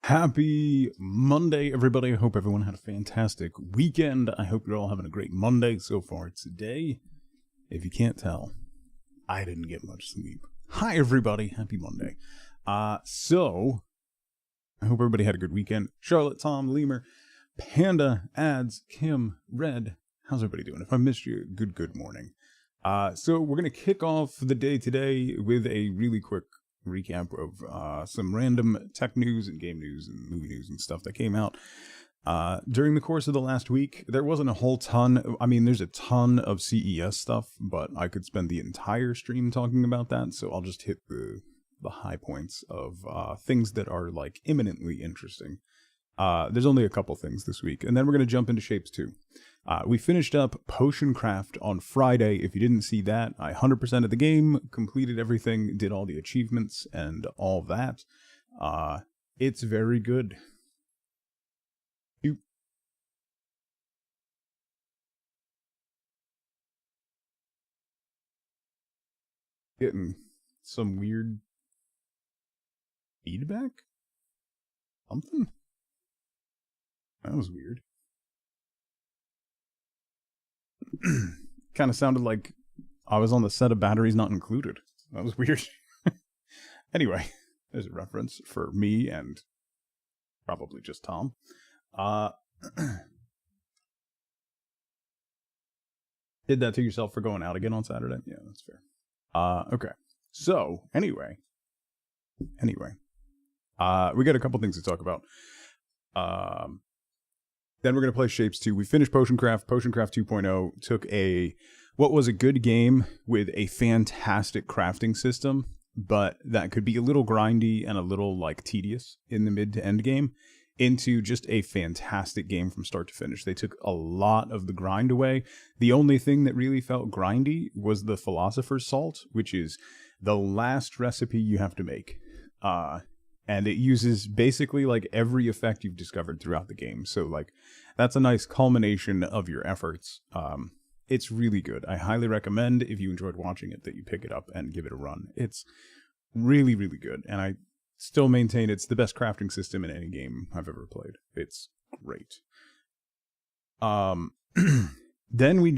Happy Monday, everybody. I hope everyone had a fantastic weekend. I hope you're all having a great Monday so far today. If you can't tell, I didn't get much sleep. Hi, everybody. Happy Monday. So, I hope everybody had a good weekend. Charlotte, Tom, Lemur, Panda, Ads, Kim, Red. How's everybody doing? If I missed you, good morning. So, we're going to kick off the day today with a really quick recap of some random tech news and game news and movie news and stuff that came out during the course of the last week. There wasn't a whole ton. I mean, there's a ton of CES stuff, but I could spend the entire stream talking about that, so I'll just hit the high points of things that are like imminently interesting. There's only a couple things this week, and then we're going to jump into Shapez 2. We finished up Potion Craft on Friday. If you didn't see that, I 100% of the game, completed everything, did all the achievements and all that. It's very good. Getting some weird feedback? Something? That was weird. Kind of sounded like I was on the set of Batteries Not Included. That was weird. Anyway, there's a reference for me and probably just Tom. Did that to yourself for going out again on Saturday? Yeah, that's fair. Okay. So, anyway. We got a couple things to talk about. Then we're going to play Shapez 2. We finished Potion Craft 2.0. Took what was a good game with a fantastic crafting system, but that could be a little grindy and a little like tedious in the mid to end game, into just a fantastic game from start to finish. They took a lot of the grind away. The only thing that really felt grindy was the Philosopher's Salt, which is the last recipe you have to make. And it uses basically like every effect you've discovered throughout the game. So like that's a nice culmination of your efforts. It's really good. I highly recommend, if you enjoyed watching it, that you pick it up and give it a run. It's really, really good. And I still maintain it's the best crafting system in any game I've ever played. It's great. Then we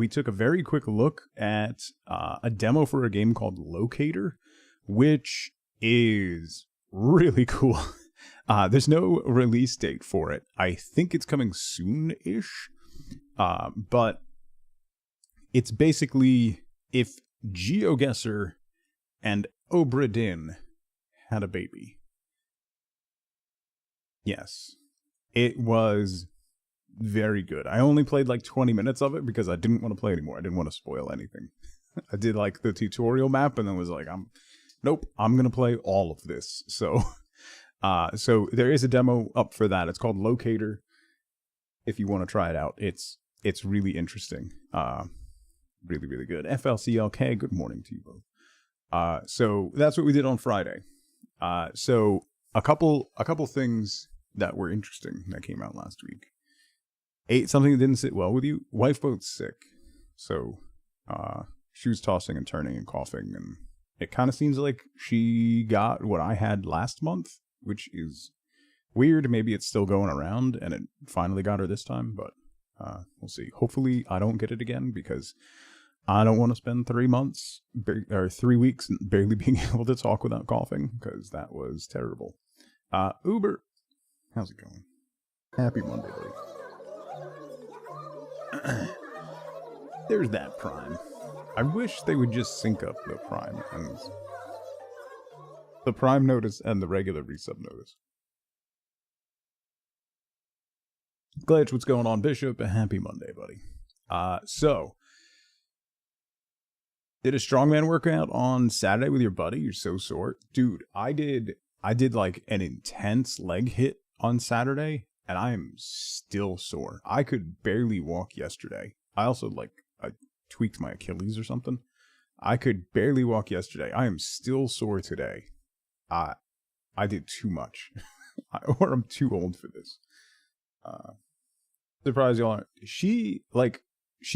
took a very quick look at a demo for a game called Locator, which is really cool. There's no release date for it. I think it's coming soon-ish. But it's basically if GeoGuessr and Obra Dinn had a baby. Yes. It was very good. I only played like 20 minutes of it because I didn't want to play anymore. I didn't want to spoil anything. I did like the tutorial map and then was like, nope, I'm going to play all of this. So there is a demo up for that. It's called Locator. If you want to try it out, it's really interesting. Really, really good. FLCLK, good morning to you both. So that's what we did on Friday. So a couple things that were interesting that came out last week. Something that didn't sit well with you. Wifeboat's sick. So she was tossing and turning and coughing, and it kind of seems like she got what I had last month, which is weird. Maybe it's still going around and it finally got her this time, but we'll see. Hopefully I don't get it again, because I don't want to spend 3 months or 3 weeks barely being able to talk without coughing, because that was terrible. Uber, how's it going? Happy Monday, buddy. There's that Prime. I wish they would just sync up the Prime and the Prime notice and the regular resub notice. Glitch, what's going on, Bishop? Happy Monday, buddy. So, did a strongman workout on Saturday with your buddy? You're so sore. Dude, I did like an intense leg hit on Saturday, and I am still sore. I could barely walk yesterday. I also I tweaked my Achilles or something. I could barely walk yesterday. I am still sore today. I did too much. Or I'm too old for this. Surprise y'all aren't. She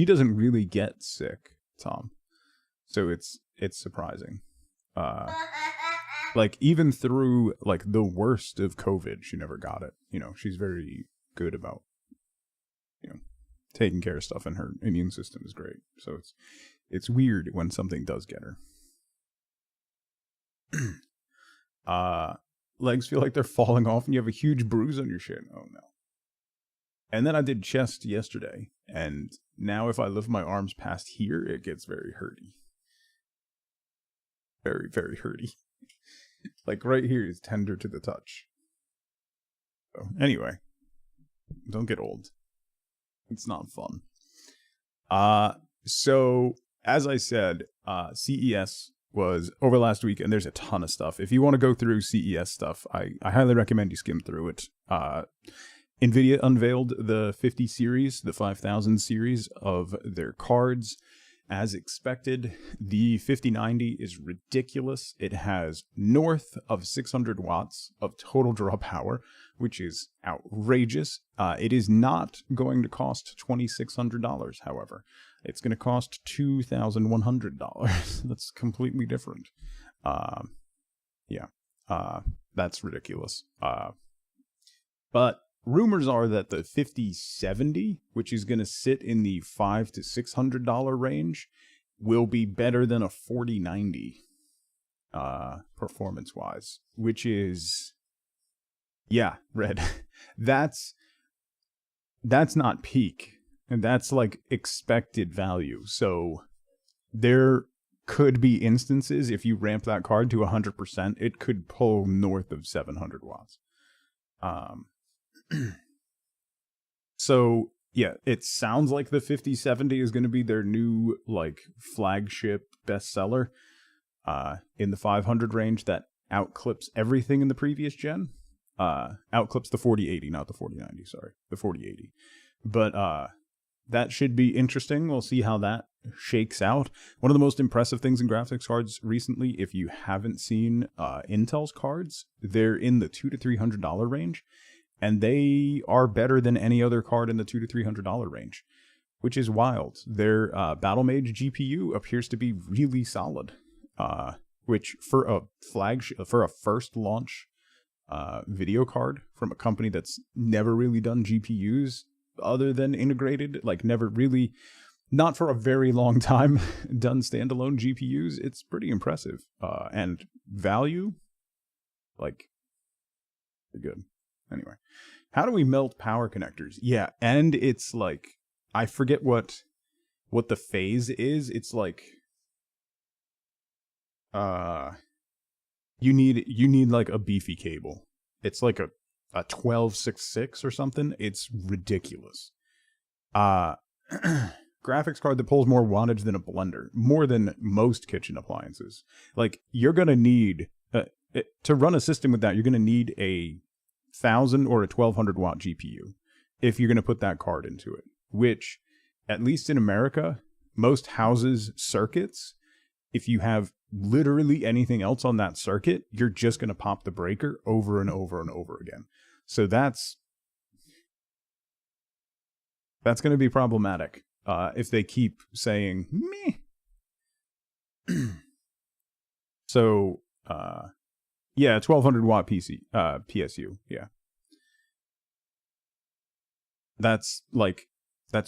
doesn't really get sick, Tom. So it's surprising. Like, even through like the worst of COVID, she never got it. She's very good about taking care of stuff, and her immune system is great. So it's weird when something does get her. Legs feel like they're falling off, and you have a huge bruise on your shin. Oh no. And then I did chest yesterday, and now if I lift my arms past here, it gets very hurty. Very, very hurty. Like right here is tender to the touch. So anyway, don't get old. It's not fun. So as I said, CES was over last week, and there's a ton of stuff. If you want to go through CES stuff, I highly recommend you skim through it. NVIDIA unveiled the 50 series, the 5000 series of their cards. As expected, the 5090 is ridiculous. It has north of 600 watts of total draw power, which is outrageous. It is not going to cost $2,600, however. It's going to cost $2,100. That's completely different. That's ridiculous. But rumors are that the 5070, which is going to sit in the $500 to $600 range, will be better than a 4090 performance-wise, which is, Red. That's not peak, and that's like expected value. So there could be instances, if you ramp that card to 100%, it could pull north of 700 watts. So yeah, it sounds like the 5070 is going to be their new like flagship bestseller in the 500 range that outclips everything in the previous gen. Outclips the 4080, not the 4090, sorry, the 4080. But that should be interesting. We'll see how that shakes out. One of the most impressive things in graphics cards recently, if you haven't seen Intel's cards, they're in the $200 to $300 range. And they are better than any other card in the $200 to $300 range, which is wild. Their Battle Mage GPU appears to be really solid, which for a first launch video card from a company that's never really done GPUs other than integrated, like never really, not for a very long time, done standalone GPUs. It's pretty impressive. And value, like, good. Anyway, how do we melt power connectors? Yeah, and it's like, I forget what the phase is. It's like, you need like a beefy cable. It's like a 1266 or something. It's ridiculous. Graphics card that pulls more wattage than a blender, more than most kitchen appliances. Like, you're gonna need to run a system with that. You're gonna need a 1,000 or a 1,200 watt GPU if you're going to put that card into it, which, at least in America, most houses' circuits, if you have literally anything else on that circuit, you're just going to pop the breaker over and over and over again. So that's going to be problematic if they keep saying meh. So 1,200 watt PSU. Yeah. That's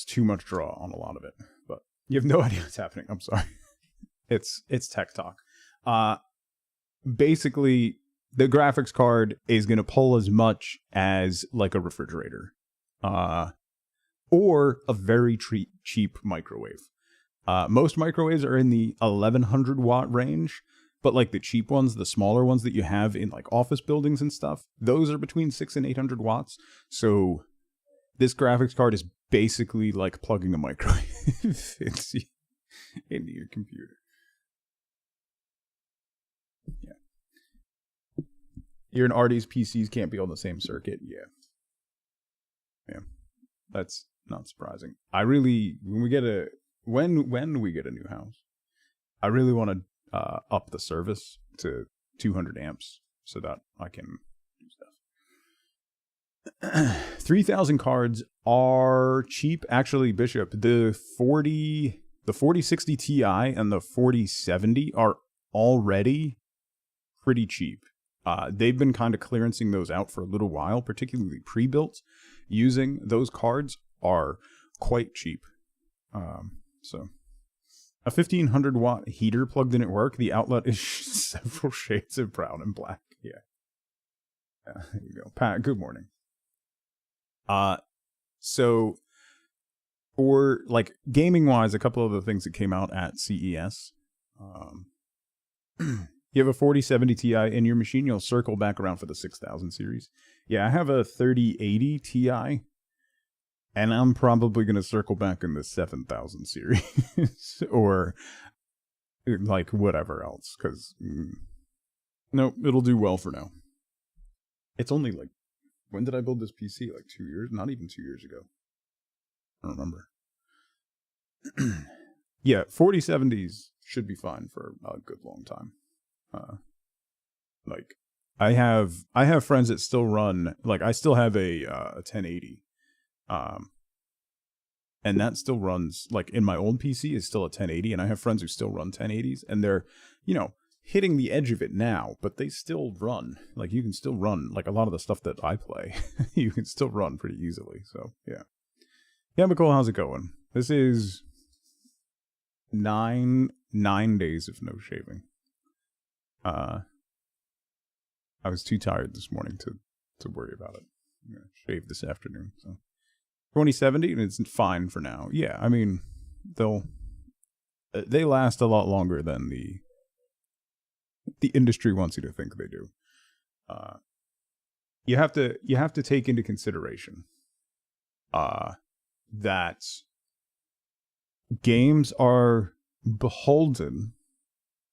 too much draw on a lot of it, but you have no idea what's happening. I'm sorry. It's tech talk. Basically, the graphics card is going to pull as much as like a refrigerator, or a very cheap microwave. Most microwaves are in the 1,100 watt range. But like the cheap ones, the smaller ones that you have in like office buildings and stuff, those are between 600 and 800 watts. So this graphics card is basically like plugging a microwave into your computer. Yeah. You're an artist, PCs can't be on the same circuit. Yeah. That's not surprising. I really, when we get a new house, I really want to up the service to 200 amps so that I can do stuff. 3,000 cards are cheap. Actually, Bishop, the 4060 Ti and the 4070 are already pretty cheap. They've been kind of clearancing those out for a little while, particularly pre-built. Using those cards are quite cheap. So a 1500 watt heater plugged in at work. The outlet is several shades of brown and black. Yeah. There you go. Pat, good morning. So for like gaming wise, a couple of the things that came out at CES. You have a 4070 Ti in your machine, you'll circle back around for the 6000 series. Yeah, I have a 3080 Ti, and I'm probably going to circle back in the 7000 series, or like whatever else, because no, it'll do well for now. It's only like, when did I build this PC? Like 2 years? Not even 2 years ago. I don't remember. Yeah, 4070s should be fine for a good long time. Like I have friends that still run, like I still have a 1080, and that still runs, like in my old PC is still a 1080, and I have friends who still run 1080s, and they're, you know, hitting the edge of it now, but they still run. Like you can still run like a lot of the stuff that I play, you can still run pretty easily. So yeah, Nicole, how's it going? This is nine days of no shaving. I was too tired this morning to worry about it. I'm gonna shave this afternoon. So 2070, and it's fine for now. Yeah, I mean, they last a lot longer than the industry wants you to think they do. You have to take into consideration that games are beholden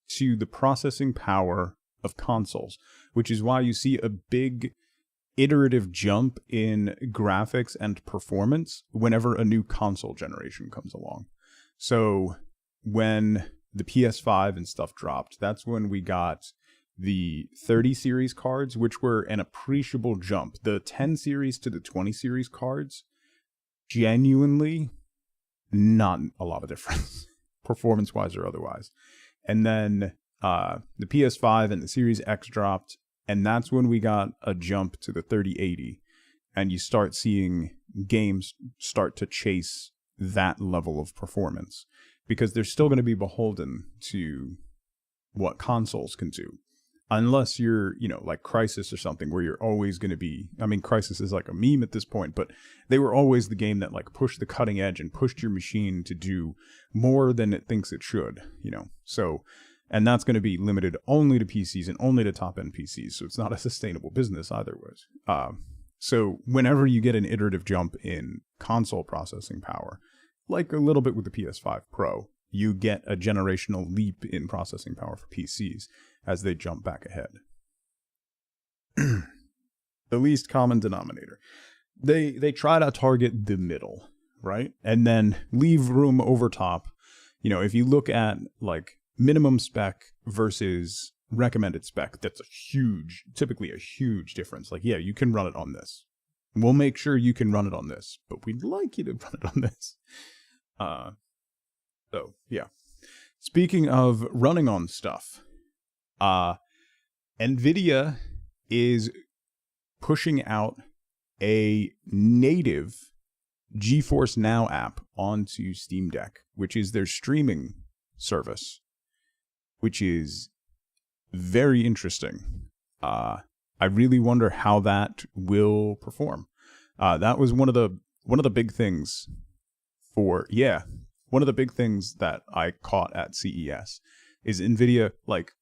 to the processing power of consoles, which is why you see a big iterative jump in graphics and performance whenever a new console generation comes along. So when the PS5 and stuff dropped, that's when we got the 30 series cards, which were an appreciable jump. The 10 series to the 20 series cards, genuinely not a lot of difference, performance-wise or otherwise. And then the PS5 and the Series X dropped, and that's when we got a jump to the 3080, and you start seeing games start to chase that level of performance, because they're still going to be beholden to what consoles can do. Unless you're, you know, like Crysis or something, where you're always going to be, I mean, Crysis is like a meme at this point, but they were always the game that like pushed the cutting edge and pushed your machine to do more than it thinks it should, you know. So, and that's going to be limited only to PCs and only to top-end PCs, so it's not a sustainable business either way. So whenever you get an iterative jump in console processing power, like a little bit with the PS5 Pro, you get a generational leap in processing power for PCs as they jump back ahead. The least common denominator. They try to target the middle, right? And then leave room over top. You know, if you look at like minimum spec versus recommended spec, that's typically a huge difference. Like, yeah, you can run it on this. We'll make sure you can run it on this, but we'd like you to run it on this. So yeah. Speaking of running on stuff, NVIDIA is pushing out a native GeForce Now app onto Steam Deck, which is their streaming service, which is very interesting. I really wonder how that will perform. That was one of the big things one of the big things that I caught at CES is NVIDIA, like,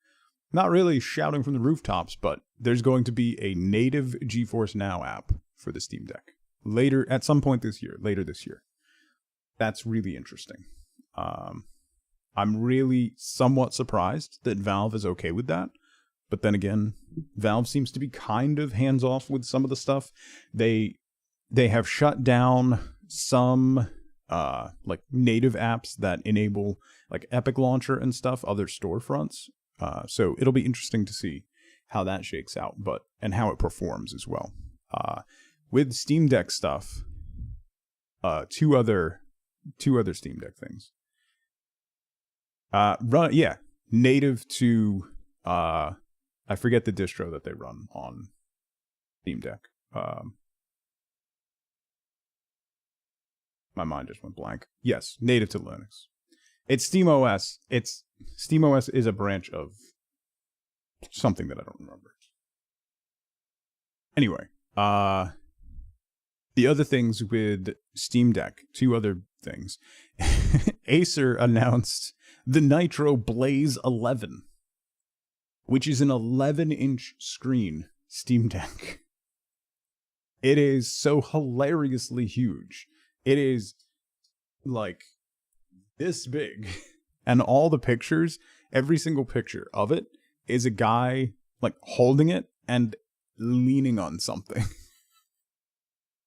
not really shouting from the rooftops, but there's going to be a native GeForce Now app for the Steam Deck at some point later this year. That's really interesting. I'm really somewhat surprised that Valve is okay with that. But then again, Valve seems to be kind of hands-off with some of the stuff. They have shut down some like native apps that enable like Epic Launcher and stuff, other storefronts. So it'll be interesting to see how that shakes out, and how it performs as well. With Steam Deck stuff, two other Steam Deck things. Native to I forget the distro that they run on Steam Deck. My mind just went blank. Yes, native to Linux. It's SteamOS. SteamOS is a branch of something that I don't remember. Anyway, the other things with Steam Deck, two other things. Acer announced the Nitro Blaze 11, which is an 11-inch screen Steam Deck. It is so hilariously huge. It is like this big. And all the pictures, every single picture of it is a guy like holding it and leaning on something.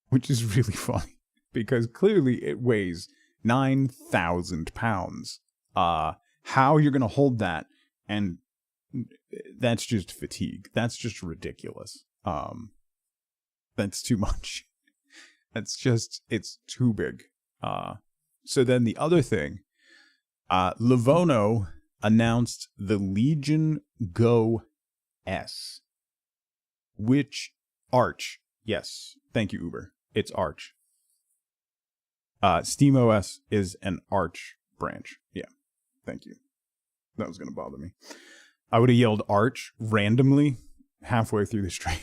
Which is really funny because clearly it weighs 9,000 pounds. How you're going to hold that, and that's just fatigue. That's just ridiculous. That's too much. It's too big. So then the other thing, Livono announced the Legion Go S, which Arch. Yes, thank you, Uber. It's Arch. SteamOS is an Arch branch. Yeah, thank you. That was going to bother me. I would have yelled Arch randomly halfway through the stream.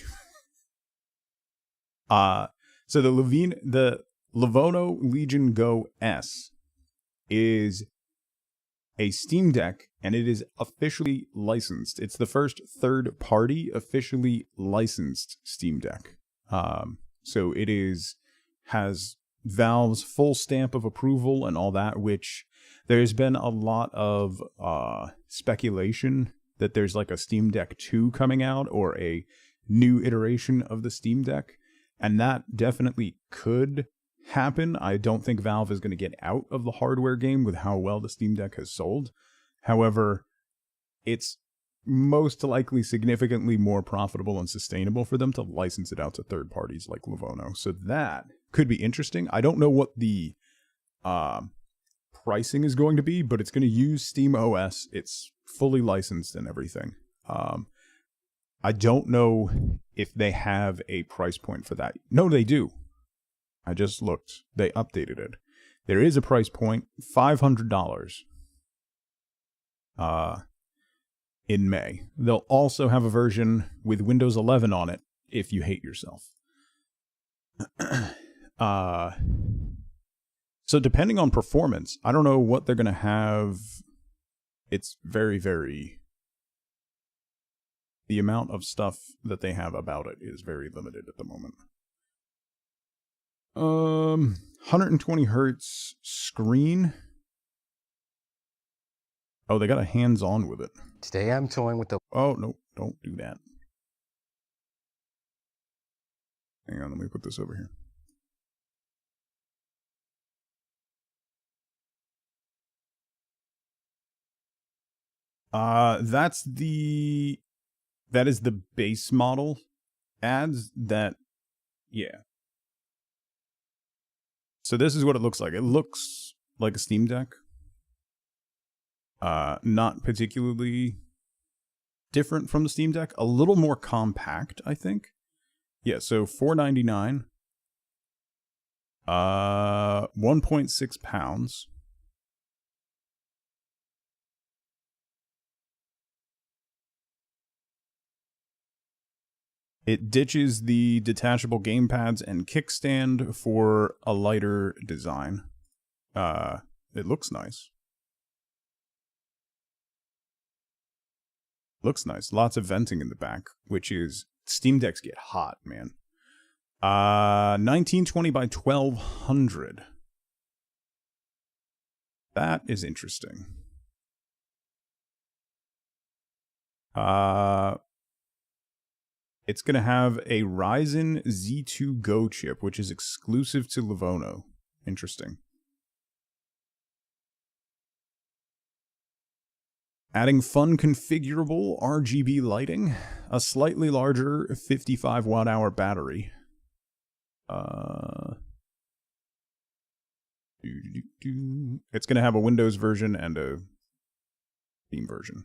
So the Livono Legion Go S is a Steam Deck, and it is officially licensed. It's the first third-party officially licensed Steam Deck. So it has Valve's full stamp of approval and all that, which there's been a lot of speculation that there's like a Steam Deck 2 coming out or a new iteration of the Steam Deck. And that definitely could happen. I don't think Valve is going to get out of the hardware game with how well the Steam Deck has sold. However, it's most likely significantly more profitable and sustainable for them to license it out to third parties like Livono. So that could be interesting. I don't know what the pricing is going to be, but it's going to use SteamOS. It's fully licensed and everything. I don't know if they have a price point for that. No, they do. I just looked. They updated it. There is a price point, $500. In May. They'll also have a version with Windows 11 on it if you hate yourself. So depending on performance, I don't know what they're going to have. It's very, very... The amount of stuff that they have about it is very limited at the moment. 120 hertz screen. Oh, they got a hands-on with it. Today I'm toying with the... Oh, no, don't do that. Hang on, let me put this over here. That is the base model. Adds that, yeah. So this is what it looks like. It looks like a Steam Deck. Not particularly different from the Steam Deck. A little more compact, I think. Yeah, so $499. 1.6 pounds. It ditches the detachable gamepads and kickstand for a lighter design. It looks nice. Looks nice. Lots of venting in the back, which is... Steam Decks get hot, man. 1920 by 1200. That is interesting. It's going to have a Ryzen Z2 Go chip, which is exclusive to Livono. Interesting. Adding fun configurable RGB lighting, a slightly larger 55 watt-hour battery. It's going to have a Windows version and a Steam version.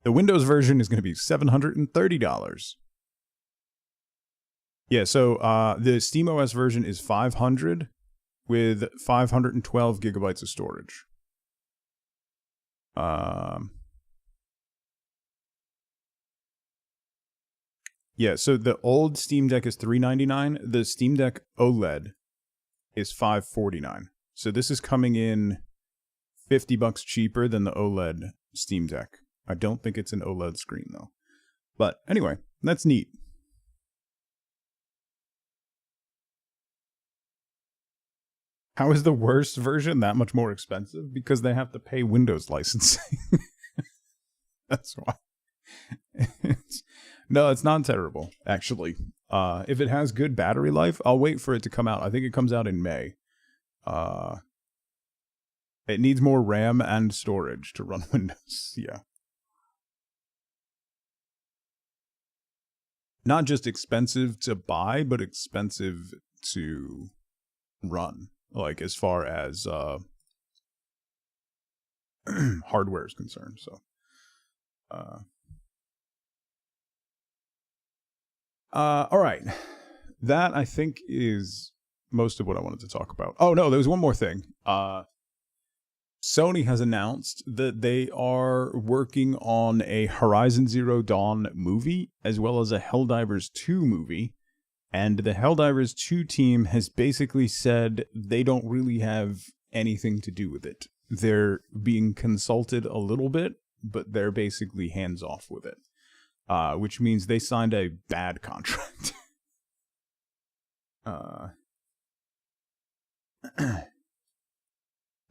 The Windows version is going to be $730. Yeah, so the SteamOS version is $500 with 512 gigabytes of storage. Yeah, so the old Steam Deck is $399. The Steam Deck OLED is $549. So this is coming in $50 cheaper than the OLED Steam Deck. I don't think it's an OLED screen though. But anyway, that's neat. How is the worst version that much more expensive? Because they have to pay Windows licensing. That's why. No, it's not terrible, actually. If it has good battery life, I'll wait for it to come out. I think it comes out in May. It needs more RAM and storage to run Windows. Yeah. Not just expensive to buy, but expensive to run. Like, as far as hardware is concerned. So, all right. That, I think, is most of what I wanted to talk about. Oh, no, there was one more thing. Sony has announced that they are working on a Horizon Zero Dawn movie, as well as a Helldivers 2 movie. And the Helldivers 2 team has basically said they don't really have anything to do with it. They're being consulted a little bit, but they're basically hands off with it. Which means they signed a bad contract.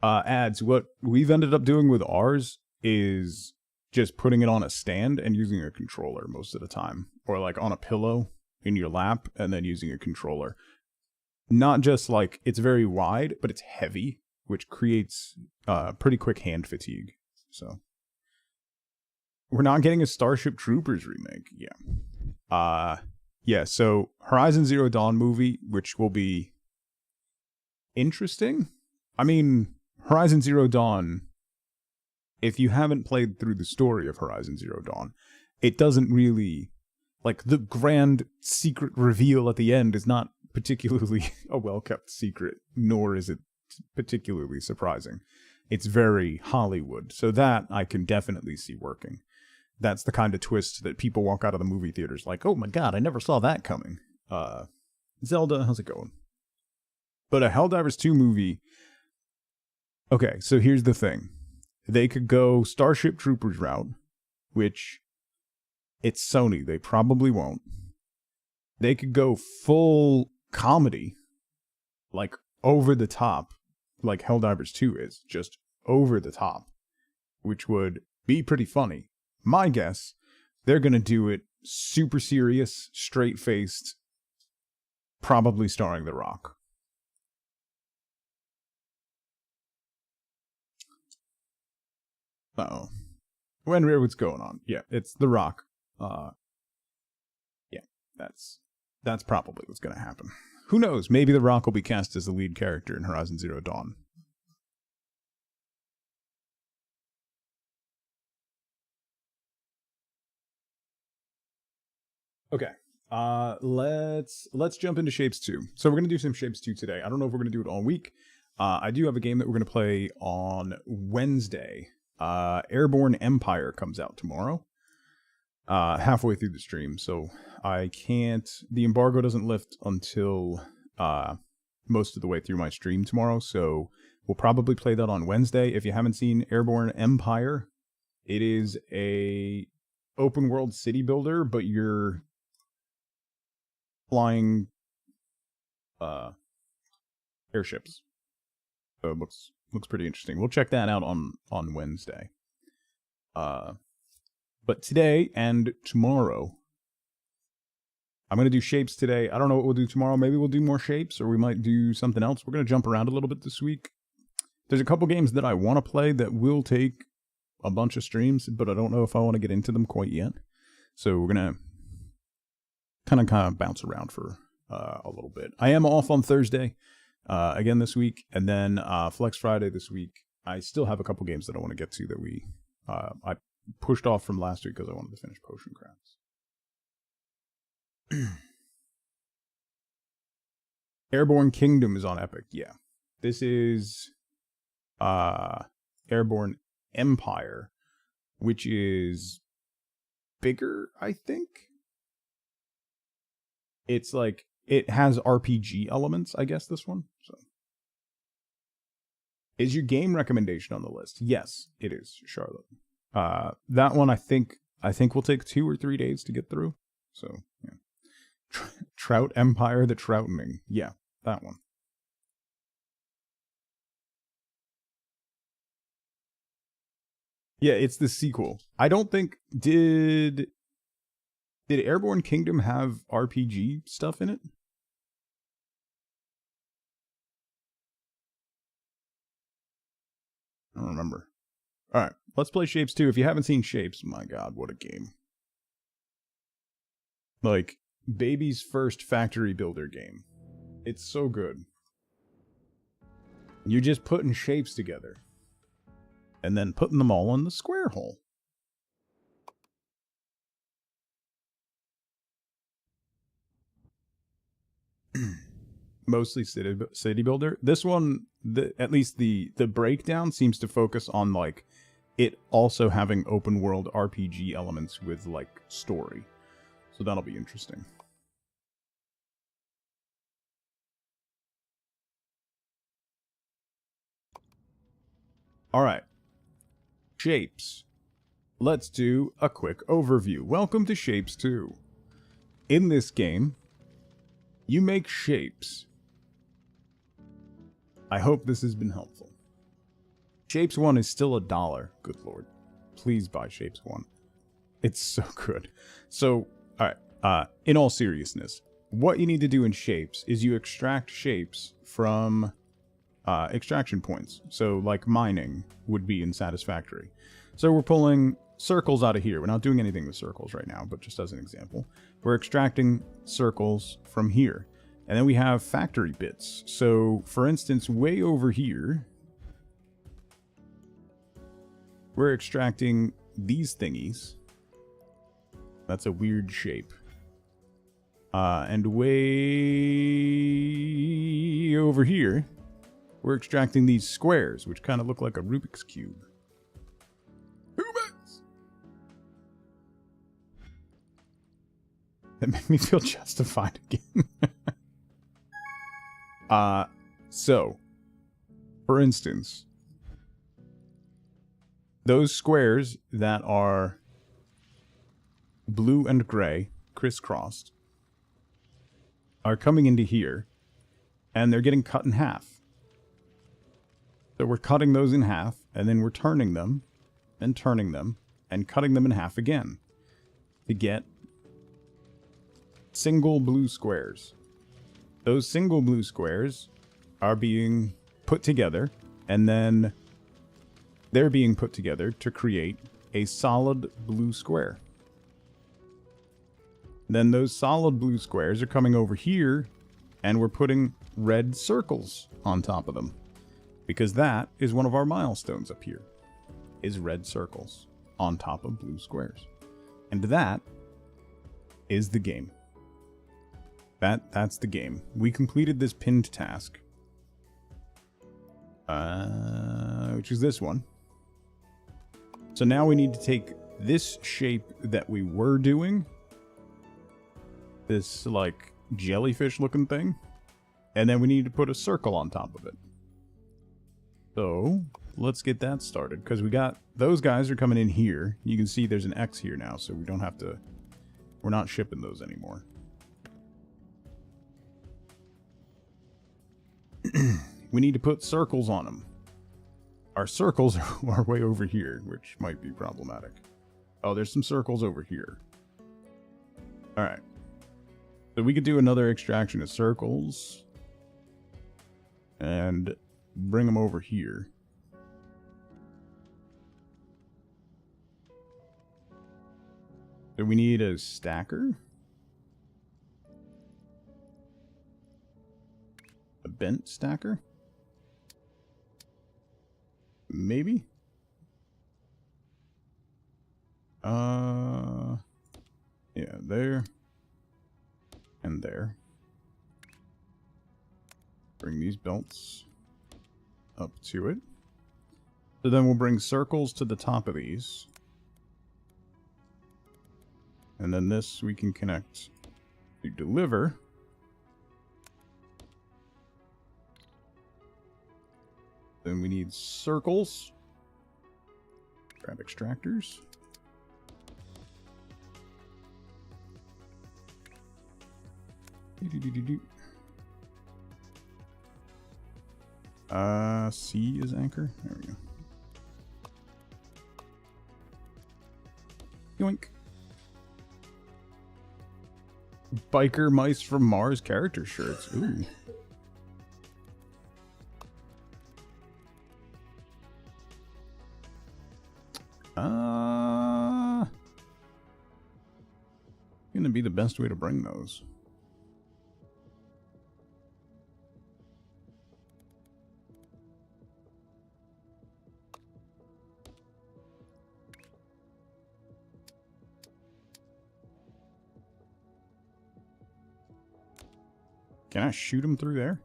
Ads, what we've ended up doing with ours is just putting it on a stand and using a controller most of the time. Or like on a pillow in your lap and then using a controller. Not just like, it's very wide, but it's heavy, which creates pretty quick hand fatigue. So we're not getting a Starship Troopers remake. Yeah. Yeah, so Horizon Zero Dawn movie, which will be interesting. I mean, Horizon Zero Dawn, if you haven't played through the story of Horizon Zero Dawn, it doesn't really, like, the grand secret reveal at the end is not particularly a well-kept secret, nor is it particularly surprising. It's very Hollywood, so that I can definitely see working. That's the kind of twist that people walk out of the movie theaters like, oh my god, I never saw that coming. Zelda, how's it going? But a Helldivers 2 movie... Okay, so here's the thing. They could go Starship Troopers route, which... It's Sony, they probably won't. They could go full comedy, like over the top, like Helldivers 2 is, just over the top, which would be pretty funny. My guess, they're going to do it super serious, straight-faced, probably starring The Rock. Uh-oh. When what's going on? Yeah, it's The Rock. Yeah, that's probably what's going to happen. Who knows? Maybe The Rock will be cast as the lead character in Horizon Zero Dawn. Okay. Let's jump into Shapes 2. So we're gonna do some Shapes 2 today. I don't know if we're gonna do it all week. I do have a game that we're gonna play on Wednesday. Airborne Empire comes out tomorrow. Halfway through the stream, so I can't. The embargo doesn't lift until most of the way through my stream tomorrow. So we'll probably play that on Wednesday. If you haven't seen Airborne Empire, it is a open world city builder, but you're flying airships. So it looks pretty interesting. We'll check that out on Wednesday. But today and tomorrow, I'm going to do Shapes today. I don't know what we'll do tomorrow. Maybe we'll do more Shapes, or we might do something else. We're going to jump around a little bit this week. There's a couple games that I want to play that will take a bunch of streams, but I don't know if I want to get into them quite yet. So we're going to kind of bounce around for a little bit. I am off on Thursday again this week, and then Flex Friday this week. I still have a couple games that I want to get to that I pushed off from last week because I wanted to finish Potion Crafts. Airborne Kingdom is on Epic, yeah. This is Airborne Empire, which is bigger, I think. It's like, it has RPG elements, I guess, this one. So, is your game recommendation on the list? Yes, it is, Charlotte. That one I think will take 2 or 3 days to get through. So, yeah. Trout Empire, the Troutening. Yeah, that one. Yeah, it's the sequel. I don't think did Airborne Kingdom have RPG stuff in it? I don't remember. All right, let's play Shapes 2. If you haven't seen Shapes, my god, what a game. Like, baby's first factory builder game. It's so good. You're just putting shapes together. And then putting them all in the square hole. Mostly city builder. This one, at least the breakdown seems to focus on, like, it also having open world RPG elements with, like, story. So that'll be interesting. Alright. Shapes. Let's do a quick overview. Welcome to Shapes 2. In this game, you make shapes. I hope this has been helpful. Shapes 1 is still $1. Good lord. Please buy Shapes 1. It's so good. So, alright, in all seriousness, what you need to do in Shapes is you extract shapes from extraction points. So, like mining would be in Satisfactory. So we're pulling circles out of here. We're not doing anything with circles right now, but just as an example. We're extracting circles from here. And then we have factory bits. So, for instance, way over here, we're extracting these thingies. That's a weird shape. And way over here, we're extracting these squares, which kind of look like a Rubik's Cube. Rubik's! That made me feel justified again. So, for instance, those squares that are blue and gray, crisscrossed, are coming into here, and they're getting cut in half. So we're cutting those in half, and then we're turning them, and turning them, and cutting them in half again, to get single blue squares. Those single blue squares are being put together, and then they're being put together to create a solid blue square. Then those solid blue squares are coming over here, and we're putting red circles on top of them. Because that is one of our milestones up here, is red circles on top of blue squares. And that is the game. That's the game. We completed this pinned task. Which is this one. So now we need to take this shape that we were doing, this, like, jellyfish-looking thing, and then we need to put a circle on top of it. So, let's get that started, because we got, those guys are coming in here. You can see there's an X here now, so we don't have to, we're not shipping those anymore. We need to put circles on them. Our circles are way over here, which might be problematic. Oh, there's some circles over here. Alright. So we could do another extraction of circles. And bring them over here. So we need a stacker. A bent stacker? Maybe? Yeah, there. And there. Bring these belts up to it. So then we'll bring circles to the top of these. And then this we can connect to deliver. Then we need circles. Grab extractors. C is anchor. There we go. Yoink. Biker mice from Mars character shirts. Ooh. Gonna be the best way to bring those. Can I shoot him through there?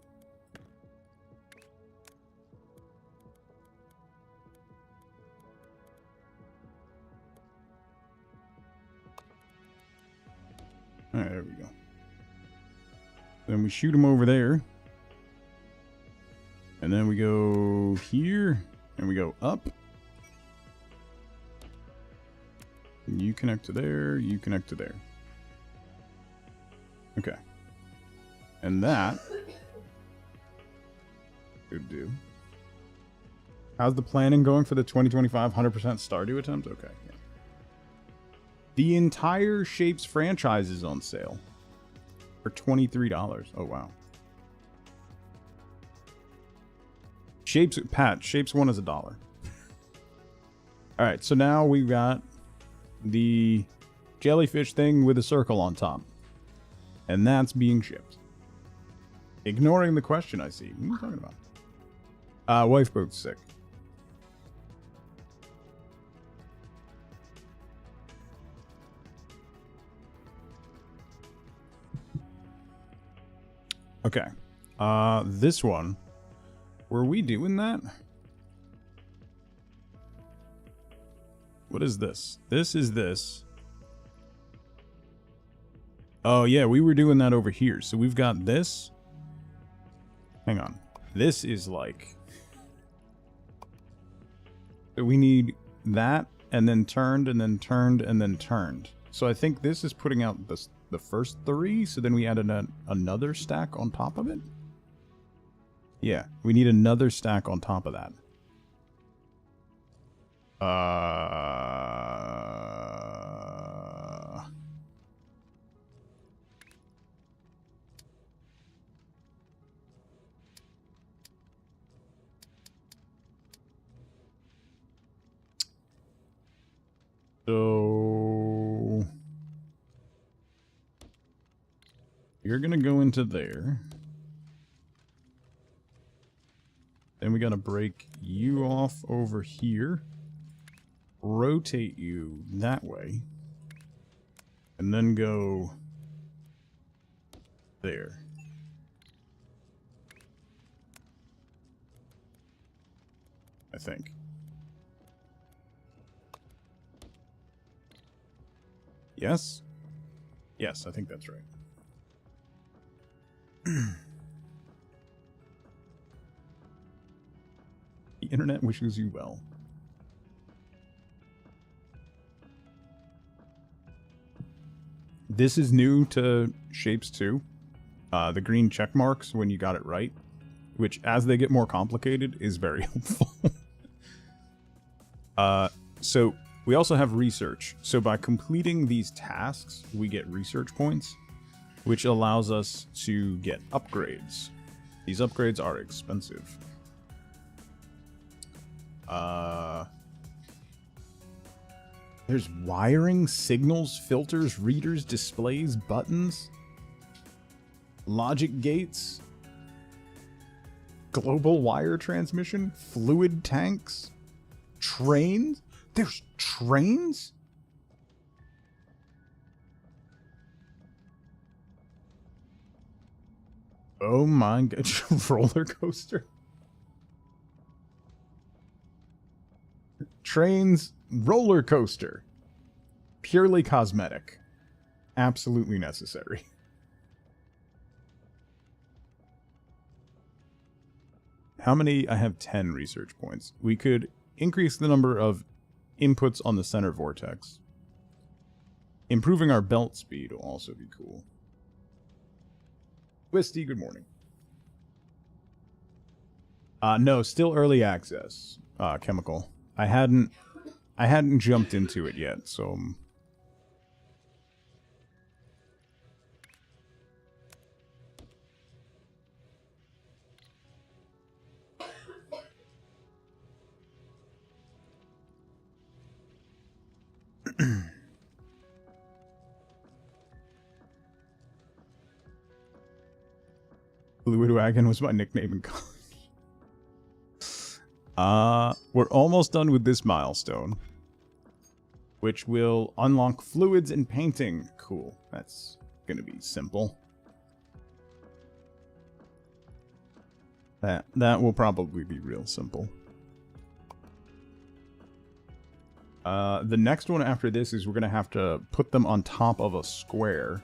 Alright, there we go. Then we shoot him over there. And then we go here. And we go up. And you connect to there. You connect to there. Okay. And that could do. How's the planning going for the 2025 100% Stardew attempt? Okay. Yeah. The entire Shapez franchise is on sale for $23. Oh, wow. Shapez 1 is $1. All right, so now we've got the jellyfish thing with a circle on top. And that's being shipped. Ignoring the question I see. What are you talking about? Wife boat's sick. Okay. This one. Were we doing that? What is this? This is this. Oh, yeah, we were doing that over here. So we've got this. Hang on. This is like... So we need that, and then turned, and then turned, and then turned. So I think this is putting out the first 3, so then we added another stack on top of it? Yeah, we need another stack on top of that. So you're gonna go into there. Then we gotta break you off over here. Rotate you that way. And then go there. I think. Yes? Yes, I think that's right. The internet wishes you well. This is new to Shapez 2. The green check marks when you got it right, which as they get more complicated is very helpful. So we also have research. So by completing these tasks, we get research points, which allows us to get upgrades. These upgrades are expensive. There's wiring, signals, filters, readers, displays, buttons, logic gates, global wire transmission, fluid tanks, trains. There's trains? Oh my god, roller coaster. Trains, roller coaster. Purely cosmetic. Absolutely necessary. How many? I have 10 research points. We could increase the number of inputs on the center vortex. Improving our belt speed will also be cool. Wisty, good morning. No, still early access, Chemical. I hadn't jumped into it yet, so... Fluid Wagon was my nickname in college. We're almost done with this milestone, which will unlock fluids and painting. Cool. That's gonna be simple. That will probably be real simple. The next one after this is we're gonna have to put them on top of a square.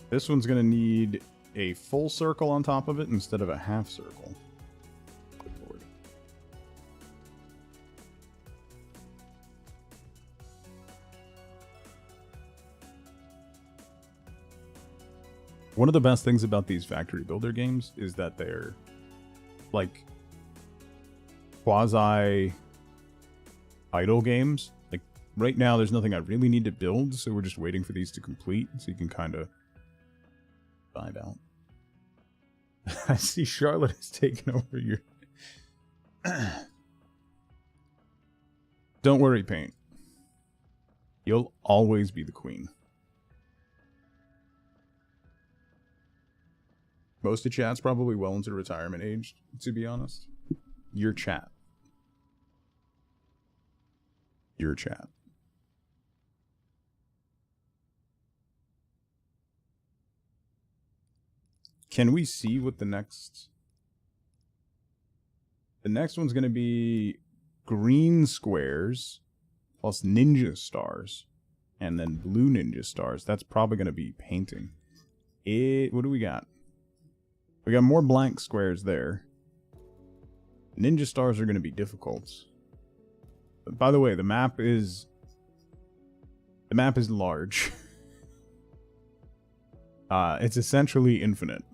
This one's gonna need a full circle on top of it instead of a half circle. Good lord. One of the best things about these factory builder games is that they're like quasi idle games. Like right now there's nothing I really need to build, so we're just waiting for these to complete so you can kind of vibe out. I see Charlotte has taken over your... Don't worry, Paint. You'll always be the queen. Most of chat's probably well into retirement age, to be honest. Your chat. Your chat. Can we see what the next... The next one's going to be green squares plus ninja stars. And then blue ninja stars. That's probably going to be painting. What do we got? We got more blank squares there. Ninja stars are going to be difficult. But by the way, the map is large. It's essentially infinite.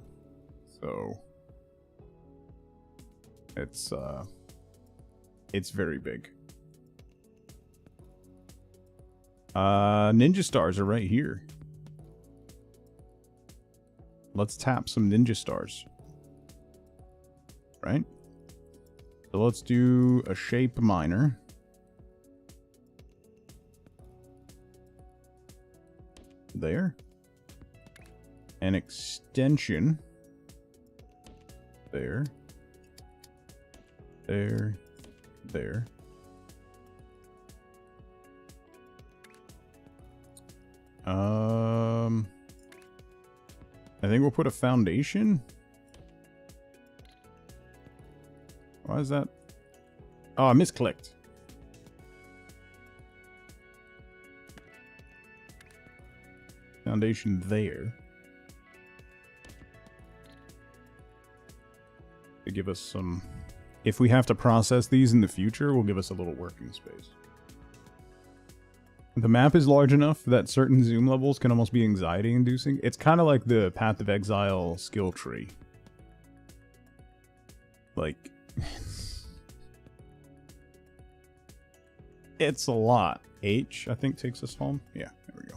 So it's very big. Ninja stars are right here. Let's tap some ninja stars. Right? So let's do a shape miner. There. An extension. There. There. There. I think we'll put a foundation. Why is that? Oh, I misclicked. Foundation there. To give us some... If we have to process these in the future, will give us a little working space. The map is large enough that certain zoom levels can almost be anxiety-inducing. It's kind of like the Path of Exile skill tree. Like... it's a lot. H, I think, takes us home. Yeah, there we go.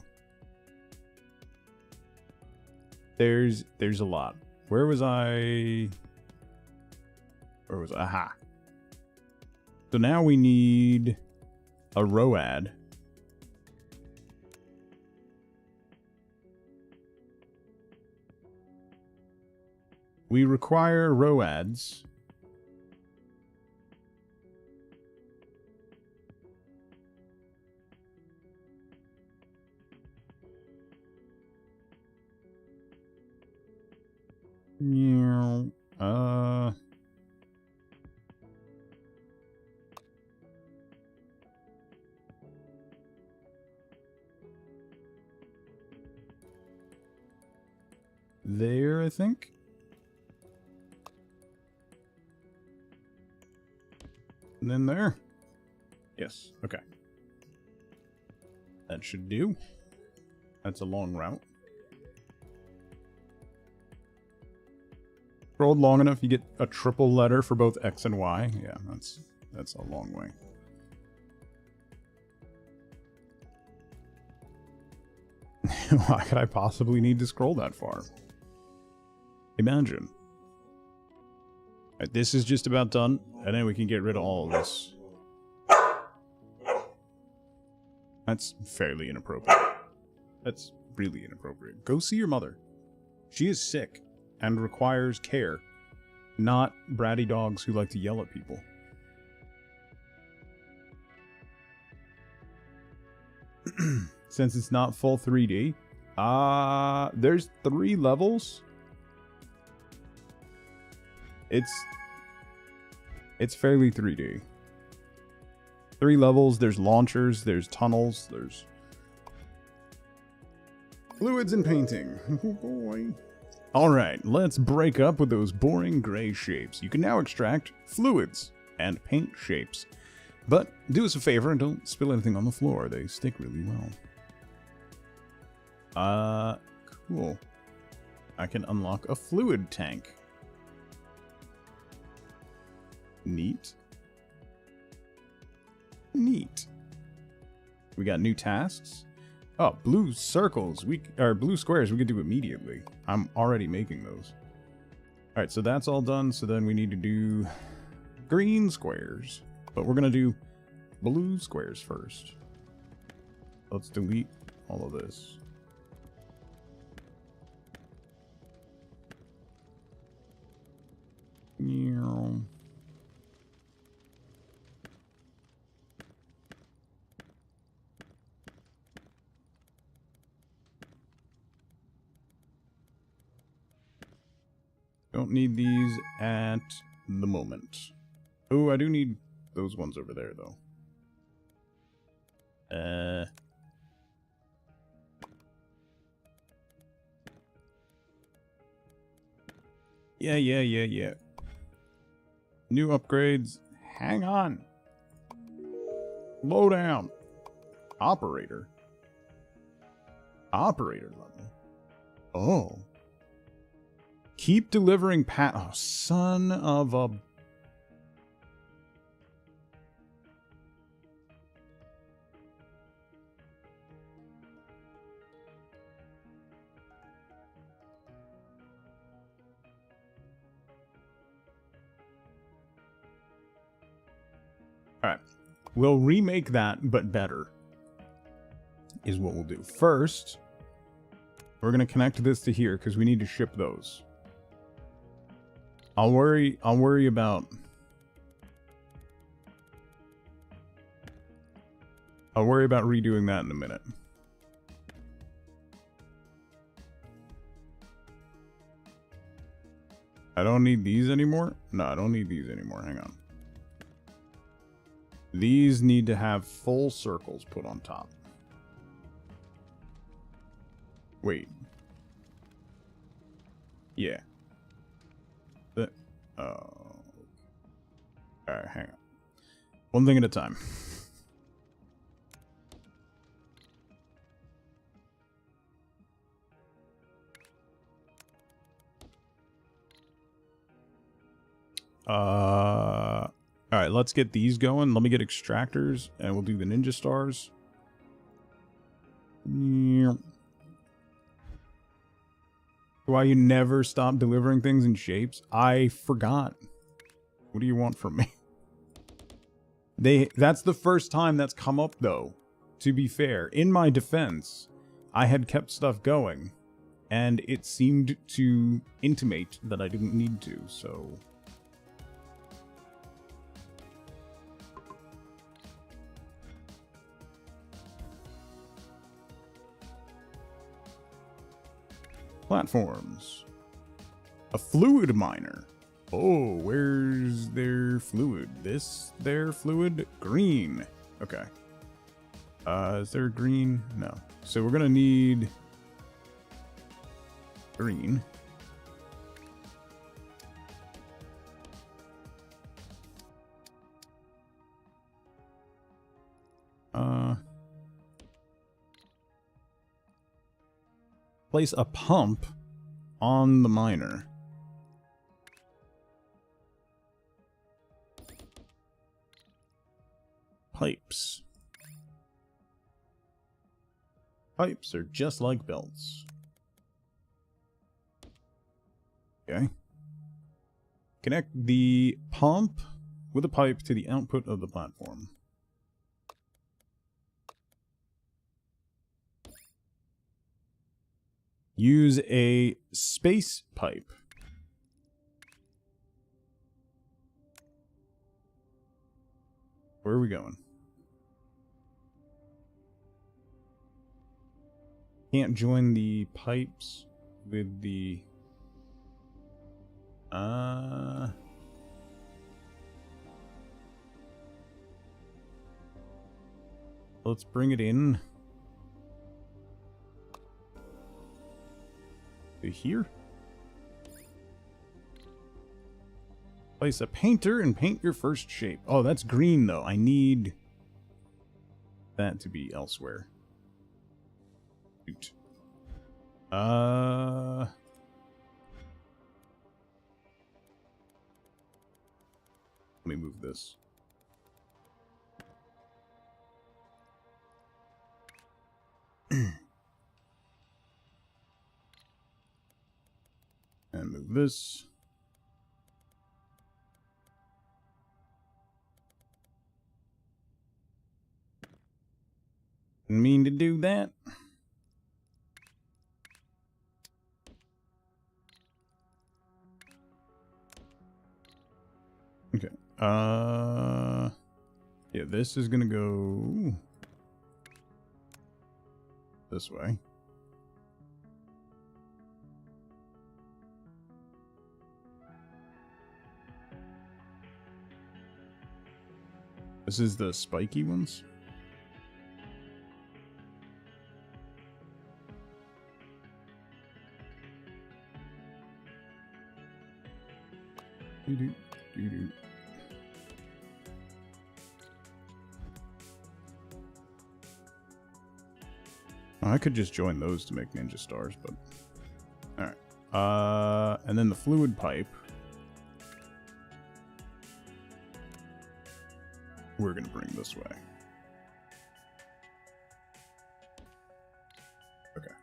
There's a lot. Where was I? Where was I? Aha. So now we need a ROAD. We require ROADs. Yeah. There, I think. And then there. Yes, okay. That should do. That's a long route. Scrolled long enough, you get a triple letter for both X and Y. Yeah, that's a long way. Why could I possibly need to scroll that far? Imagine. Right, this is just about done, and then we can get rid of all of this. That's fairly inappropriate. That's really inappropriate. Go see your mother. She is sick and requires care, not bratty dogs who like to yell at people. Since it's not full 3D, there's 3 levels. It's fairly 3D. 3 levels, there's launchers, there's tunnels, there's fluids and painting. Oh boy. Alright, let's break up with those boring gray shapes. You can now extract fluids and paint shapes. But do us a favor and don't spill anything on the floor. They stick really well. Cool. I can unlock a fluid tank. Neat. Neat. We got new tasks. Oh, blue circles. Blue squares we could do immediately. I'm already making those. Alright, so that's all done. So then we need to do green squares. But we're gonna do blue squares first. Let's delete all of this. Don't need these at the moment. Oh, I do need those ones over there, though. Yeah. New upgrades. Hang on. Slow down. Operator. Operator level. Oh. Keep delivering oh, son of a... Alright. We'll remake that, but better. Is what we'll do. First, we're going to connect this to here, because we need to ship those. I'll worry about... I'll worry about redoing that in a minute. I don't need these anymore? No, I don't need these anymore. Hang on. These need to have full circles put on top. Wait. Yeah. Oh. Alright, hang on. One thing at a time. Alright, let's get these going. Let me get extractors, and we'll do the ninja stars. Why you never stop delivering things in shapes? I forgot. What do you want from me? That's the first time that's come up, though. To be fair, in my defense, I had kept stuff going, and it seemed to intimate that I didn't need to, so... Platforms. A fluid miner. Oh, where's their fluid? This their fluid? Green. Okay. Is there green? No. So we're gonna need green. Place a pump on the miner. Pipes. Pipes are just like belts. Okay. Connect the pump with a pipe to the output of the platform. Use a space pipe. Where are we going? Can't join the pipes with the... Let's bring it in. To here. Place a painter and paint your first shape. Oh, that's green though. I need that to be elsewhere. Shoot. Let me move this. And move this. Didn't mean to do that. Okay. Yeah, this is gonna go this way. This is the spiky ones. Doo-doo. I could just join those to make ninja stars, but alright. And then the fluid pipe. We're gonna bring this way. Okay.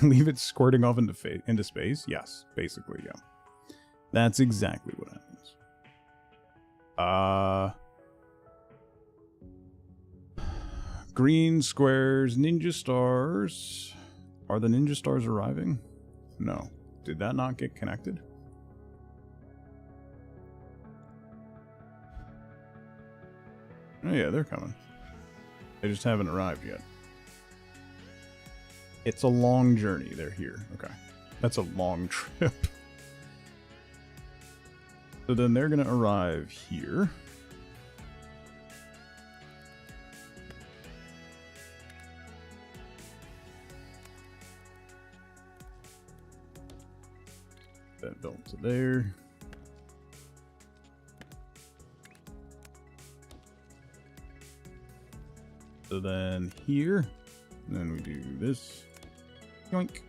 Leave it squirting off into space? Yes, basically, yeah. That's exactly what happens. Green squares, ninja stars. Are the ninja stars arriving? No. Did that not get connected? Oh yeah, they're coming. They just haven't arrived yet. It's a long journey. They're here. Okay. That's a long trip. So then they're going to arrive here. That belt to there. So then here, and then we do this. Yoink.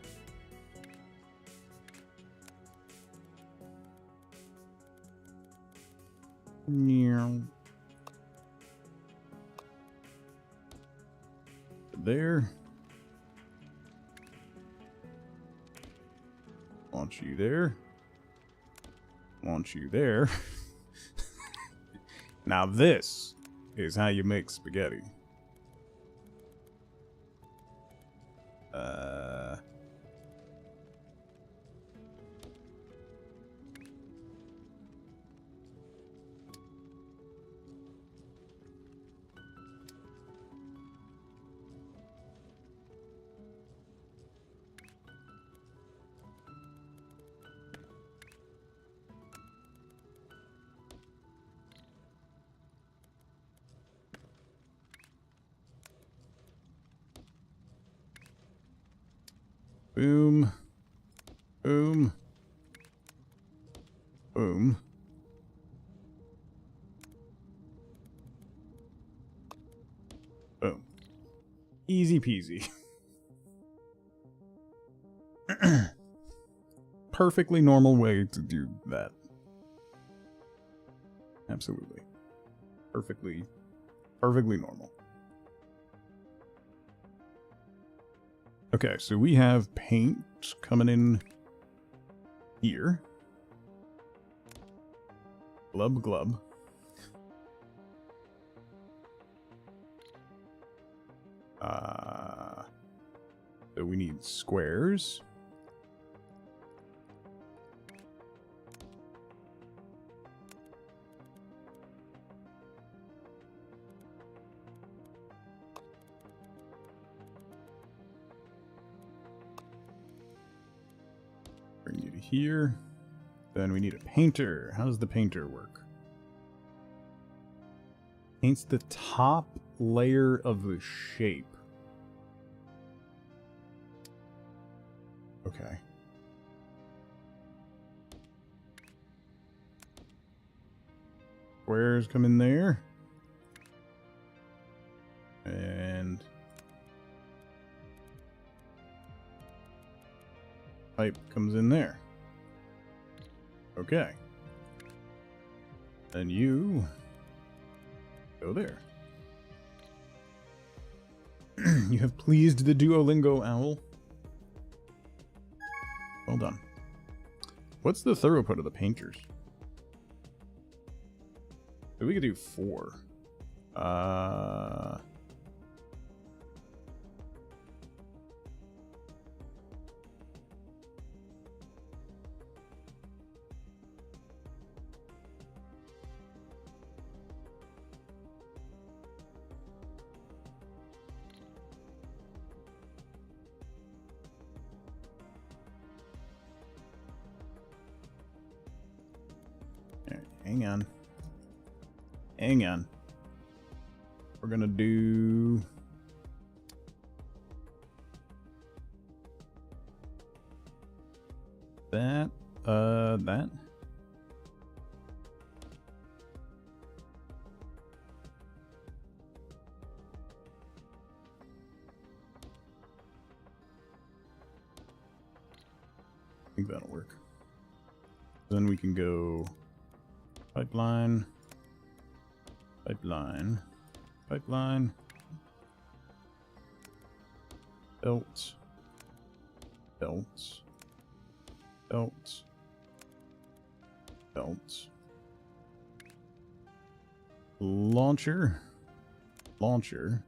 There. Launch you there. Launch you there. Now this is how you make spaghetti. Boom. Boom. Boom. Boom. Easy peasy. Perfectly normal way to do that. Absolutely. Perfectly normal. Okay, so we have paint coming in here. Glub glub. So we need squares. Bring you to here. Then we need a painter. How does the painter work? Paints the top layer of the shape. Okay. Squares come in there. And pipe comes in there. Okay. And you go there. You have pleased the Duolingo owl. Well done. What's the throughput of the painters? So we could do 4. Hang on. Hang on. We're gonna do that. That. I think that'll work. Then we can go pipeline, pipeline, pipeline, belt, belt, belt, belt, launcher, launcher,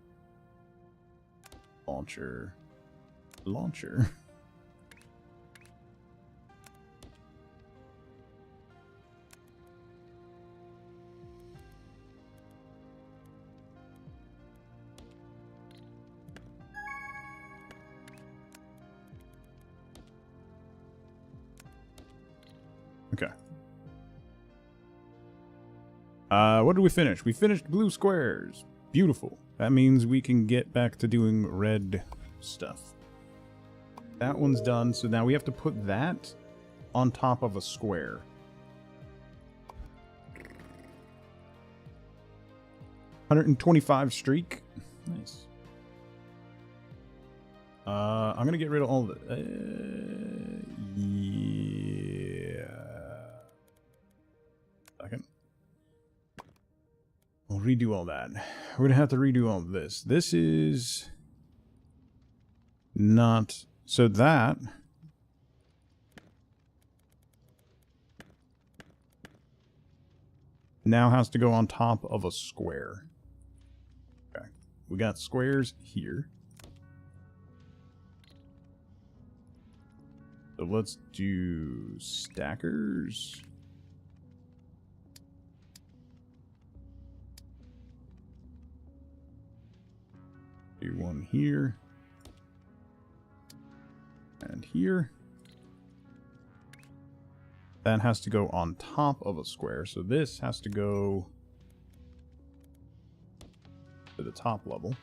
launcher, launcher. Okay. What did we finish? We finished blue squares. Beautiful. That means we can get back to doing red stuff. That one's done, so now we have to put that on top of a square. $125 streak. Nice. I'm gonna get rid of all of it. Yeah. Second. I'll redo all that. We're gonna have to redo all of this. This is not so that now has to go on top of a square. Okay. We got squares here. So let's do stackers. Do one here. And here. That has to go on top of a square. So this has to go to the top level.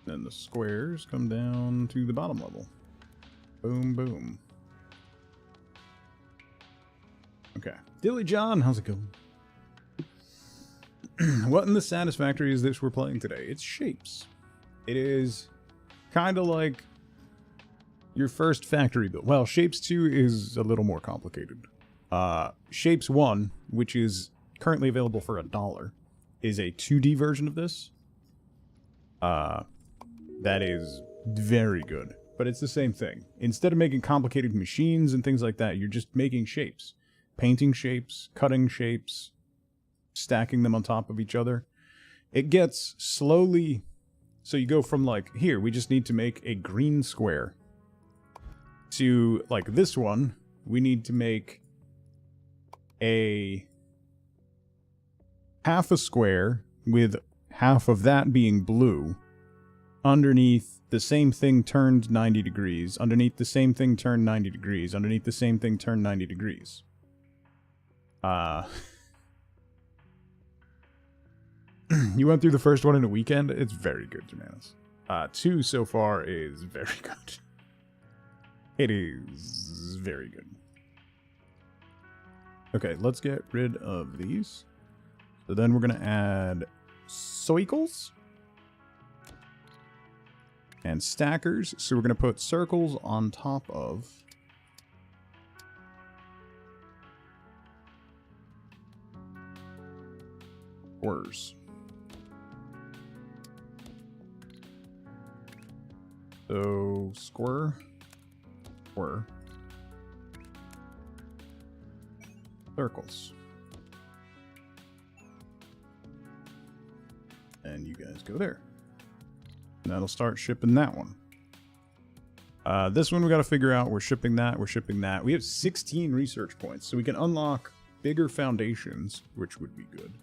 Then the squares come down to the bottom level. Boom, boom. Okay. Dilly John, how's it going? What in the Satisfactory is this we're playing today? It's Shapes. It is kind of like your first factory build. Well, Shapes 2 is a little more complicated. Shapes 1, which is currently available for $1, is a 2D version of this. That is very good. But it's the same thing. Instead of making complicated machines and things like that, you're just making shapes. Painting shapes, cutting shapes, stacking them on top of each other. It gets slowly... So you go from like, here, we just need to make a green square. To, like, this one, we need to make a half a square with half of that being blue. Underneath the same thing turned 90 degrees. Underneath the same thing turned 90 degrees. Underneath the same thing turned 90 degrees. You went through the first one in a weekend? It's very good, Germanus. 2 so far is very good. It is very good. Okay, let's get rid of these. So then we're going to add circles and stackers. So we're going to put circles on top of squares. So square, circles. And you guys go there. And that'll start shipping that one. This one we got to figure out. We're shipping that. We're shipping that. We have 16 research points, so we can unlock bigger foundations, which would be good.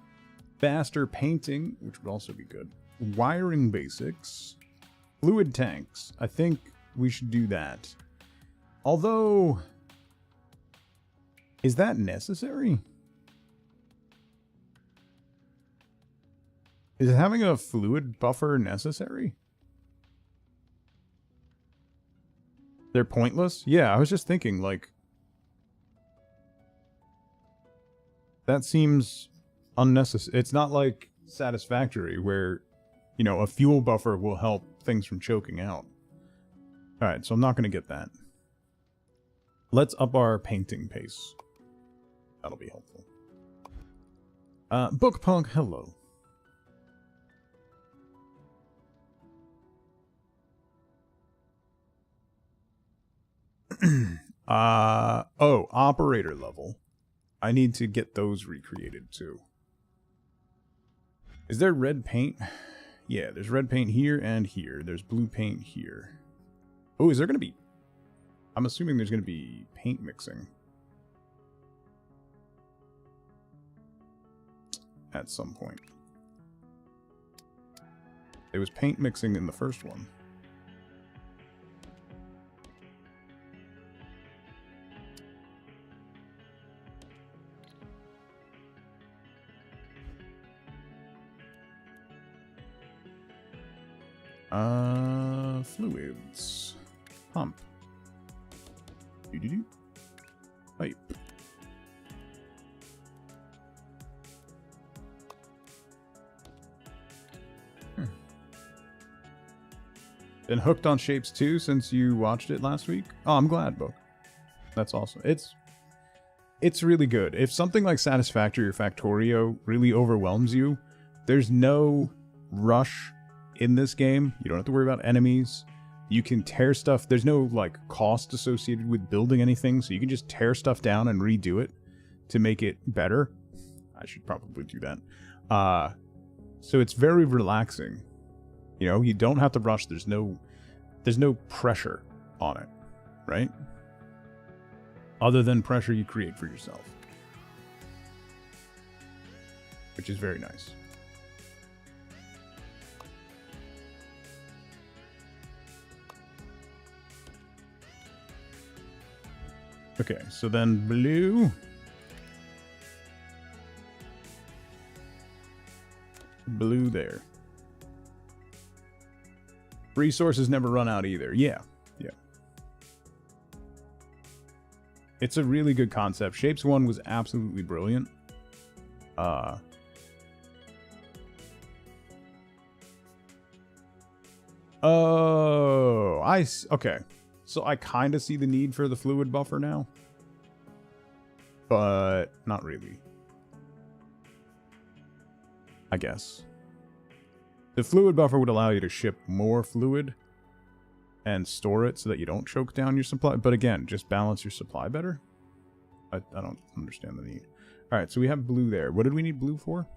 Faster painting, which would also be good. Wiring basics. Fluid tanks. I think we should do that. Although, is that necessary? Is having a fluid buffer necessary? They're pointless? Yeah, I was just thinking, like... That seems unnecessary. It's not like Satisfactory, where, you know, a fuel buffer will help things from choking out. Alright, so I'm not going to get that. Let's up our painting pace. That'll be helpful. Bookpunk, hello. Oh, operator level. I need to get those recreated too. Is there red paint? Yeah, there's red paint here and here. There's blue paint here. Oh, is there going to be... I'm assuming there's going to be paint mixing. At some point. There was paint mixing in the first one. Fluids. Pump. Doo-doo-doo. Pipe. Been hooked on Shapes 2 since you watched it last week? Oh, I'm glad, Book. That's awesome. It's really good. If something like Satisfactory or Factorio really overwhelms you, there's no rush in this game. You don't have to worry about enemies. You can tear stuff. There's no, like, cost associated with building anything, so you can just tear stuff down and redo it to make it better. I should probably do that. So it's very relaxing. You know, you don't have to rush. There's no pressure on it, right? Other than pressure you create for yourself. Which is very nice. Okay, so then blue. Blue there. Resources never run out either. Yeah. Yeah. It's a really good concept. Shapes 1 was absolutely brilliant. Oh, okay. So I kind of see the need for the fluid buffer now. But not really. I guess. The fluid buffer would allow you to ship more fluid and store it so that you don't choke down your supply. But again, just balance your supply better. I don't understand the need. All right, so we have blue there. What did we need blue for?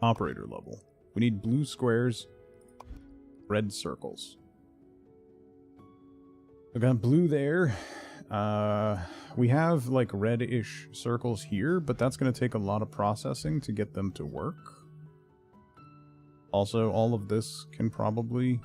Operator level. We need blue squares, red circles. We got blue there. We have like red-ish circles here, but that's going to take a lot of processing to get them to work. Also, all of this can probably...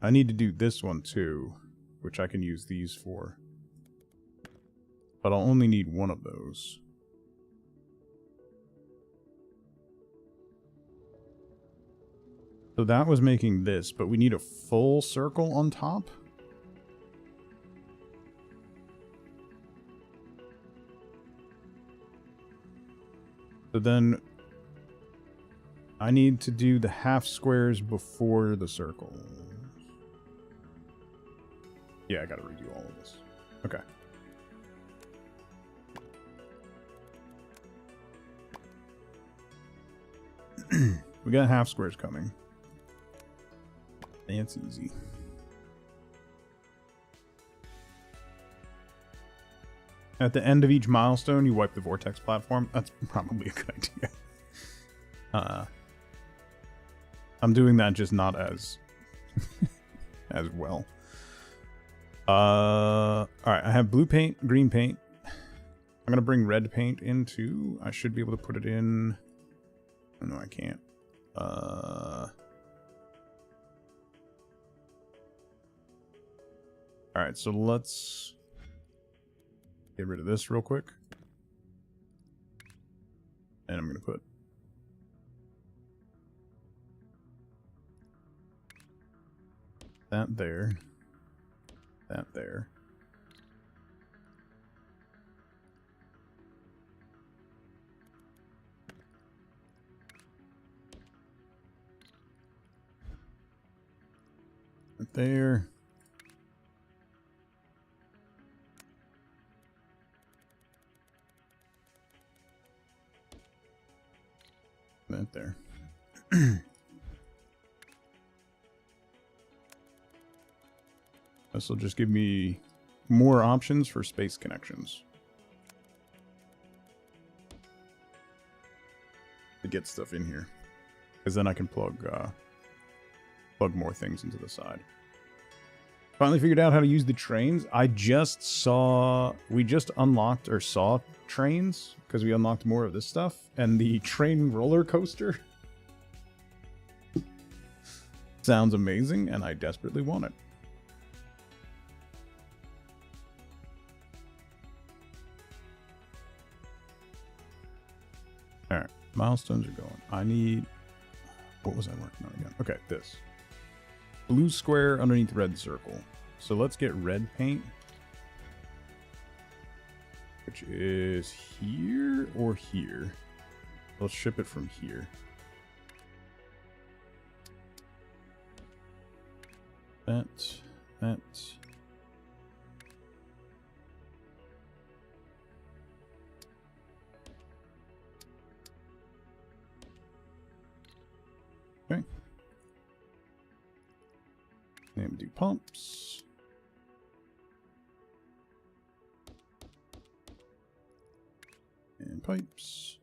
I need to do this one too, which I can use these for. But I'll only need one of those. So that was making this, but we need a full circle on top. So then I need to do the half squares before the circle. Yeah, I gotta redo all of this. Okay. We got half squares coming. It's easy. At the end of each milestone, you wipe the vortex platform. That's probably a good idea. I'm doing that just not as as well. All right, I have blue paint, green paint. I'm gonna bring red paint in too. I should be able to put it in. Oh, no, I can't. All right, so let's get rid of this real quick. And I'm gonna put that there. That there. Right there. That there. This will just give me more options for space connections to get stuff in here, because then I can plug more things into the side. Finally figured out how to use the trains. We just unlocked or saw trains because we unlocked more of this stuff, and the train roller coaster sounds amazing, and I desperately want it. Alright, milestones are going. I need... What was I working on again? Okay, this. Blue square underneath red circle. So let's get red paint. Which is here or here? Let's ship it from here. That. Okay. And do pumps. And pipes.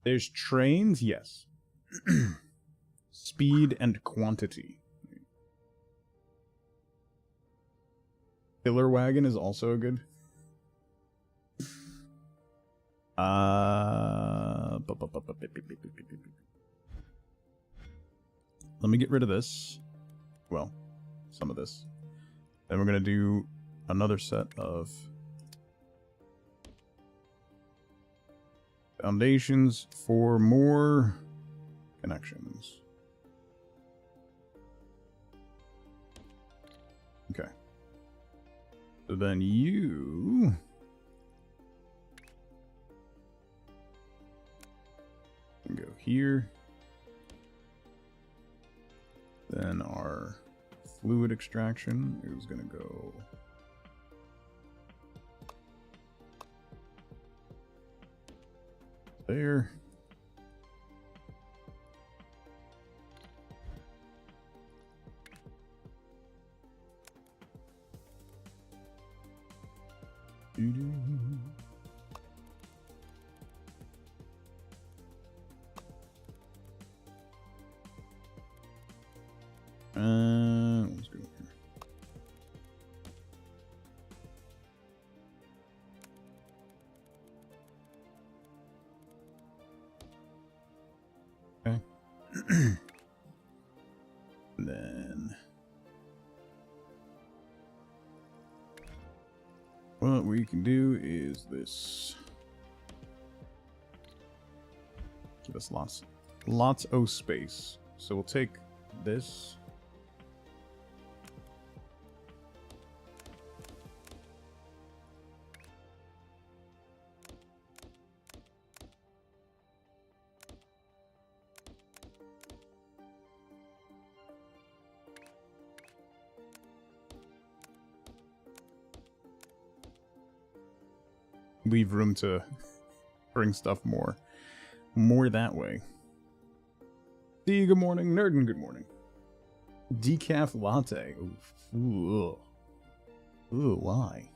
There's trains, yes. Speed and quantity. Killer wagon is also a good. let me get rid of this. Well, some of this. Then we're going to do another set of foundations for more connections. Okay. So then you can go here. Then our fluid extraction is going to go there. Let's go here. Okay. And then what we can do is this. Give us lots of space. So we'll take this. Leave room to bring stuff more that way. See, good morning, Nerdin. Good morning. Decaf latte. Ooh, why?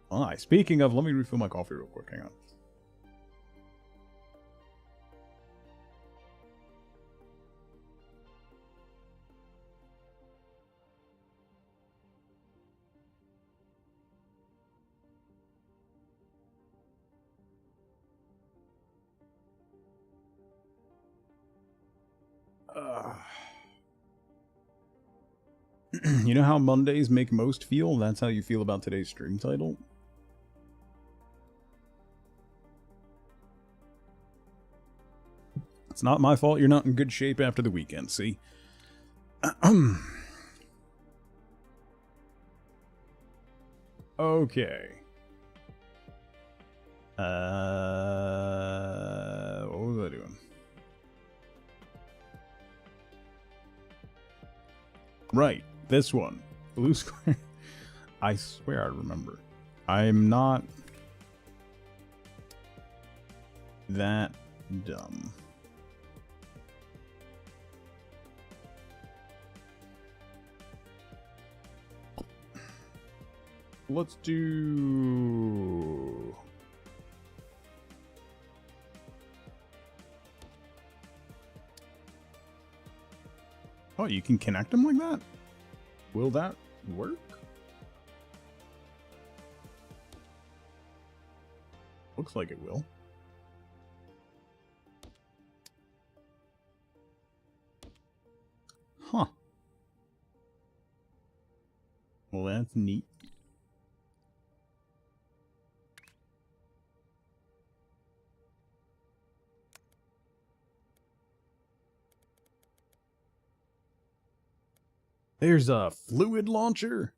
Why? Speaking of, let me refill my coffee real quick. Hang on. You know how Mondays make most feel? That's how you feel about today's stream title? It's not my fault you're not in good shape after the weekend, see? Okay. What was I doing? Right, this one. Blue square. I swear I remember. I'm not that dumb. Let's do... Oh, you can connect them like that? Will that work? Looks like it will. Huh. Well, that's neat. There's a fluid launcher.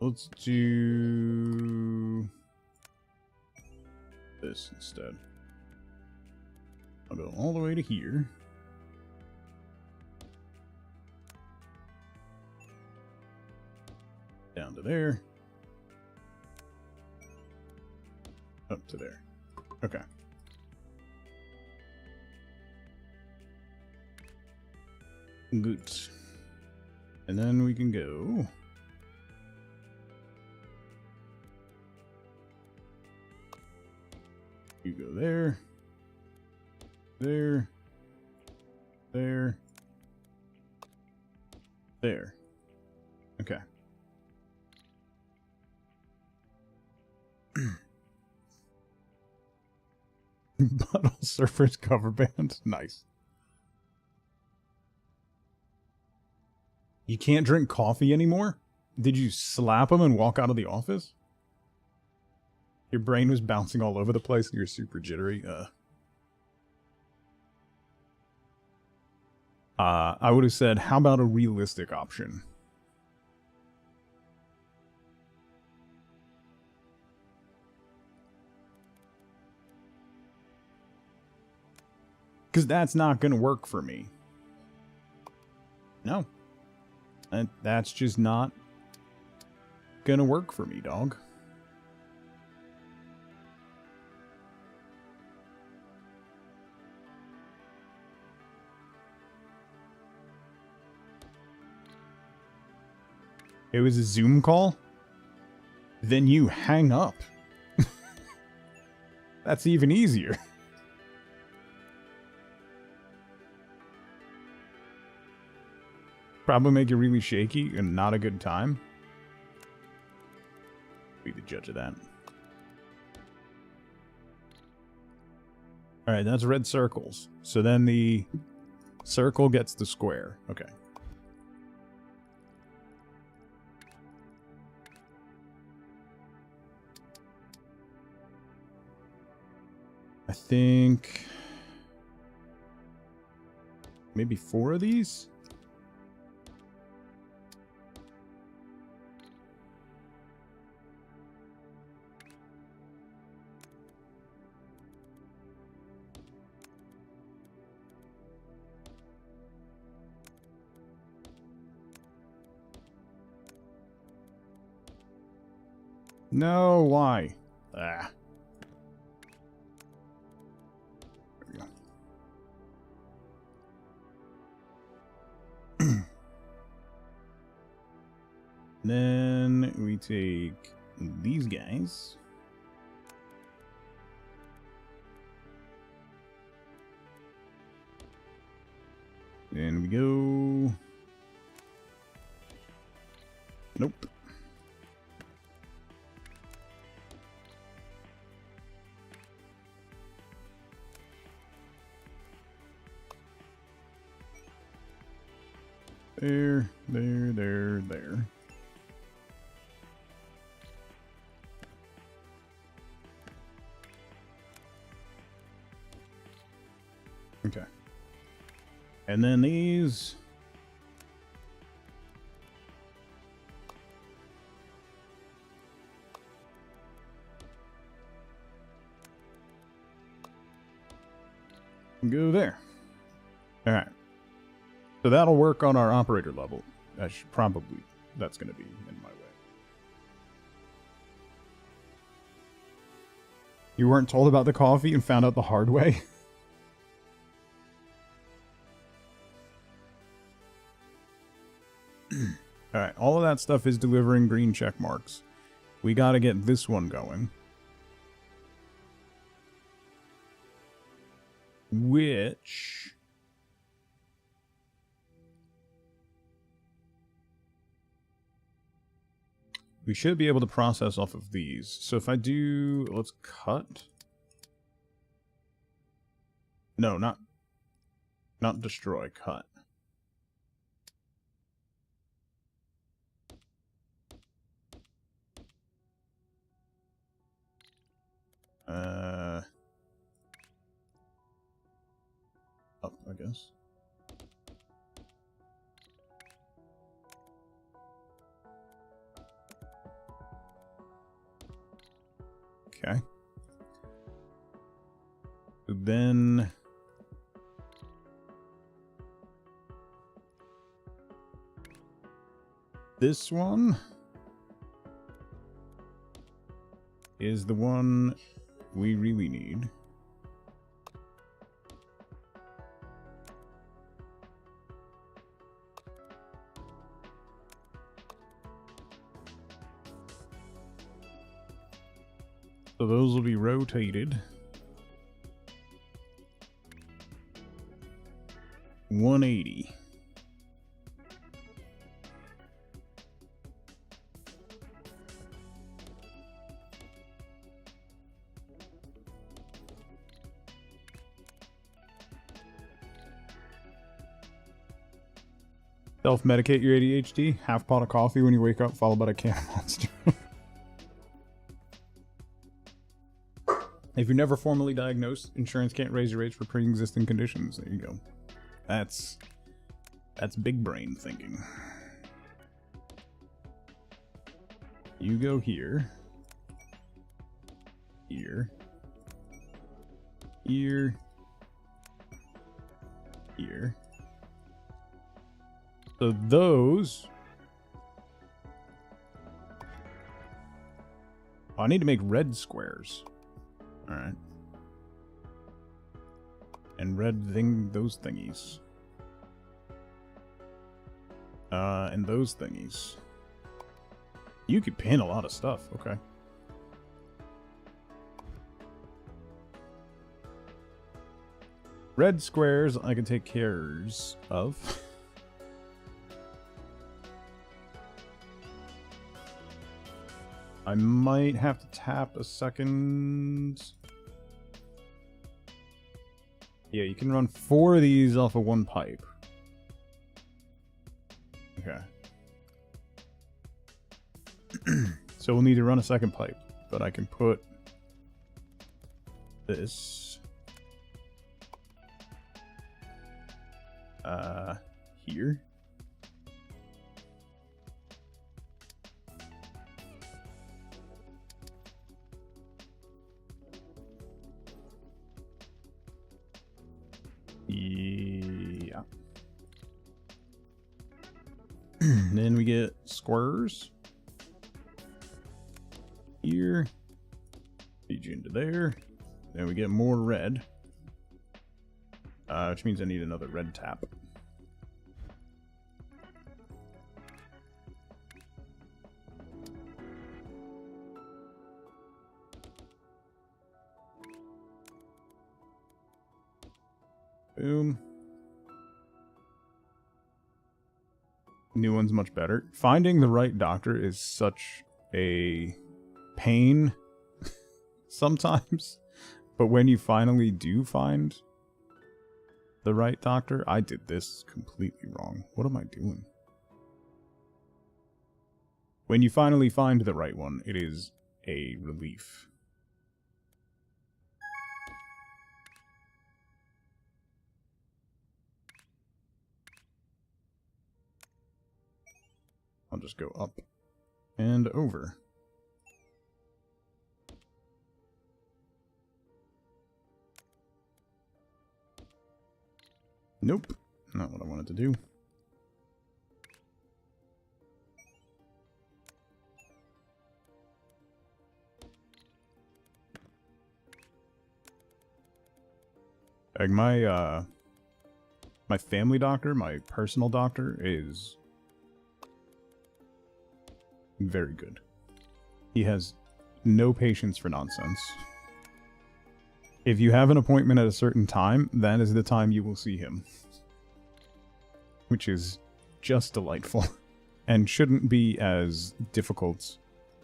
Let's do this instead. I'll go all the way to here. Down to there. Up to there. Okay. Good. And then we can go. You go there. There. There. There. Okay. Bottle Surfers cover band. Nice. You can't drink coffee anymore? Did you slap him and walk out of the office? Your brain was bouncing all over the place and you're super jittery. I would have said, how about a realistic option? Because that's not going to work for me. No. That's just not going to work for me, dog. It was a Zoom call? Then you hang up. That's even easier. Probably make you really shaky and not a good time. Be the judge of that. Alright, that's red circles. So then the circle gets the square. Okay. I think maybe 4 of these. No, why? Ah. Then we take these guys. And we go. Nope. There, there, there, there. Okay. And then these. Go there. All right. So that'll work on our operator level. That's going to be in my way. You weren't told about the coffee and found out the hard way? Alright, all of that stuff is delivering green check marks. We gotta get this one going. Which... we should be able to process off of these. So if I do... let's cut. No, not destroy, cut. Up, I guess. Okay. Then this one is the one we really need. So those will be rotated. 180. Self-medicate your ADHD. Half pot of coffee when you wake up, followed by a can of Monster. If you're never formally diagnosed, insurance can't raise your rates for pre-existing conditions. There you go. That's big brain thinking. You go here. Here. Here. Here. So those... Oh, I need to make red squares. Alright. And those thingies. And those thingies. You could pin a lot of stuff, okay. Red squares I can take care of. I might have to tap a second. Yeah, you can run 4 of these off of 1 pipe. Okay. So we'll need to run a second pipe, but I can put this here. Yeah. Then we get squares. Here. Feed you into there. Then we get more red. Which means I need another red tap. Boom. New one's much better. Finding the right doctor is such a pain sometimes. But when you finally do find the right doctor, I did this completely wrong. What am I doing? When you finally find the right one, it is a relief. I'll just go up and over. Nope, not what I wanted to do. Like my family doctor, my personal doctor, is very good. He has no patience for nonsense. If you have an appointment at a certain time, that is the time you will see him. Which is just delightful. And shouldn't be as difficult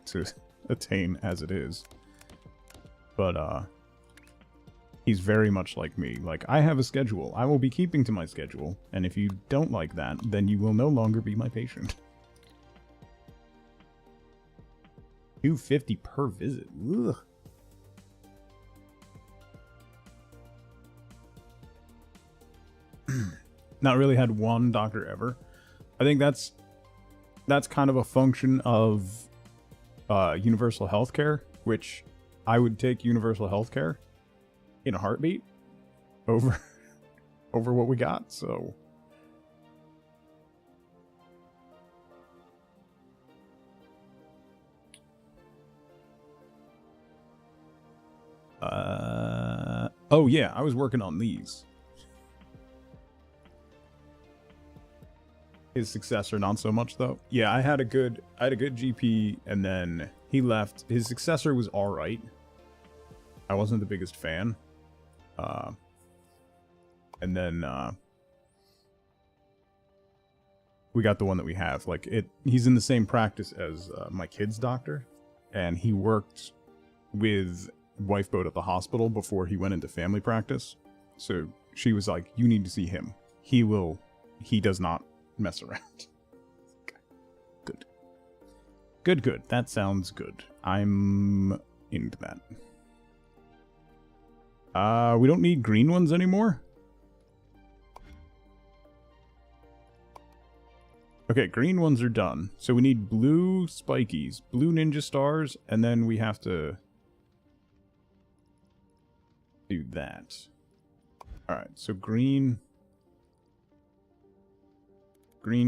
to attain as it is. But, he's very much like me. Like, I have a schedule. I will be keeping to my schedule. And if you don't like that, then you will no longer be my patient. $250 per visit. Ugh. Not really had one doctor ever. I think that's kind of a function of universal healthcare, which I would take universal healthcare in a heartbeat over what we got. So Oh yeah, I was working on these. His successor, not so much though. Yeah, I had a good GP, and then he left. His successor was all right. I wasn't the biggest fan. And then we got the one that we have. Like he's in the same practice as my kid's doctor, and he worked with wife boat at the hospital before he went into family practice. So she was like, "You need to see him. He does not mess around." Okay. Good. That sounds good. I'm into that. We don't need green ones anymore. Okay, green ones are done. So we need blue spikies, blue ninja stars, and then we have to do that. Alright, so green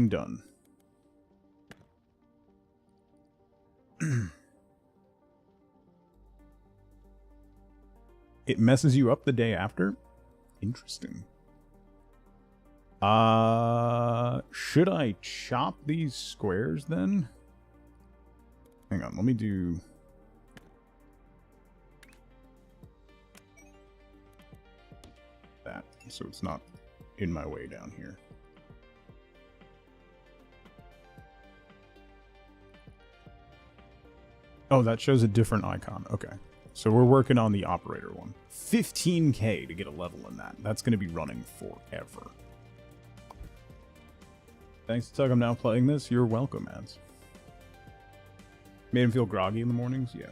done. It messes you up the day after? Interesting. Should I chop these squares then? Hang on, let me do... that, so it's not in my way down here. Oh, that shows a different icon. Okay. So we're working on the operator one. 15k to get a level in that. That's going to be running forever. Thanks to Tug, I'm now playing this. You're welcome, ads. Made him feel groggy in the mornings? Yeah.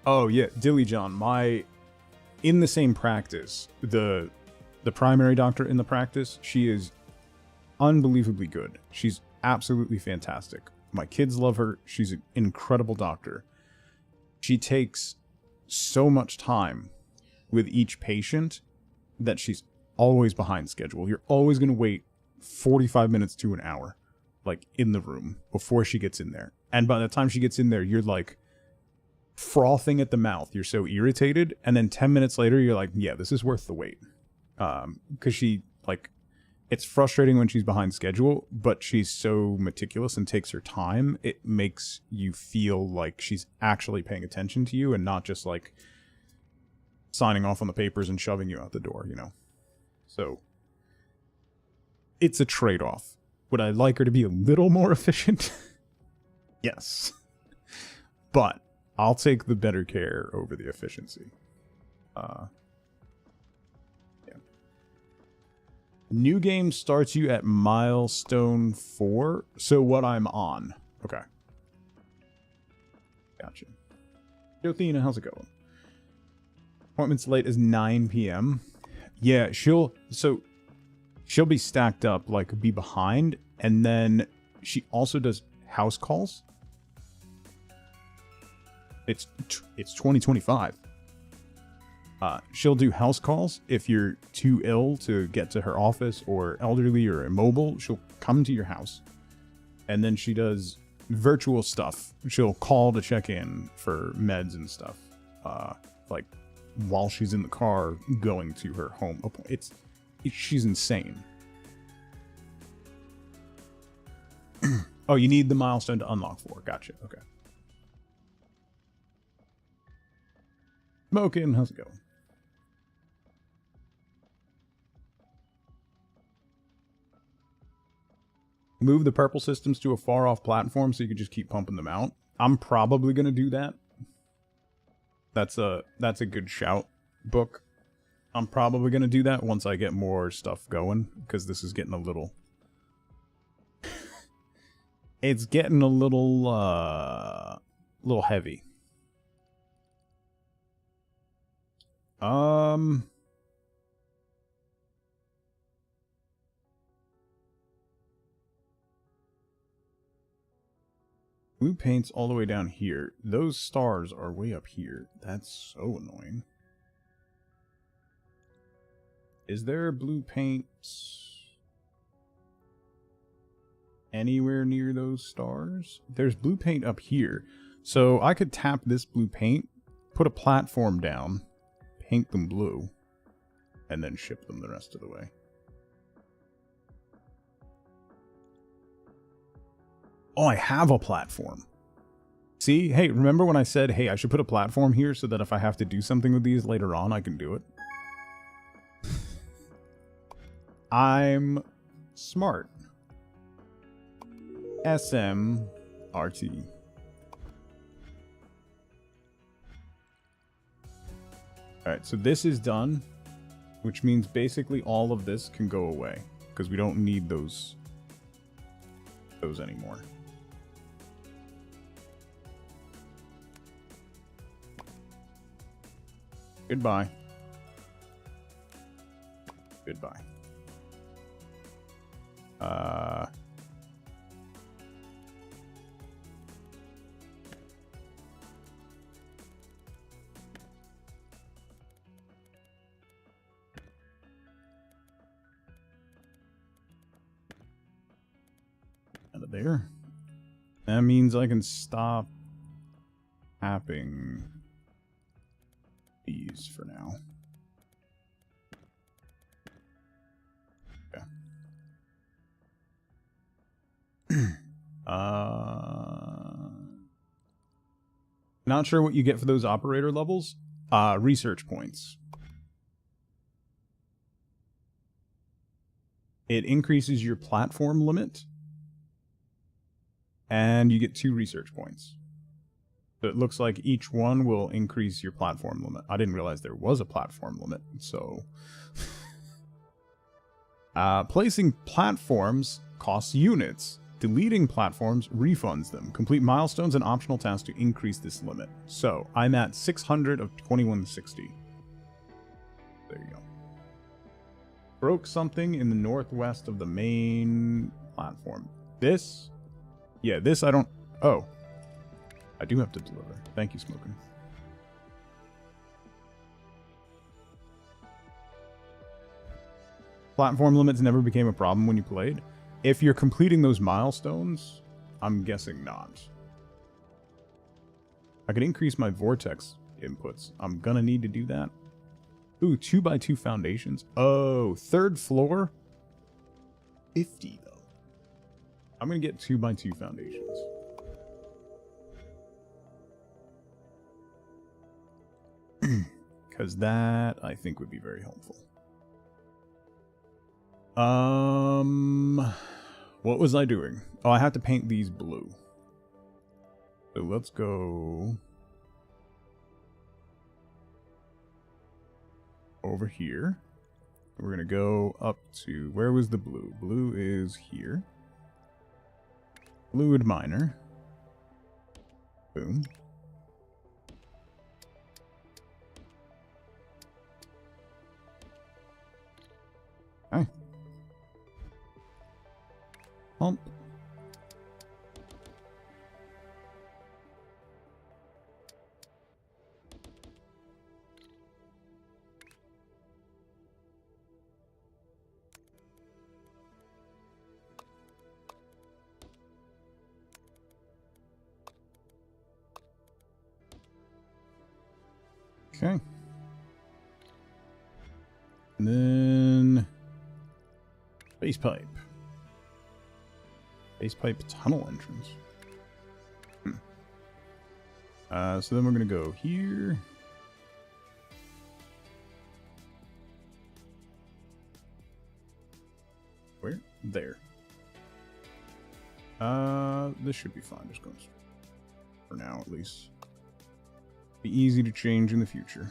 Oh, yeah. Dilly John, in the same practice, the primary doctor in the practice, she is unbelievably good. She's absolutely fantastic. My kids love her. She's an incredible doctor. She takes so much time with each patient that she's always behind schedule. You're always going to wait 45 minutes to an hour, like, in the room before she gets in there. And by the time she gets in there, you're, like, frothing at the mouth. You're so irritated. And then 10 minutes later, you're like, yeah, this is worth the wait. Because she, like, it's frustrating when she's behind schedule, but she's so meticulous and takes her time. It makes you feel like she's actually paying attention to you and not just, like, signing off on the papers and shoving you out the door, you know? So, it's a trade-off. Would I like her to be a little more efficient? Yes. But I'll take the better care over the efficiency. Yeah. New game starts you at milestone 4. So what I'm on. Okay. Gotcha. Jothina, how's it going? Appointment's late as 9 p.m. Yeah, she'll be stacked up, like, be behind, and then she also does house calls. It's 2025. She'll do house calls if you're too ill to get to her office or elderly or immobile. She'll come to your house, and then she does virtual stuff. She'll call to check in for meds and stuff, like while she's in the car going to her home. She's insane. Oh, you need the milestone to unlock 4. Gotcha. Okay. Smoking, how's it going? Move the purple systems to a far off platform so you can just keep pumping them out. I'm probably gonna do that. That's a good shout, book. I'm probably gonna do that once I get more stuff going, because this is getting a little it's getting a little heavy. Blue paint's all the way down here. Those stars are way up here. That's so annoying. Is there blue paint anywhere near those stars? There's blue paint up here. So I could tap this blue paint, put a platform down, paint them blue, and then ship them the rest of the way. Oh, I have a platform. See? Hey, remember when I said, hey, I should put a platform here so that if I have to do something with these later on, I can do it? I'm smart. SMRT. Alright, so this is done, which means basically all of this can go away, because we don't need those anymore. Goodbye. Goodbye. Out of there. That means I can stop tapping these for now. Okay. Not sure what you get for those operator levels. Research points. It increases your platform limit, and you get 2 research points. So it looks like each one will increase your platform limit. I didn't realize there was a platform limit, so... placing platforms costs units. Deleting platforms refunds them. Complete milestones and optional tasks to increase this limit. So, I'm at 600 of 2160. There you go. Broke something in the northwest of the main platform. This? Yeah, this I don't... Oh. I do have to deliver. Thank you, Smokin'. Platform limits never became a problem when you played. If you're completing those milestones, I'm guessing not. I could increase my vortex inputs. I'm gonna need to do that. Ooh, 2x2 foundations. Oh, 3rd floor? 50, though. I'm gonna get 2x2 foundations. Because that, I think, would be very helpful. What was I doing? Oh, I have to paint these blue. So let's go over here. We're gonna go up to, where was the blue? Blue is here. Fluid miner. Boom. Okay. Pump. Okay. And then base pipe. Base pipe tunnel entrance. So then we're gonna go here. Where? There. This should be fine. Just going straight. For now, at least. Be easy to change in the future.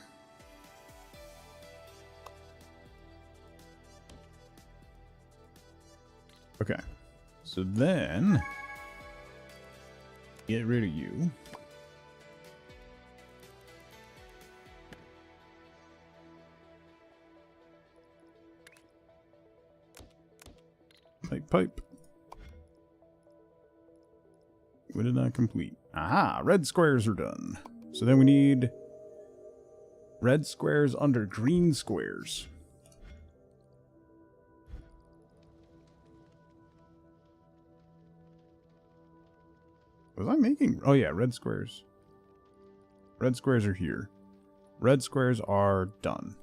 Okay. So then, get rid of you. Pipe. What did I complete? Aha, red squares are done. So then we need red squares under green squares. Was I making... Oh, yeah, red squares. Red squares are here. Red squares are done.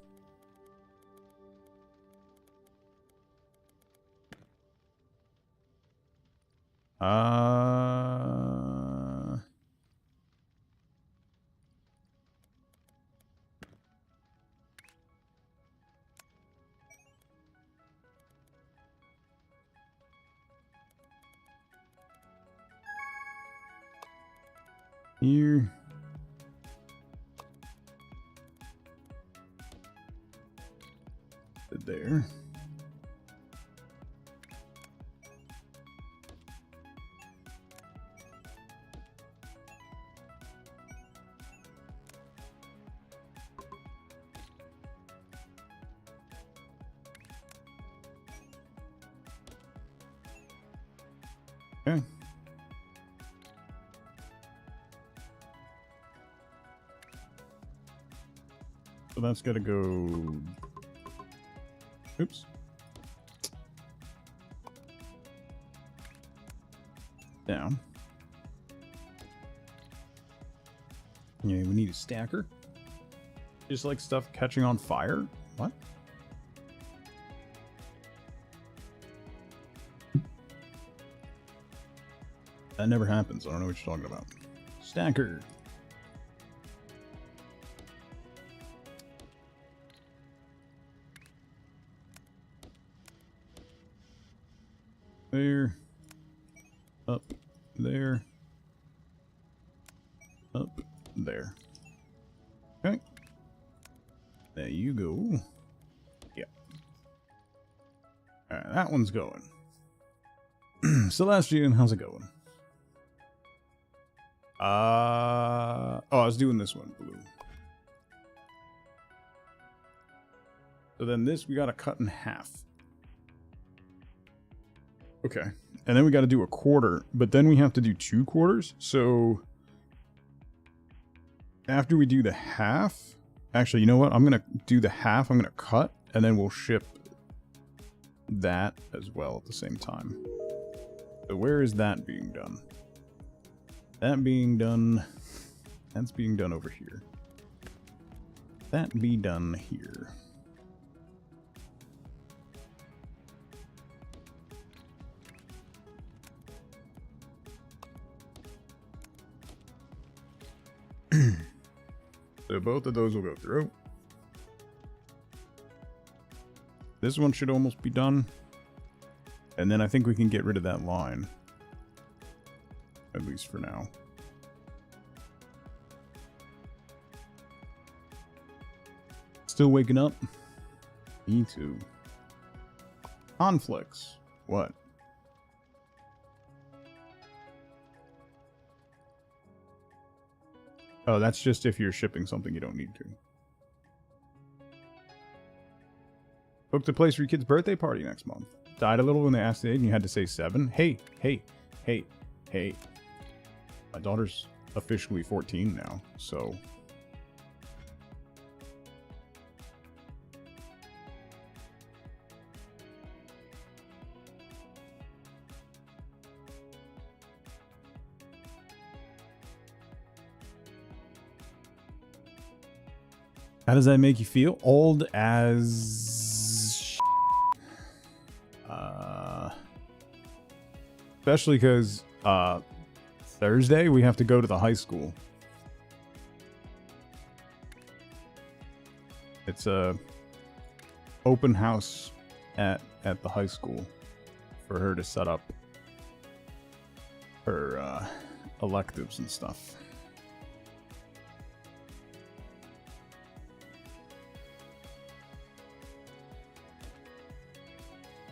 Here. There. Okay. So that's got to go... Oops. Down. Yeah, we need a stacker. Just like stuff catching on fire? What? That never happens. I don't know what you're talking about. Stacker. There. Up. There. Up. There. Okay. There you go. Yeah. Alright, that one's going. Celestian, how's it going? Oh, I was doing this one, blue. So then this we gotta cut in half. Okay. And then we gotta do a quarter, but then we have to do 2 quarters. So after we do the half, actually, you know what? I'm gonna do the half, I'm gonna cut, and then we'll ship that as well at the same time. So where is that being done? That being done, that's being done over here. That be done here. So both of those will go through. This one should almost be done. And then I think we can get rid of that line. At least for now. Still waking up? Me too. Conflicts. What? Oh, that's just if you're shipping something you don't need to. Booked a place for your kid's birthday party next month. Died a little when they asked the age and you had to say 7. Hey. My daughter's officially 14 now, so... How does that make you feel? Old as... especially because, Thursday we have to go to the high school. It's a open house at the high school for her to set up her electives and stuff.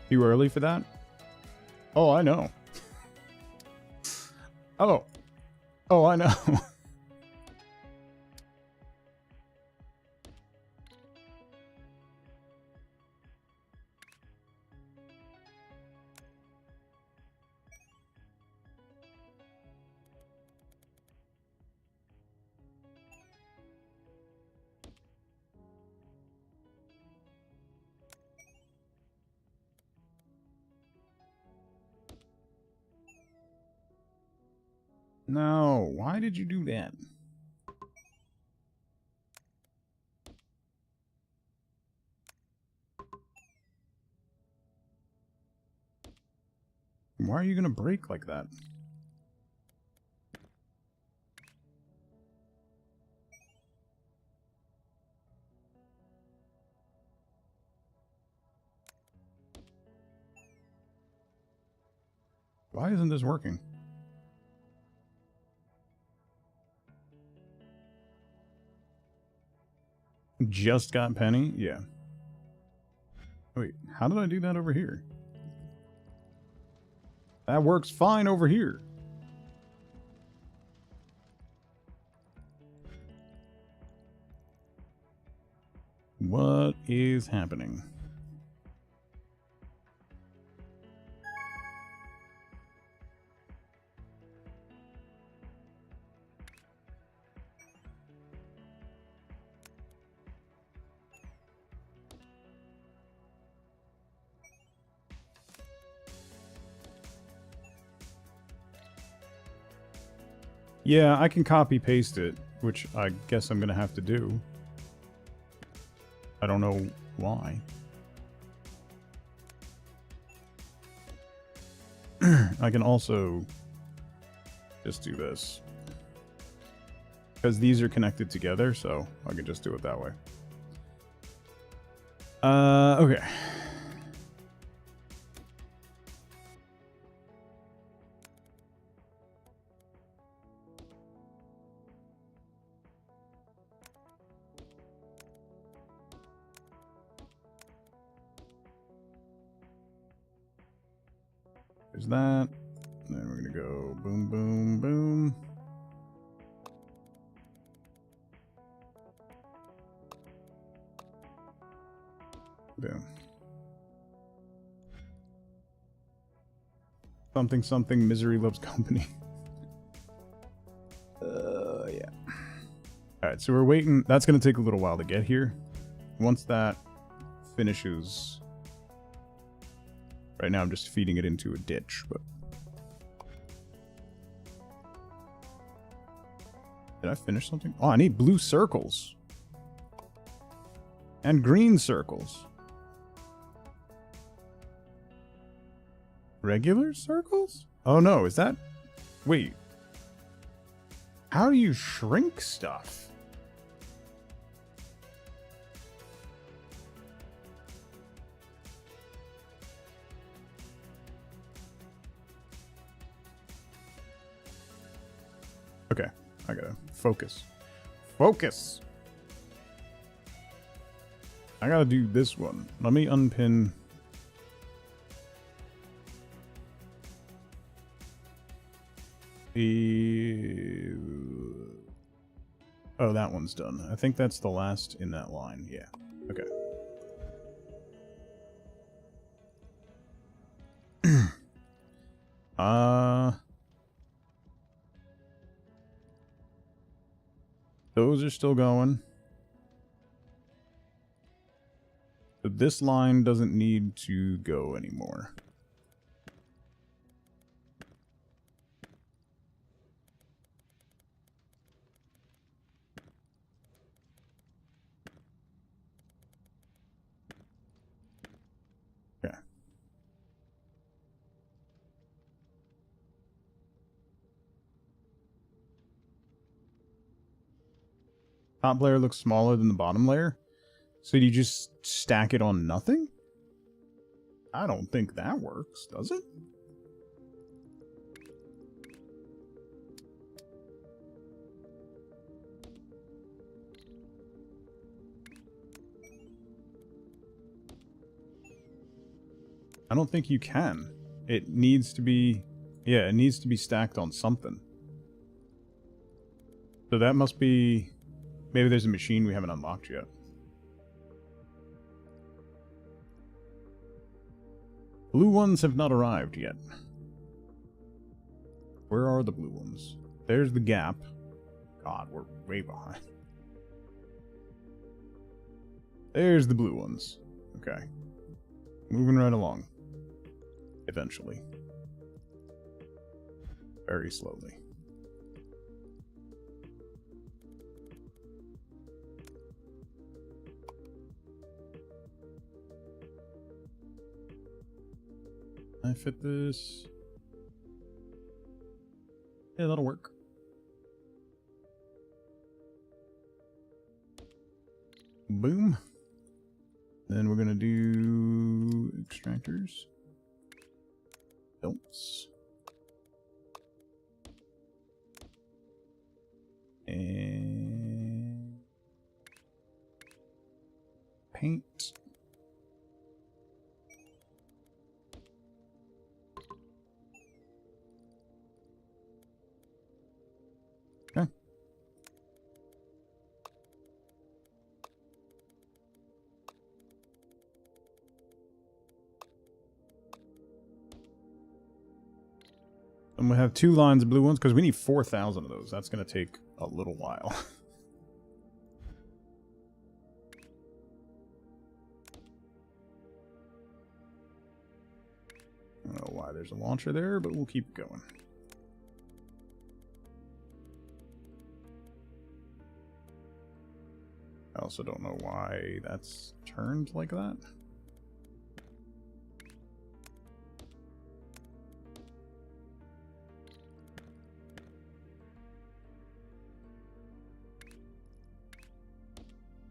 Too early for that? Oh, I know. Oh, I know. No, why did you do that? Why are you gonna break like that? Why isn't this working? Just got Penny? Yeah. Wait, how did I do that over here? That works fine over here. What is happening? Yeah, I can copy paste it, which I guess I'm gonna have to do. I don't know why. I can also just do this. Because these are connected together, so I can just do it that way. Okay. There's that. Then we're gonna go boom, boom, boom. Boom. Something, something, misery loves company. Yeah. Alright, so we're waiting. That's gonna take a little while to get here. Once that finishes... Right now I'm just feeding it into a ditch, but... Did I finish something? Oh, I need blue circles. And green circles. Regular circles? Oh no, is that... Wait. How do you shrink stuff? Okay, I gotta focus. Focus! I gotta do this one. Let me unpin... the... Oh, that one's done. I think that's the last in that line. Yeah. Okay. Those are still going. But this line doesn't need to go anymore. Okay. Top layer looks smaller than the bottom layer. So do you just stack it on nothing? I don't think that works, does it? I don't think you can. It needs to be... Yeah, it needs to be stacked on something. So that must be... Maybe there's a machine we haven't unlocked yet. Blue ones have not arrived yet. Where are the blue ones? There's the gap. God, we're way behind. There's the blue ones. Okay. Moving right along. Eventually. Very slowly. I fit this? Yeah, that'll work. Boom. Then we're gonna do extractors. Belts. And paint. Okay. And we have 2 lines of blue ones because we need 4,000 of those. That's going to take a little while. I don't know why there's a launcher there, but we'll keep going. I also don't know why that's turned like that.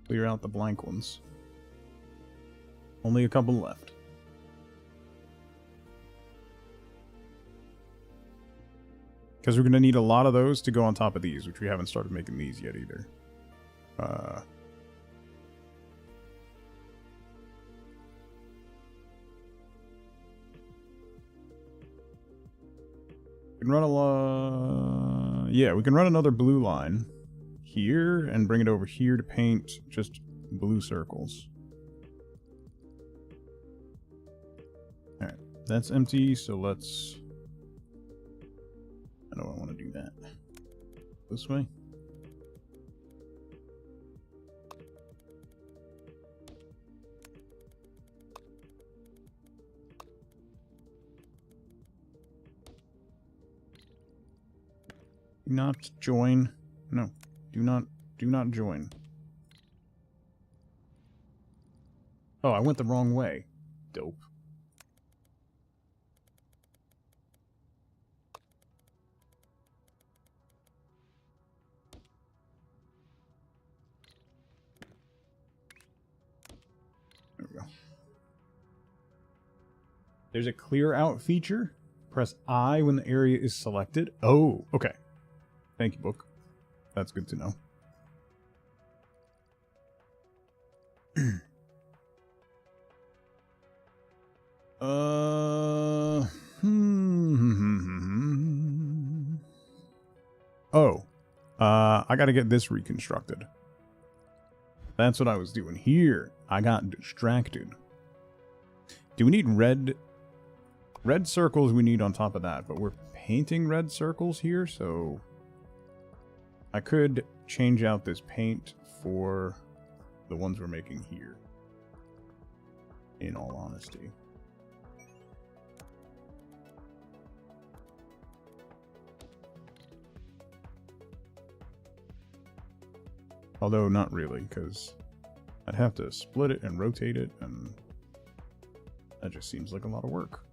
Clear out the blank ones. Only a couple left. Because we're going to need a lot of those to go on top of these, which we haven't started making these yet either. We can run yeah, we can run another blue line here and bring it over here to paint just blue circles. Alright, that's empty, so let's... I know I want to do that. This way. Do not join. No, do not join. Oh, I went the wrong way. Dope. There we go. There's a clear out feature. Press I when the area is selected. Oh, okay. Thank you, book. That's good to know. Oh. I gotta get this reconstructed. That's what I was doing here. I got distracted. Do we need red circles? We need on top of that, but we're painting red circles here, so I could change out this paint for the ones we're making here, in all honesty. Although not really, because I'd have to split it and rotate it, and that just seems like a lot of work.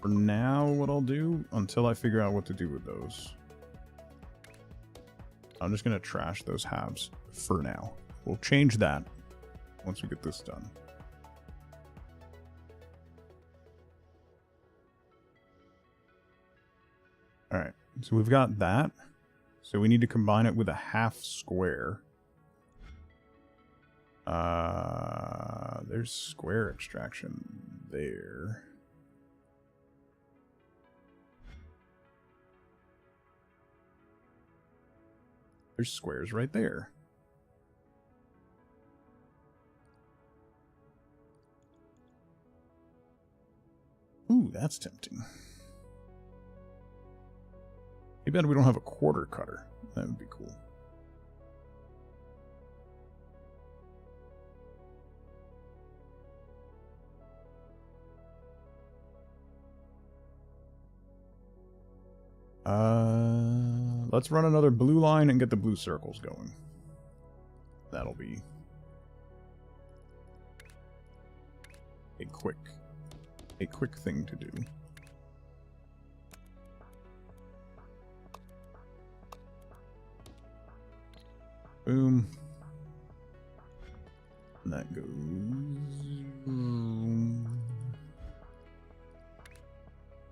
For now, what I'll do, until I figure out what to do with those, I'm just going to trash those halves for now. We'll change that once we get this done. Alright, so we've got that. So we need to combine it with a half square. There's square extraction there. There's squares right there. Ooh, that's tempting. Too bad we don't have a quarter cutter. That would be cool. Let's run another blue line and get the blue circles going. That'll be a quick thing to do. Boom. And that goes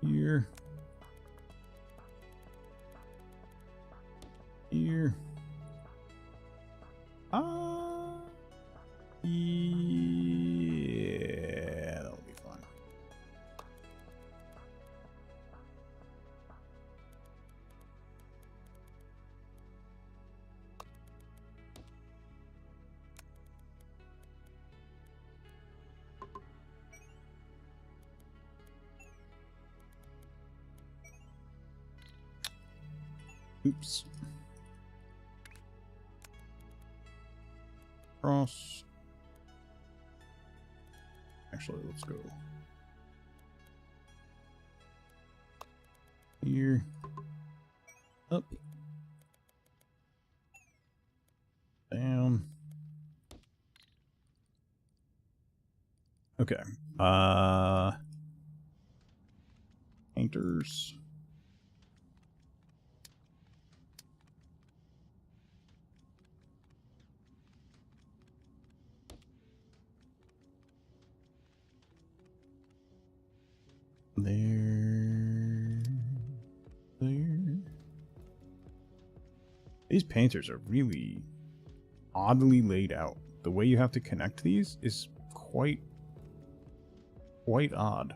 here. Here. Yeah, that'll be fine. Oops. Cross. Actually, let's go here, up, down. Okay. Painters. There. These painters are really oddly laid out. The way you have to connect these is quite odd.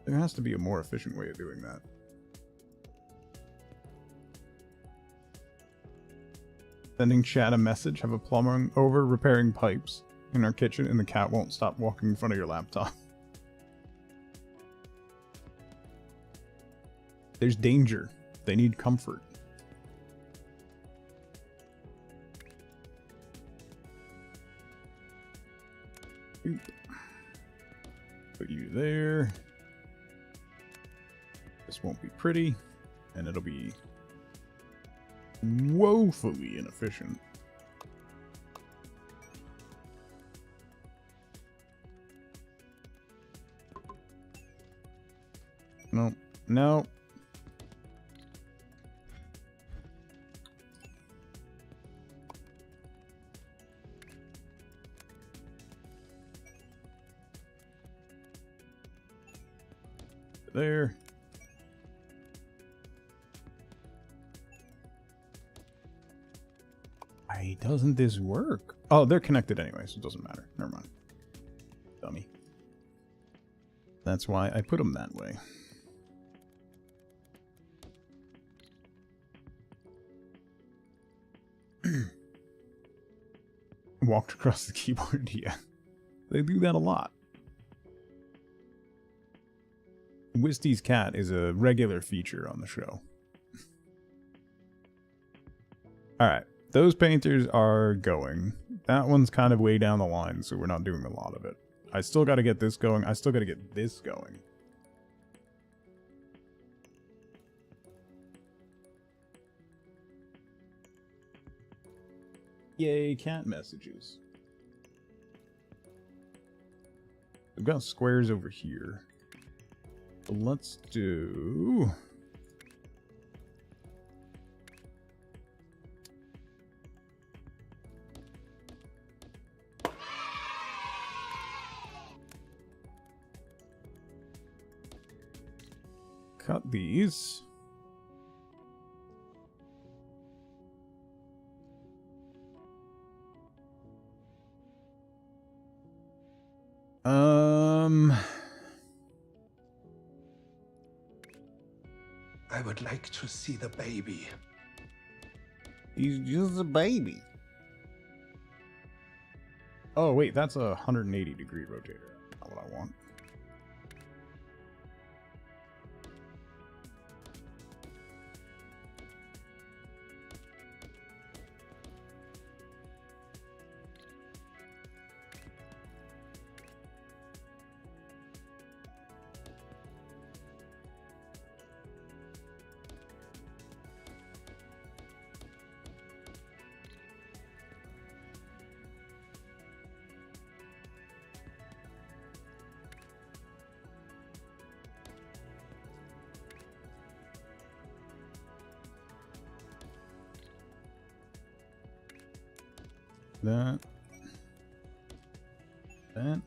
There has to be a more efficient way of doing that. Sending Chad a message, have a plumber over repairing pipes in our kitchen and the cat won't stop walking in front of your laptop. There's danger. They need comfort. Oop. Put you there. This won't be pretty, and it'll be woefully inefficient. No, no. There. Why doesn't this work? Oh, they're connected anyway, so it doesn't matter. Never mind. Dummy. That's why I put them that way. Walked across the keyboard, yeah. They do that a lot. Wisty's cat is a regular feature on the show. Alright, those painters are going. That one's kind of way down the line, so we're not doing a lot of it. I still gotta get this going. I still gotta get this going. Yay, cat messages. We've got squares over here. So let's do... cut these. I would like to see the baby. He's just a baby. Oh, wait, that's a 180-degree rotator. Not what I want. That. That.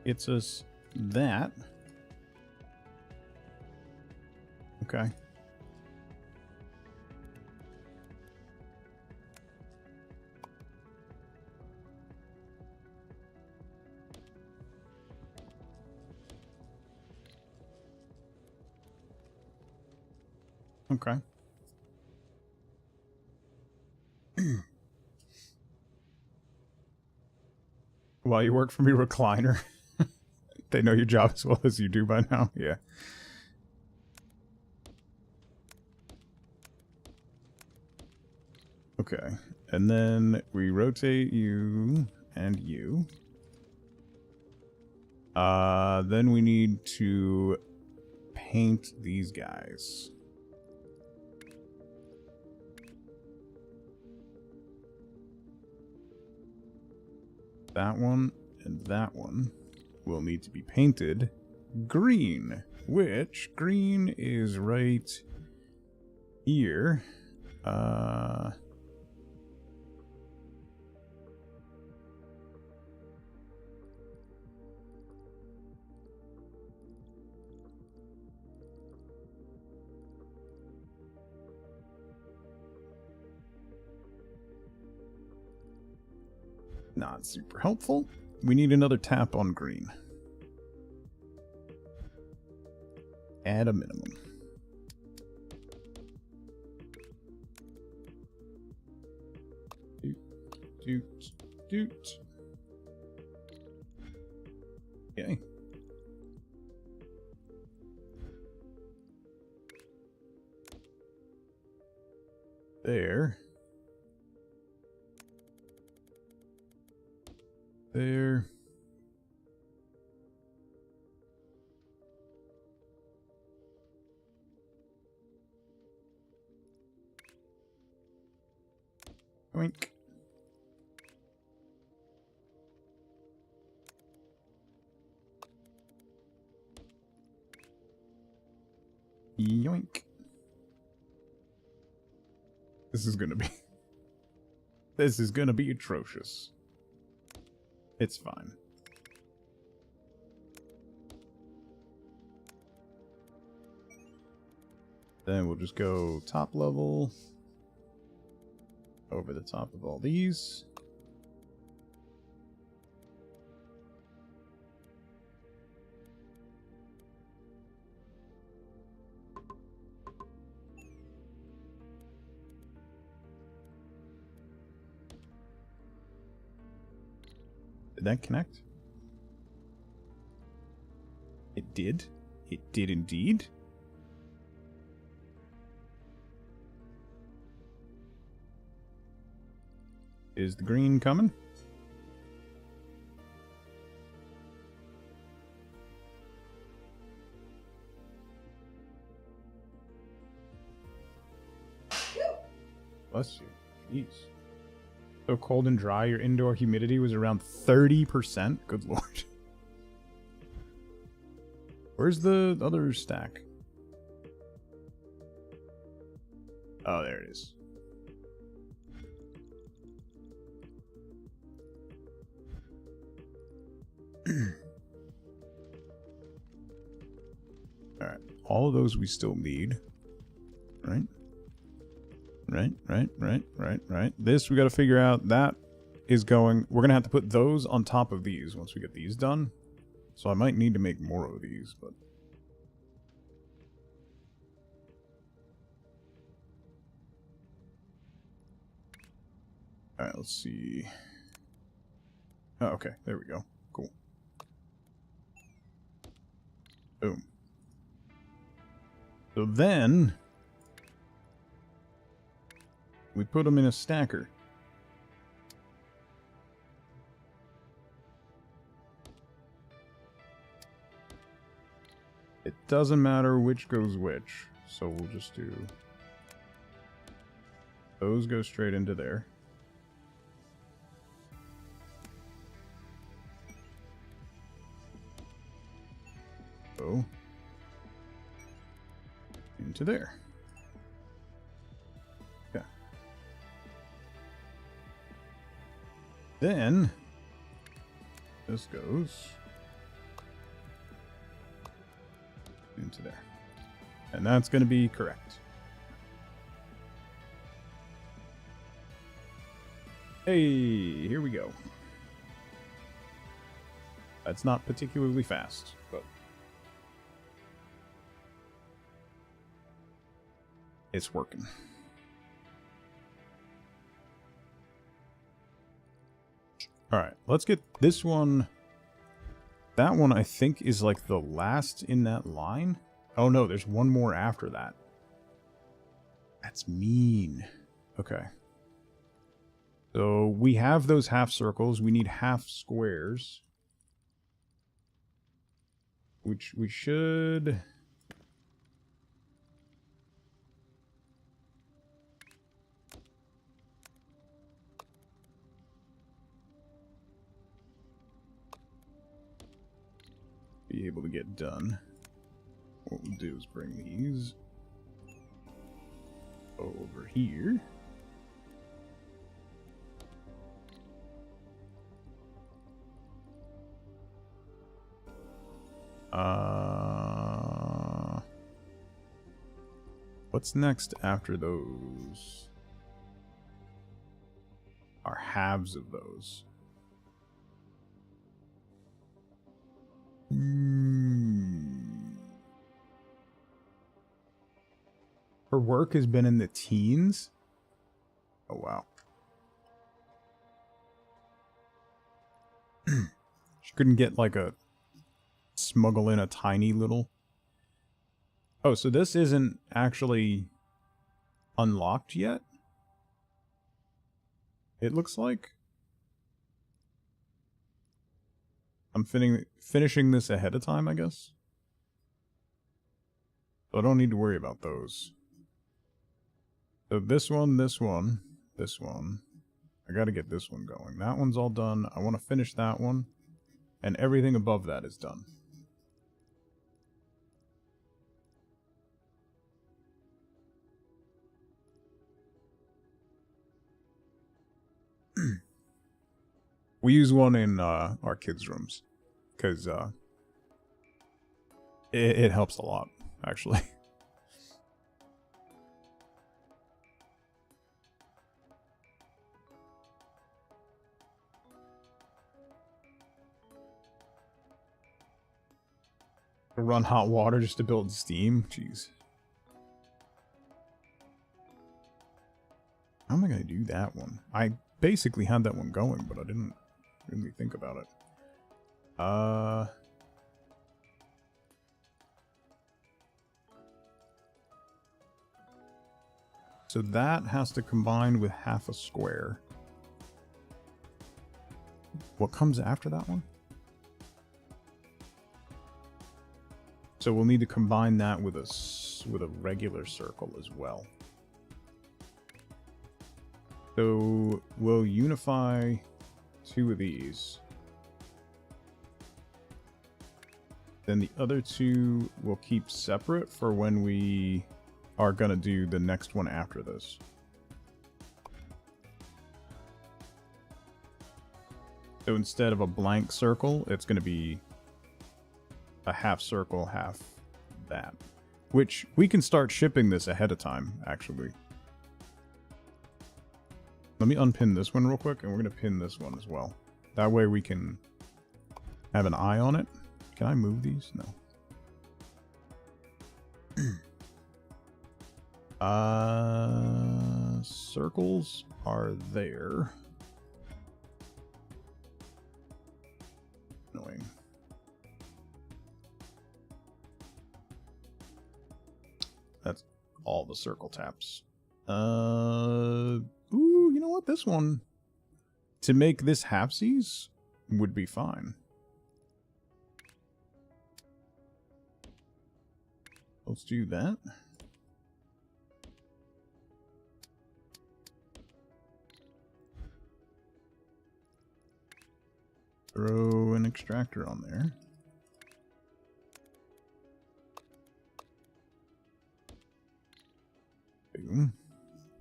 Gets us that. Okay. Okay. While you work from your recliner. They know your job as well as you do by now. Yeah. Okay. And then we rotate you and you. Then we need to paint these guys. That one and that one will need to be painted green, which green is right here. Not super helpful. We need another tap on green. At a minimum. Doot, doot. Okay. There. There. Yoink. Yoink. This is gonna be... This is gonna be atrocious. It's fine. Then we'll just go top level. Over the top of all these. Did that connect? It did? It did indeed? Is the green coming? Bless you. Jeez. So cold and dry, your indoor humidity was around 30%? Good lord. Where's the other stack? Oh, there it is. Alright. All of those we still need. Right? Right. This we gotta figure out. That is going... We're gonna have to put those on top of these once we get these done. So I might need to make more of these, but... Alright, let's see. Oh, okay. There we go. Cool. Boom. So then... we put them in a stacker. It doesn't matter which goes which, so we'll just do... those go straight into there. Go into there. Yeah. Then this goes into there. And that's going to be correct. Hey, here we go. That's not particularly fast, but it's working. Alright, let's get this one. That one, I think, is like the last in that line. Oh no, there's one more after that. That's mean. Okay. So we have those half circles. We need half squares. Which we should... be able to get done. What we'll do is bring these over here. What's next after those? Are halves of those. Her work has been in the teens? Oh, wow. She couldn't get like a... smuggle in a tiny little... Oh, so this isn't actually unlocked yet? It looks like... I'm finishing this ahead of time, I guess? So I don't need to worry about those. So this one, this one, this one. I gotta get this one going. That one's all done. I want to finish that one. And everything above that is done. We use one in our kids' rooms. Because it helps a lot, actually. Run hot water just to build steam? Jeez. How am I going to do that one? I basically had that one going, but I didn't really think about it. So that has to combine with half a square. What comes after that one? So we'll need to combine that with a regular circle as well. So we'll unify two of these. Then the other two we'll keep separate for when we are going to do the next one after this. So instead of a blank circle, it's going to be a half circle, half that. Which we can start shipping this ahead of time, actually. Let me unpin this one real quick, and we're going to pin this one as well. That way we can have an eye on it. Can I move these? No. Circles are there. Annoying. That's all the circle taps. Ooh, you know what? This one, to make this halfsies, would be fine. Let's do that. Throw an extractor on there. Boom.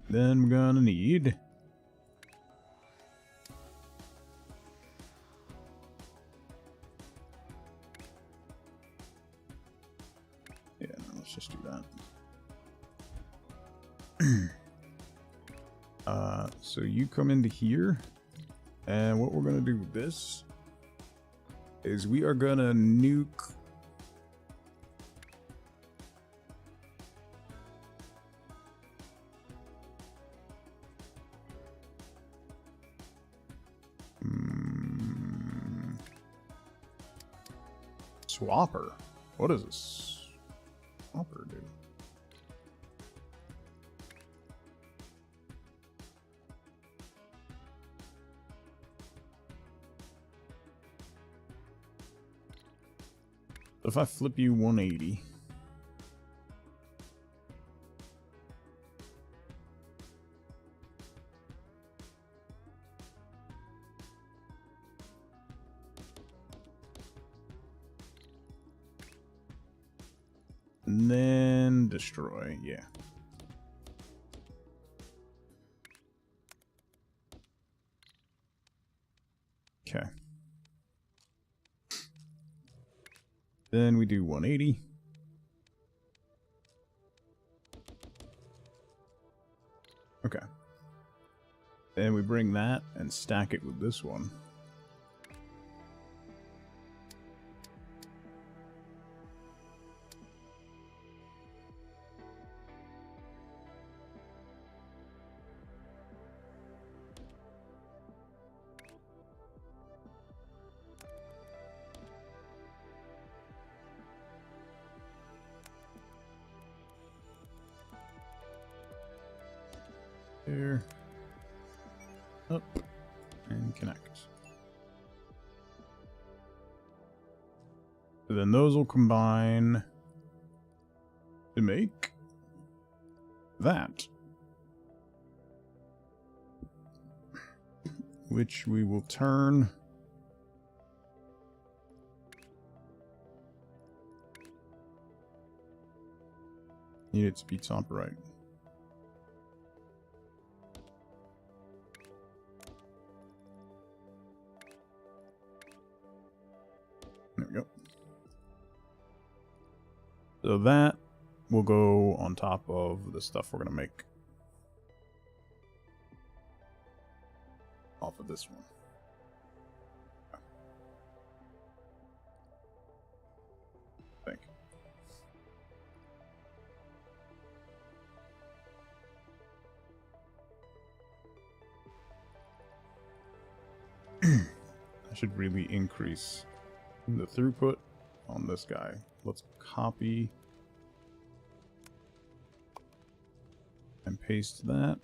Then we're gonna need let's just do that. So you come into here, and what we're gonna do with this is we are gonna nuke Swapper. What does this Swapper do? If I flip you 180, and then destroy, yeah. Okay. Then we do 180. Okay. Then we bring that and stack it with this one. There. Up. And connect. So then those will combine to make that. Which we will turn need it to be top right. There we go. So that will go on top of the stuff we're going to make off of this one. I think. I should really increase the throughput on this guy. Let's copy and paste that.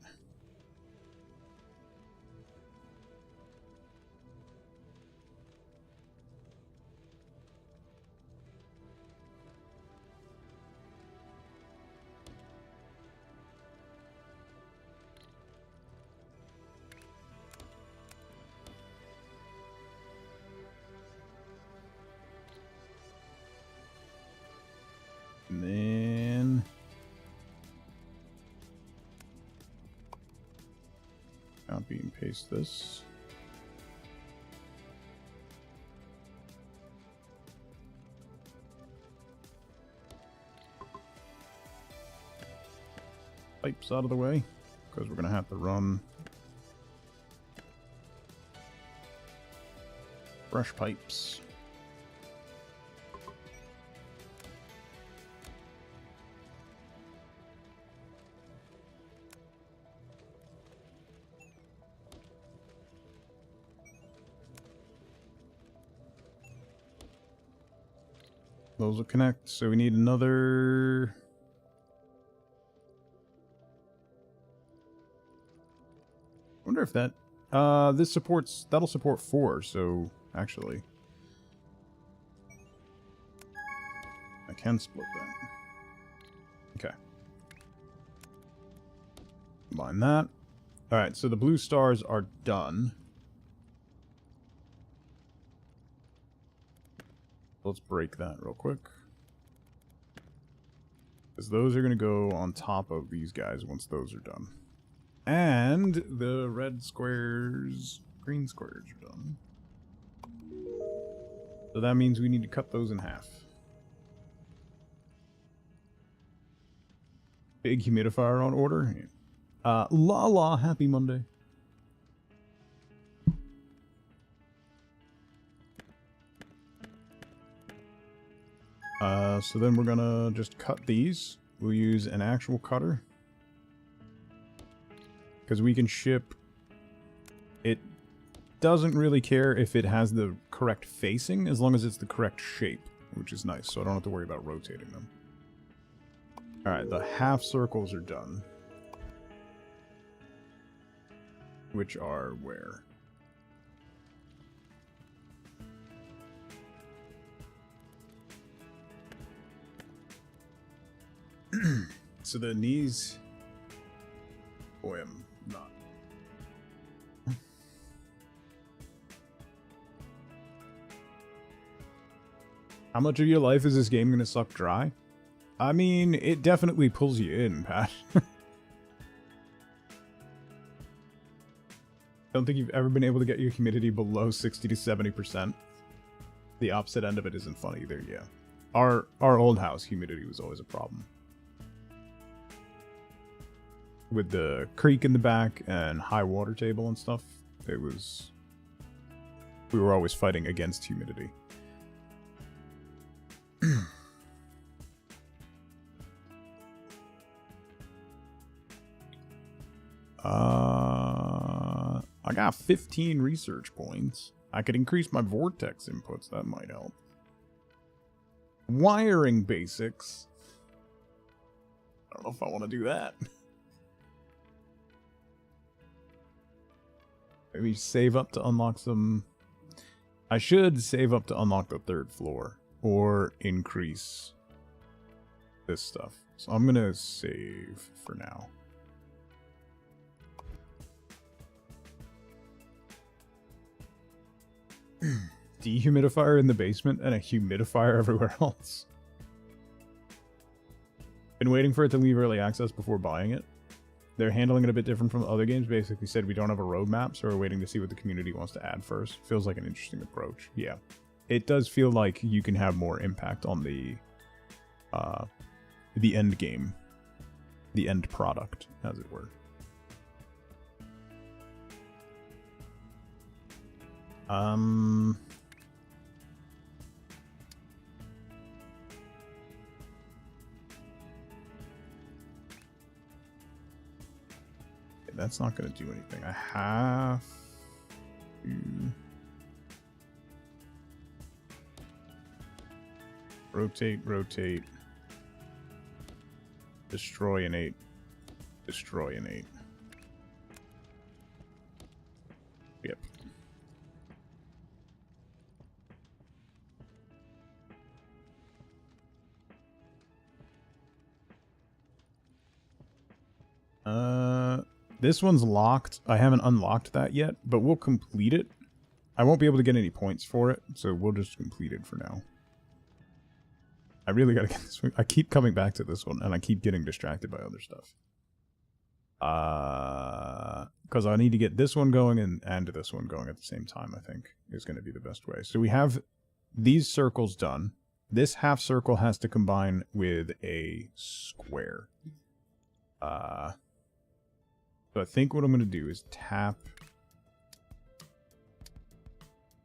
And then copy and paste this. Pipes out of the way, because we're going to have to run fresh pipes. Those will connect, so we need another... I wonder if that... this supports... That'll support 4, so... Actually... I can split that. Okay. Combine that. Alright, so the blue stars are done. Let's break that real quick. Because those are going to go on top of these guys once those are done. And the red squares, green squares are done. So that means we need to cut those in half. Big humidifier on order. La, happy Monday. So then we're gonna just cut these. We'll use an actual cutter. Because we can ship... It doesn't really care if it has the correct facing, as long as it's the correct shape, which is nice, so I don't have to worry about rotating them. Alright, the half circles are done. Which are where? So the knees... Boy, I'm not. How much of your life is this game gonna suck dry? I mean, it definitely pulls you in, Pat. Don't think you've ever been able to get your humidity below 60 to 70%. The opposite end of it isn't fun either, yeah. Our old house, humidity was always a problem. With the creek in the back and high water table and stuff, it was... We were always fighting against humidity. I got 15 research points. I could increase my vortex inputs, that might help. Wiring basics. I don't know if I want to do that. Maybe save up to unlock some... I should save up to unlock the 3rd floor. Or increase this stuff. So I'm gonna save for now. Dehumidifier in the basement and a humidifier everywhere else. Been waiting for it to leave early access before buying it. They're handling it a bit different from other games. Basically said we don't have a roadmap, so we're waiting to see what the community wants to add first. Feels like an interesting approach. Yeah. It does feel like you can have more impact on the end game. The end product, as it were. That's not going to do anything. I have to rotate, destroy innate, destroy innate. Yep. This one's locked. I haven't unlocked that yet, but we'll complete it. I won't be able to get any points for it, so we'll just complete it for now. I really gotta get this one. I keep coming back to this one, and I keep getting distracted by other stuff. Because I need to get this one going and this one going at the same time, I think, is going to be the best way. So we have these circles done. This half circle has to combine with a square. So I think what I'm going to do is tap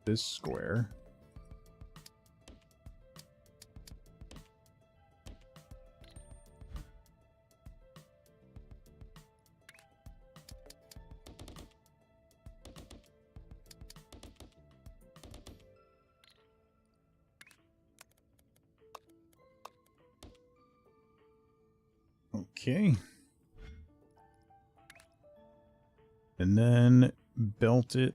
this square. Okay. And then belt it.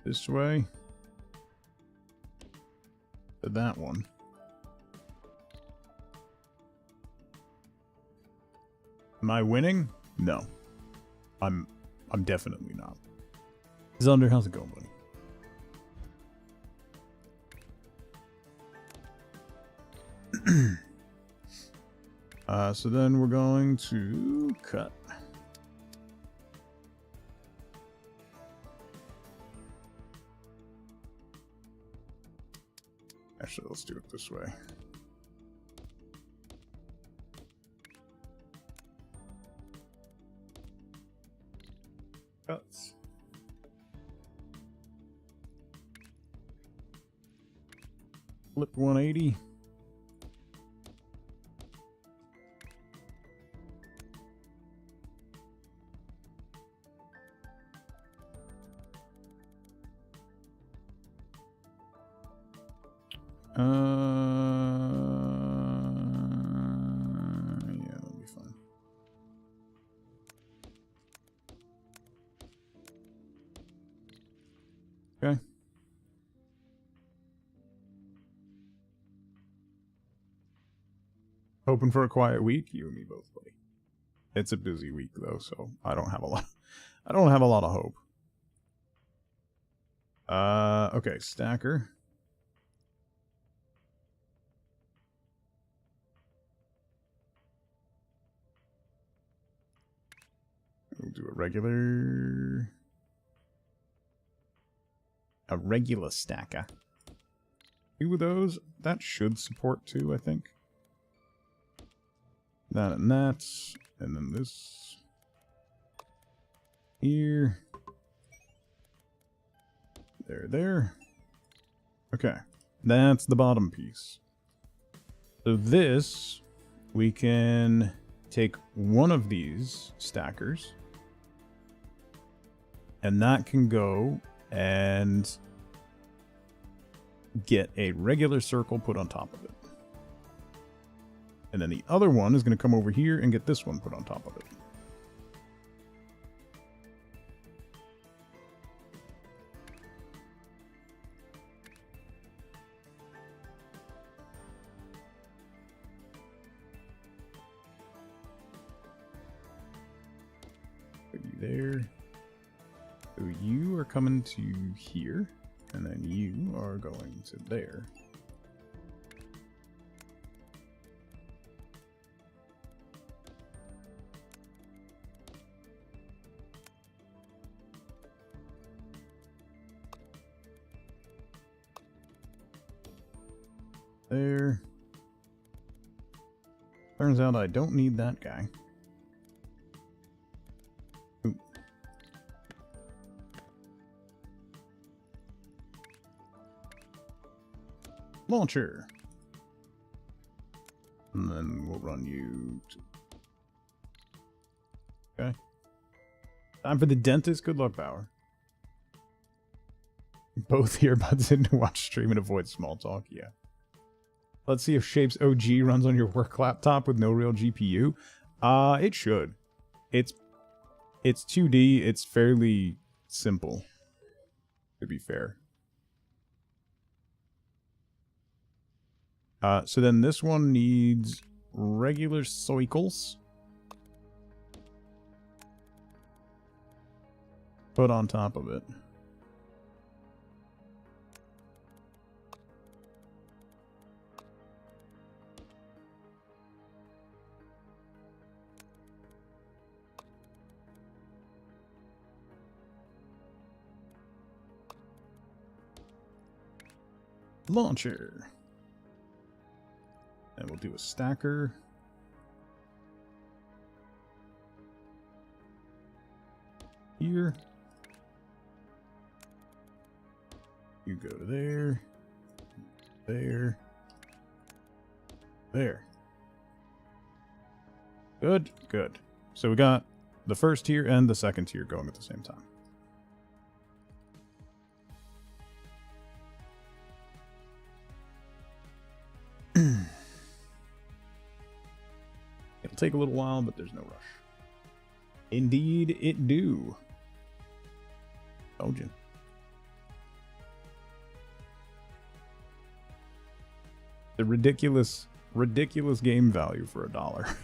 This way. To that one. Am I winning? No. I'm definitely not. Zunder, how's it going, buddy? So then we're going to cut. Actually, let's do it this way. Cuts. Flip 180. Yeah, that'll be fine. Okay. Hoping for a quiet week, you and me both, buddy. It's a busy week though, so I don't have a lot. I don't have a lot of hope. Okay, stacker. We'll do a regular stacker. Two of those. That should support two, I think. That and that. And then this. Here. There. Okay. That's the bottom piece. So this, we can take one of these stackers. And that can go and get a regular circle put on top of it. And then the other one is going to come over here and get this one put on top of it. Put you there. So you are coming to here, and then you are going to there. There. Turns out I don't need that guy. Ooh. Launcher. And then we'll run you to... Okay. Time for the dentist. Good luck, Power. Both earbuds in to watch stream and avoid small talk. Yeah. Let's see if Shapez OG runs on your work laptop with no real GPU. It should. It's 2D. It's fairly simple, to be fair. So then this one needs regular cycles put on top of it. Launcher. And we'll do a stacker. Here. You go to there. There. There. Good, good. So we got the first tier and the second tier going at the same time. It'll take a little while, but there's no rush. Indeed, it do. Told you. The ridiculous game value for $1.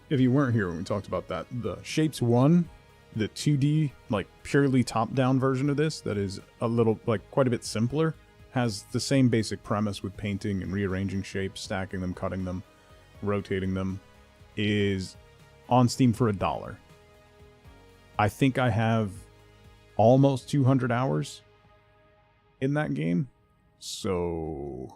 If you weren't here when we talked about that, the Shapez 1, the 2D, like purely top-down version of this, that is a little, like, quite a bit simpler, has the same basic premise with painting and rearranging shapes, stacking them, cutting them, rotating them, is on Steam for $1. I think I have almost 200 hours in that game, so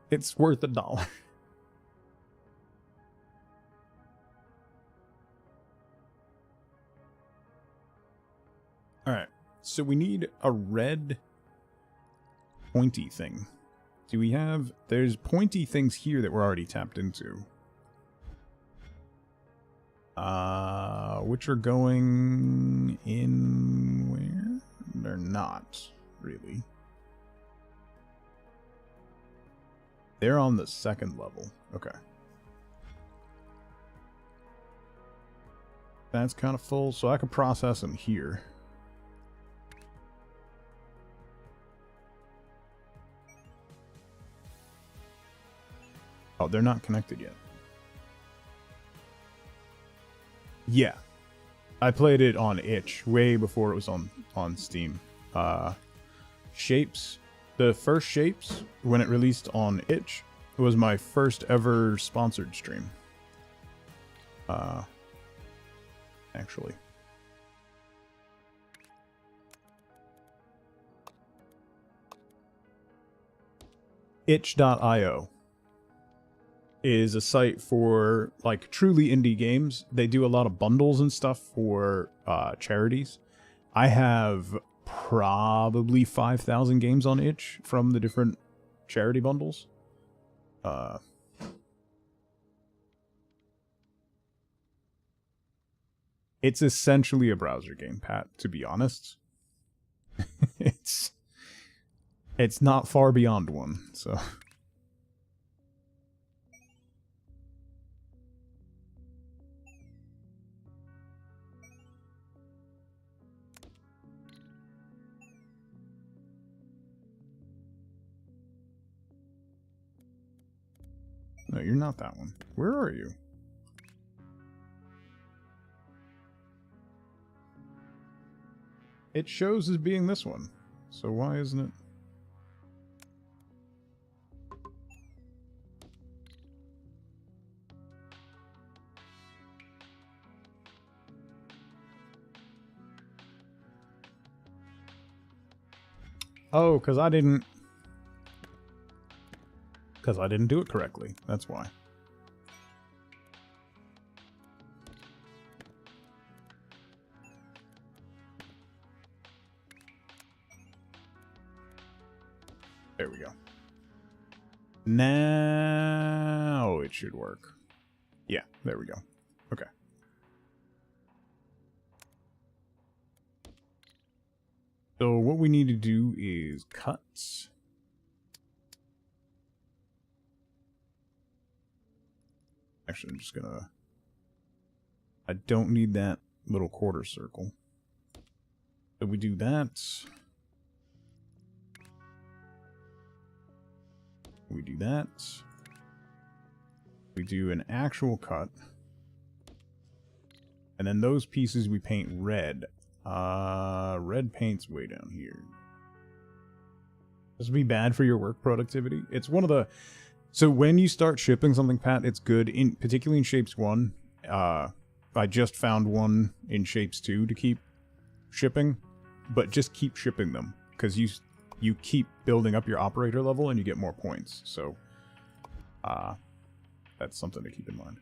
it's worth $1. All right, so we need a red pointy thing. Do we have... There's pointy things here that we're already tapped into. Which are going in where? They're not, really. They're on the second level. Okay. That's kind of full, so I could process them here. Oh, they're not connected yet. Yeah. I played it on itch way before it was on Steam. Shapes. The first Shapes, when it released on itch, was my first ever sponsored stream. Actually. Itch.io is a site for like truly indie games. They do a lot of bundles and stuff for charities. I have probably 5,000 games on itch from the different charity bundles. It's essentially a browser game, Pat, to be honest. It's not far beyond one, so... No, you're not that one. Where are you? It shows as being this one. So why isn't it? Oh, because I didn't do it correctly. That's why. There we go. Now it should work. Yeah, there we go. Okay. So what we need to do is cuts. Actually, I'm just gonna... I don't need that little quarter circle. So we do that. We do that. We do an actual cut. And then those pieces we paint red. Red paint's way down here. This would be bad for your work productivity. It's one of the... So when you start shipping something, Pat, it's good, particularly in Shapes 1. I just found one in Shapes 2 to keep shipping. But just keep shipping them. Because you keep building up your operator level and you get more points. So, that's something to keep in mind.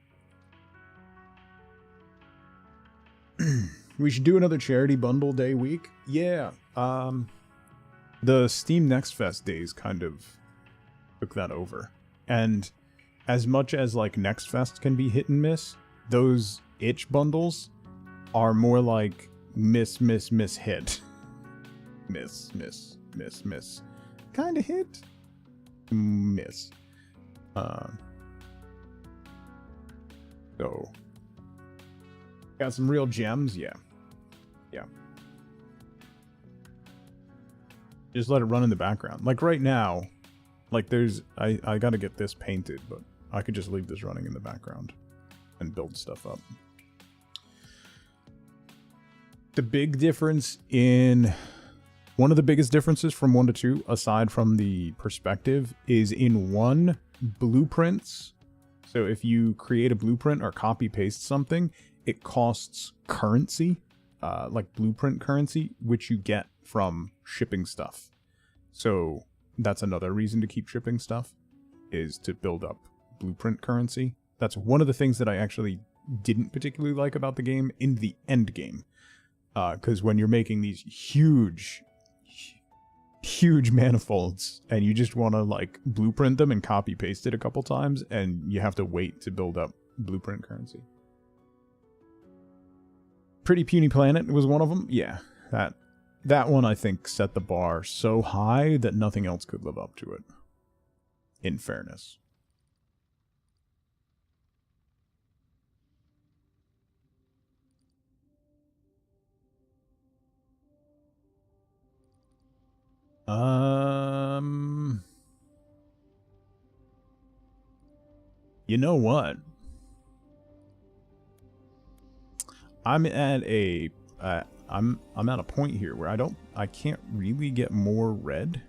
We should do another charity bundle day week. Yeah. The Steam Next Fest days kind of took that over. And as much as like Next Fest can be hit and miss, those itch bundles are more like miss, hit. Miss. Kinda hit. Miss. So. Got some real gems? Yeah. Yeah. Just let it run in the background. Like right now, like there's... I gotta get this painted, but I could just leave this running in the background and build stuff up. the big difference in one of the biggest differences from 1 to 2, aside from the perspective, is in 1, blueprints. So if you create a blueprint or copy paste something, it costs currency, like blueprint currency, which you get from shipping stuff. So that's another reason to keep shipping stuff, is to build up blueprint currency. That's one of the things that I actually didn't particularly like about the game in the end game. Because when you're making these huge manifolds and you just want to like blueprint them and copy paste it a couple times, and you have to wait to build up blueprint currency. Pretty Puny Planet was one of them. Yeah, that one I think set the bar so high that nothing else could live up to it, in fairness. You know what? I'm at a point here where I can't really get more red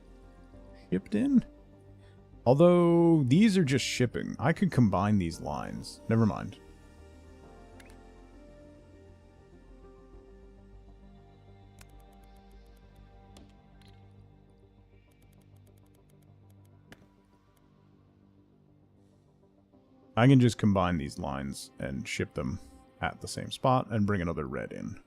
shipped in. Although these are just shipping. I could combine these lines. Never mind. I can just combine these lines and ship them at the same spot and bring another red in.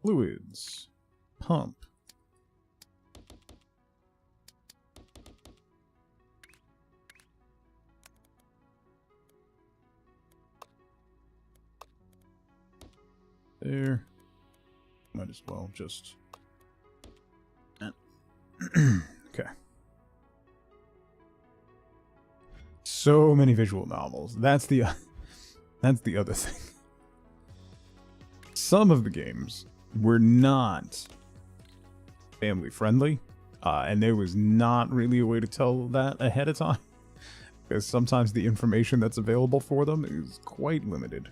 Fluids. Pump. There. Might as well just... Okay. So many visual novels. That's the other thing. Some of the games were not family friendly, and there was not really a way to tell that ahead of time, because sometimes the information that's available for them is quite limited.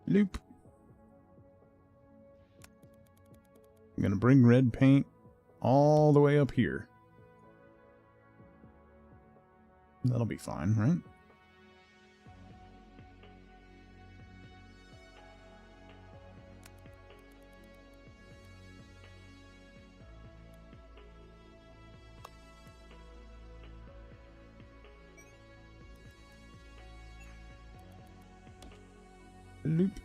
Loop. I'm gonna bring red paint all the way up here. That'll be fine, right? Loop.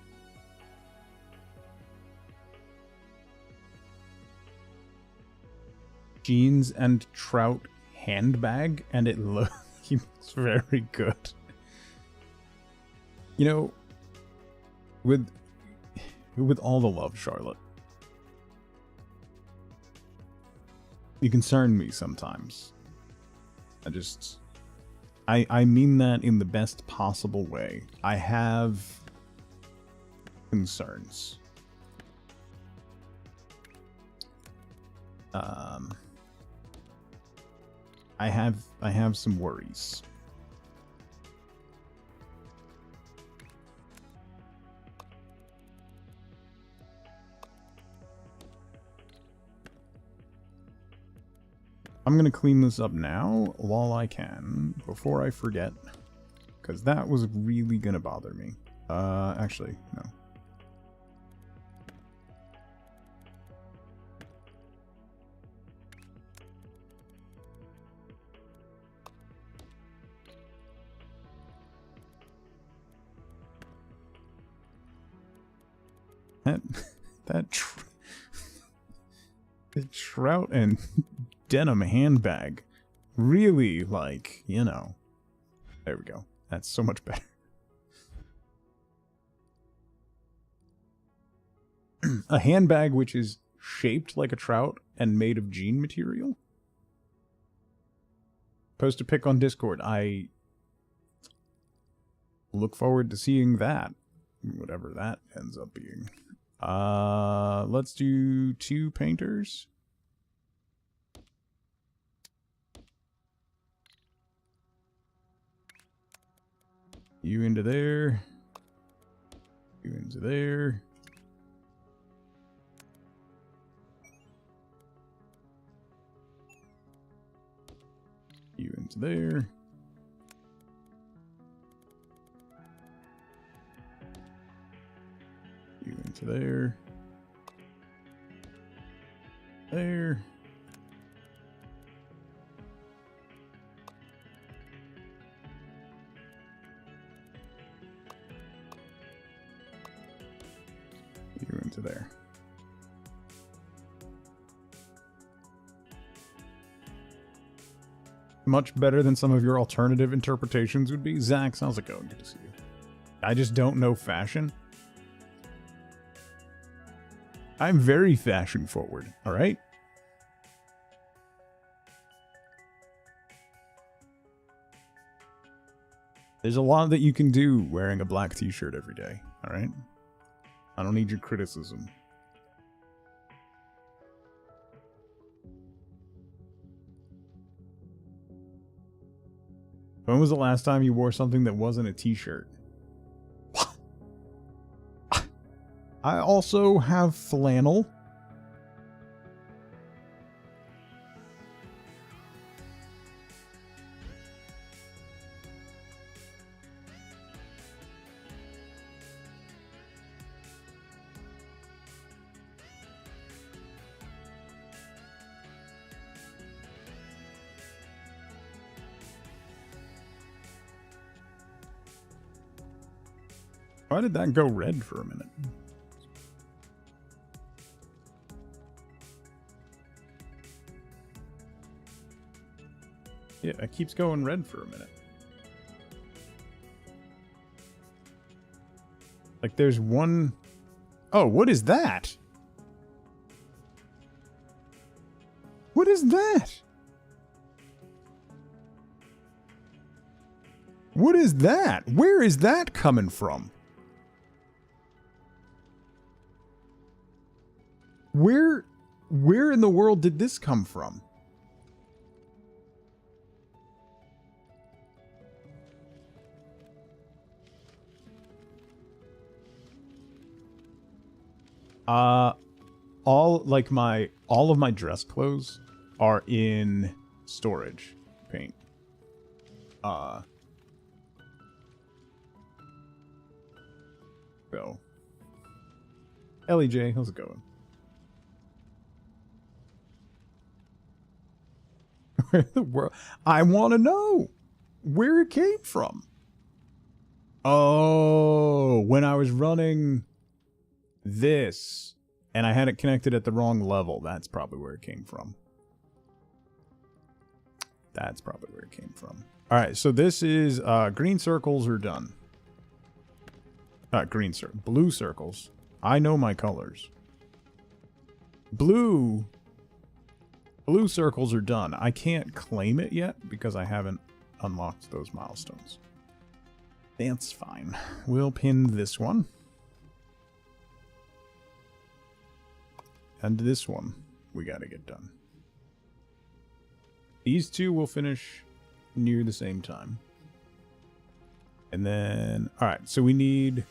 Jeans and trout handbag, and it looks very good. You know, with all the love, Charlotte, you concern me sometimes. I mean that in the best possible way. I have concerns. I have some worries. I'm gonna clean this up now while I can, before I forget, because that was really gonna bother me. Actually, no. That the trout and denim handbag. Really, like, you know. There we go. That's so much better. A handbag which is shaped like a trout and made of jean material. Post a pic on Discord. I look forward to seeing that. Whatever that ends up being. Let's do 2 painters. You into there. You into there. You into there. You into there. There. You into there. Much better than some of your alternative interpretations would be. Zach, how's it going? Good to see you. I just don't know fashion. I'm very fashion forward, alright? There's a lot that you can do wearing a black t-shirt every day, alright? I don't need your criticism. When was the last time you wore something that wasn't a t-shirt? I also have flannel. Why did that go red for a minute? Yeah, it keeps going red for a minute. Like there's one... Oh, what is that? What is that? What is that? Where is that coming from? Where in the world did this come from? All of my dress clothes are in storage paint. So Ellie J, how's it going? Where the world? I want to know where it came from. Oh, when I was running this and I had it connected at the wrong level, that's probably where it came from. That's probably where it came from. All right, so this is green circles are done. Blue circles. I know my colors. Blue circles are done. I can't claim it yet because I haven't unlocked those milestones. That's fine. We'll pin this one. And this one we gotta get done. These two will finish near the same time. And then, alright, so we need...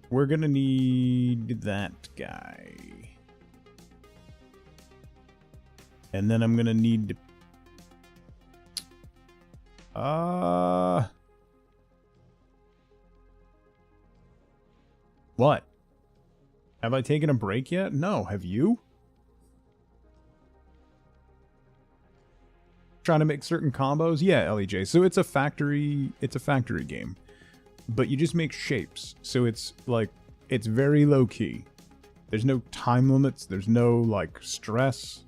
We're gonna need that guy. And then I'm gonna need to... What? Have I taken a break yet? No, have you? trying to make certain combos. Yeah, LEJ. So it's a factory game. But you just make shapes. So it's like, it's very low key. There's no time limits. There's no like stress.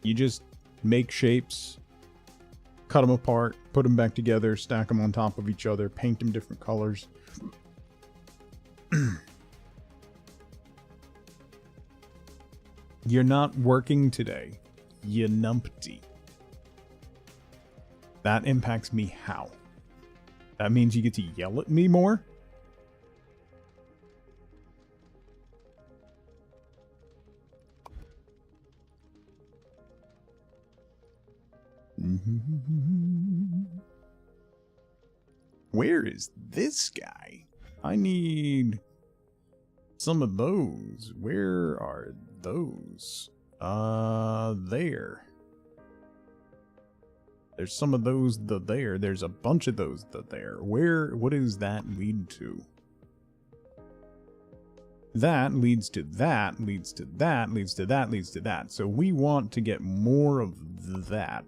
You just make shapes, cut them apart, put them back together, stack them on top of each other, paint them different colors. You're not working today. You numpty. That impacts me how? That means you get to yell at me more? Where is this guy? I need some of those. Where are those? There. There's some of those there. There's a bunch of those there. What does that lead to? That leads to that, leads to that, leads to that, leads to that. So we want to get more of that.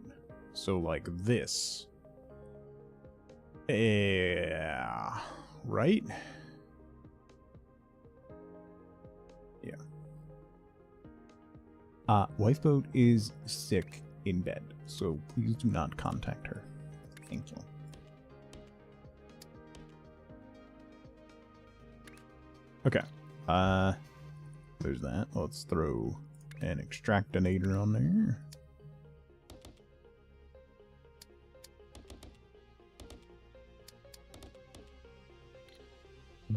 So like this. Yeah. Right? Yeah. Wifeboat is sick in bed, so please do not contact her. Thank you. Okay. There's that. Let's throw an extractinator on there.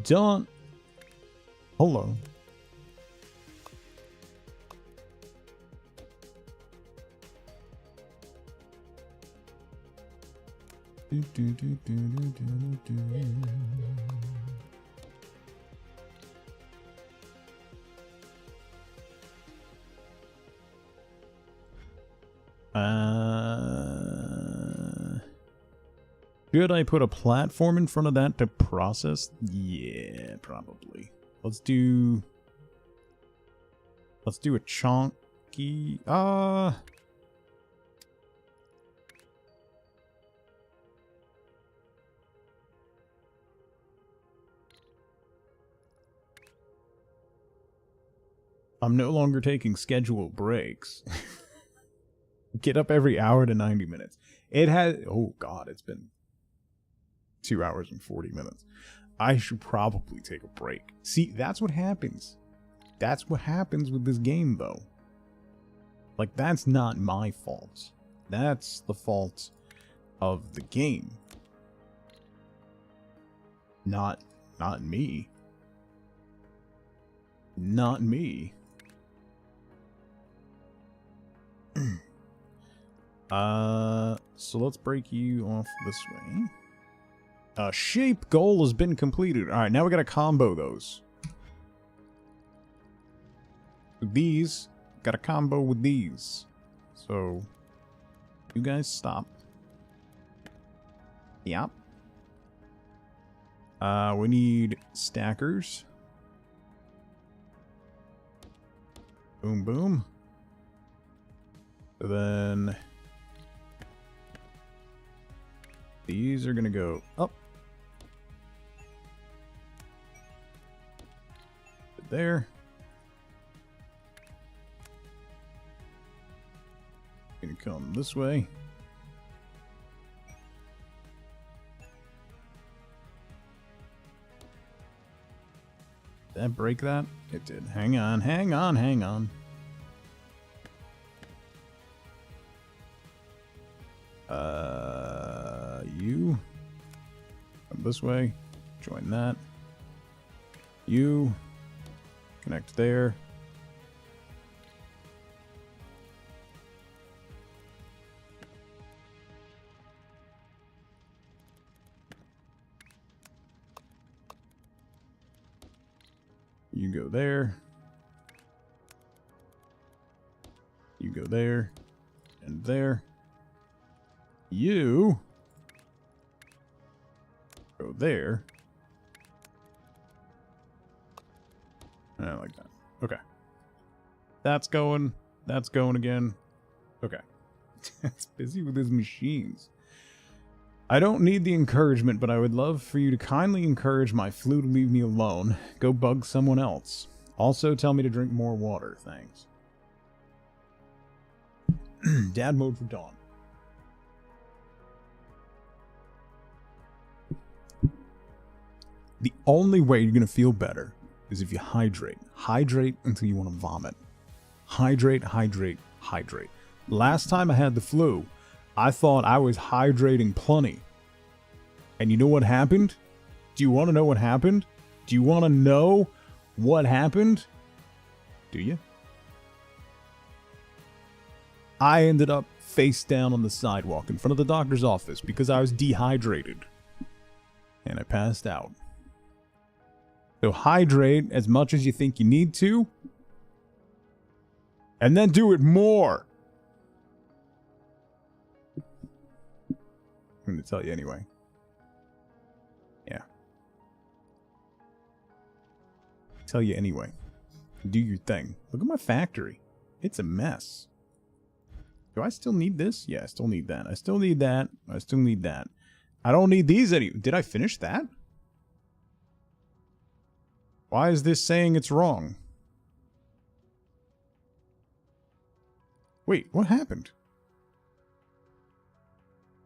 Done. Hello. Should I put a platform in front of that to process? Yeah, probably. Let's do a chunky. I'm no longer taking scheduled breaks. Get up every hour to 90 minutes. It has, oh god, it's been 2 hours and 40 minutes. I should probably take a break. See, that's what happens. That's what happens with this game, though. Like, that's not my fault. That's the fault of the game. Not me. Not me. So let's break you off this way. Shape goal has been completed. Alright, now we gotta combo those. These, gotta combo with these. So, you guys stop. Yep. We need stackers. Boom, boom. So then these are gonna go up. There. Gonna come this way. Did that break that? It did. Hang on, hang on, hang on. You come this way, join that. You connect there. You go there. You go there and there. You go there. I like that. Okay. That's going again. Okay. Dad's busy with his machines. I don't need the encouragement, but I would love for you to kindly encourage my flu to leave me alone. Go bug someone else. Also, tell me to drink more water. Thanks. Dad mode for Dawn. The only way you're going to feel better is if you hydrate. Hydrate until you want to vomit. Hydrate, hydrate, hydrate. Last time I had the flu, I thought I was hydrating plenty. And you know what happened? Do you want to know what happened? Do you want to know what happened? Do you? I ended up face down on the sidewalk in front of the doctor's office because I was dehydrated. And I passed out. So hydrate as much as you think you need to. And then do it more. I'm going to tell you anyway. Yeah. Tell you anyway. Do your thing. Look at my factory. It's a mess. Do I still need this? Yeah, I still need that. I still need that. I still need that. I don't need these any. Did I finish that? Why is this saying it's wrong? Wait, what happened?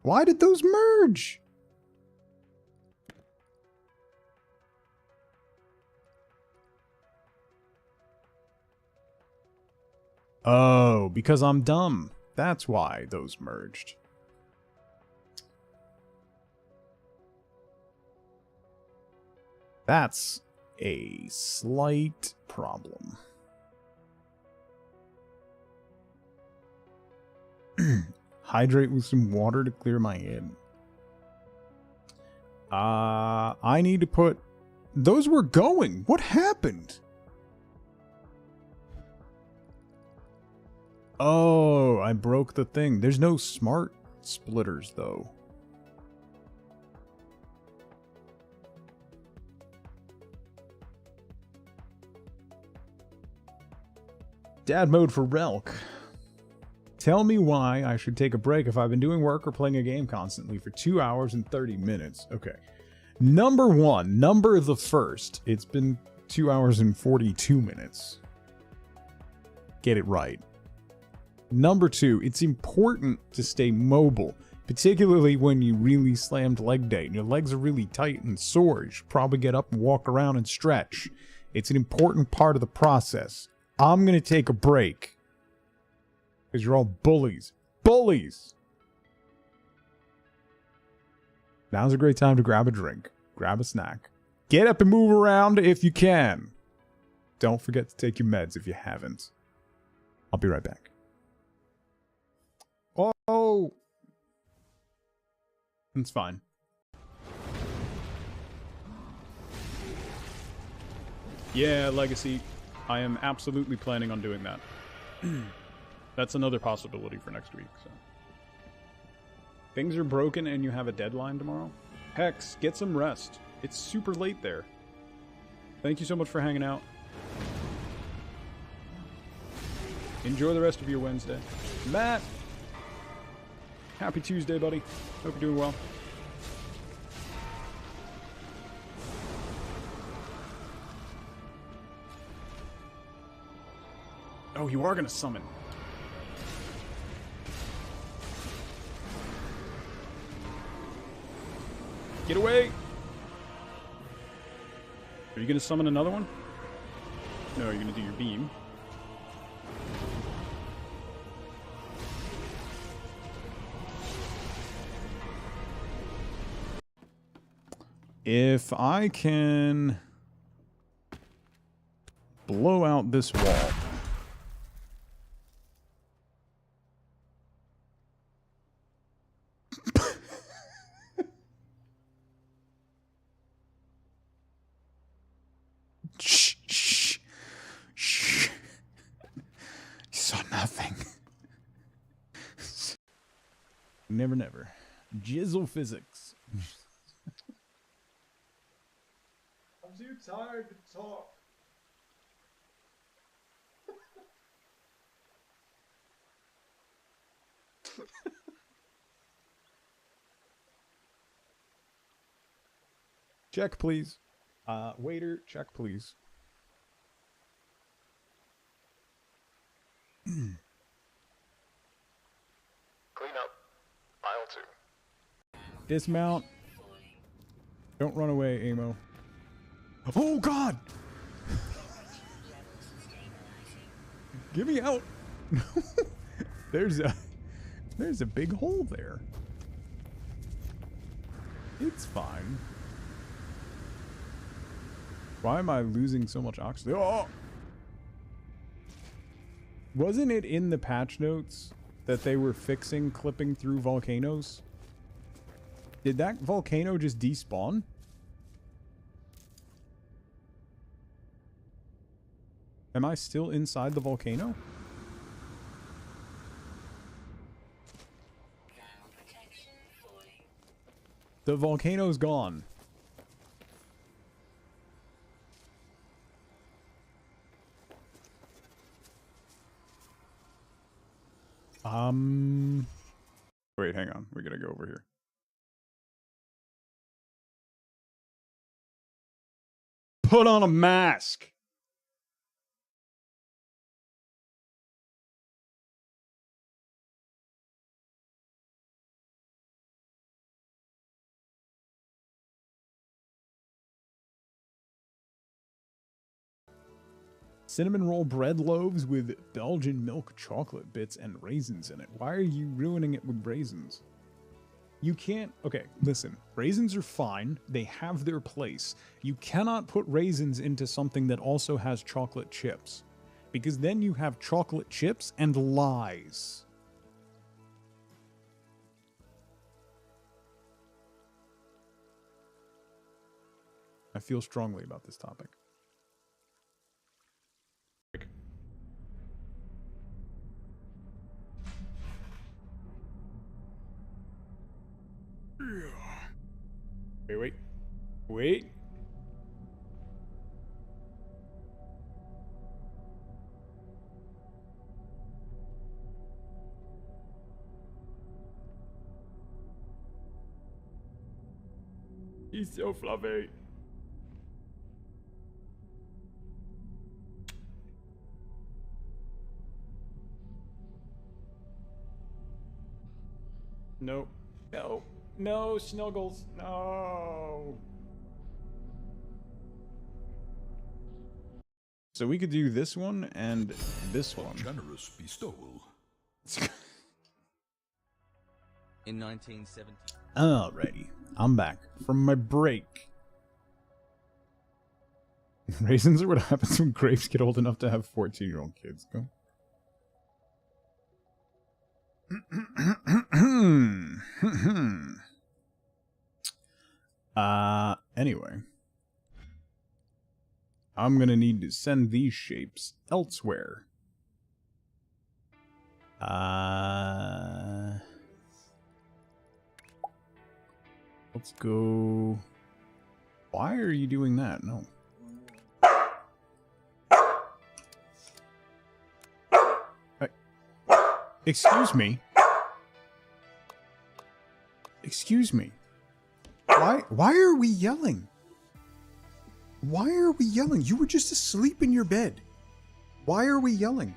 Why did those merge? Oh, because I'm dumb. That's why those merged. That's a slight problem. Hydrate with some water to clear my head. I need to put... Those were going. What happened? Oh, I broke the thing. There's no smart splitters, though. Dad mode for Relk. Tell me why I should take a break if I've been doing work or playing a game constantly for 2 hours and 30 minutes. Okay. Number one, number the first. It's been 2 hours and 42 minutes. Get it right. Number two, it's important to stay mobile, particularly when you really slammed leg day and your legs are really tight and sore. You should probably get up and walk around and stretch. It's an important part of the process. I'm going to take a break. Because you're all bullies. Bullies! Now's a great time to grab a drink. Grab a snack. Get up and move around if you can. Don't forget to take your meds if you haven't. I'll be right back. Oh! It's fine. Yeah, Legacy. I am absolutely planning on doing that. That's another possibility for next week. So, things are broken and you have a deadline tomorrow? Hex, get some rest. It's super late there. Thank you so much for hanging out. Enjoy the rest of your Wednesday. Matt! Happy Tuesday, buddy. Hope you're doing well. Oh, you are gonna summon. Get away! Are you gonna summon another one? No, you're gonna do your beam. If I can blow out this wall. Shh, shh, shh. You saw nothing. Never, never. Jizzle physics. I'm too tired to talk. Check, please. Waiter, check, please. Clean up. Aisle 2. Dismount. Don't run away, Amo. Oh, God! Get me out! There's a big hole there. It's fine. Why am I losing so much oxygen? Oh! Wasn't it in the patch notes that they were fixing clipping through volcanoes? Did that volcano just despawn? Am I still inside the volcano? The volcano's gone. Wait, hang on. We gotta go over here. Put on a mask! Cinnamon roll bread loaves with Belgian milk chocolate bits and raisins in it. Why are you ruining it with raisins? You can't... Okay, listen. Raisins are fine. They have their place. You cannot put raisins into something that also has chocolate chips. Because then you have chocolate chips and lies. I feel strongly about this topic. Wait. He's so fluffy. Nope. No, Snuggles. No. So we could do this one and this one. Generous bestowal. In 1970. Alrighty. I'm back from my break. Raisins are what happens when grapes get old enough to have 14-year-old kids. Go. Anyway. I'm gonna need to send these shapes elsewhere. Let's go... Why are you doing that? No. Excuse me? Excuse me? Why are we yelling? Why are we yelling? You were just asleep in your bed. Why are we yelling?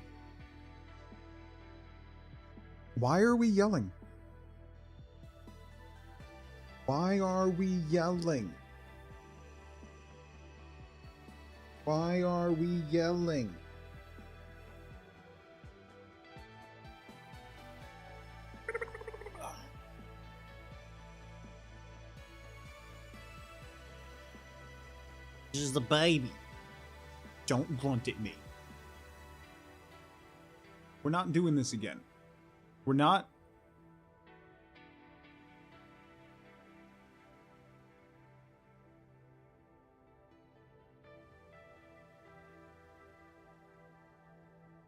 Why are we yelling? Why are we yelling? Why are we yelling? This is the baby. Don't grunt at me. We're not doing this again. We're not.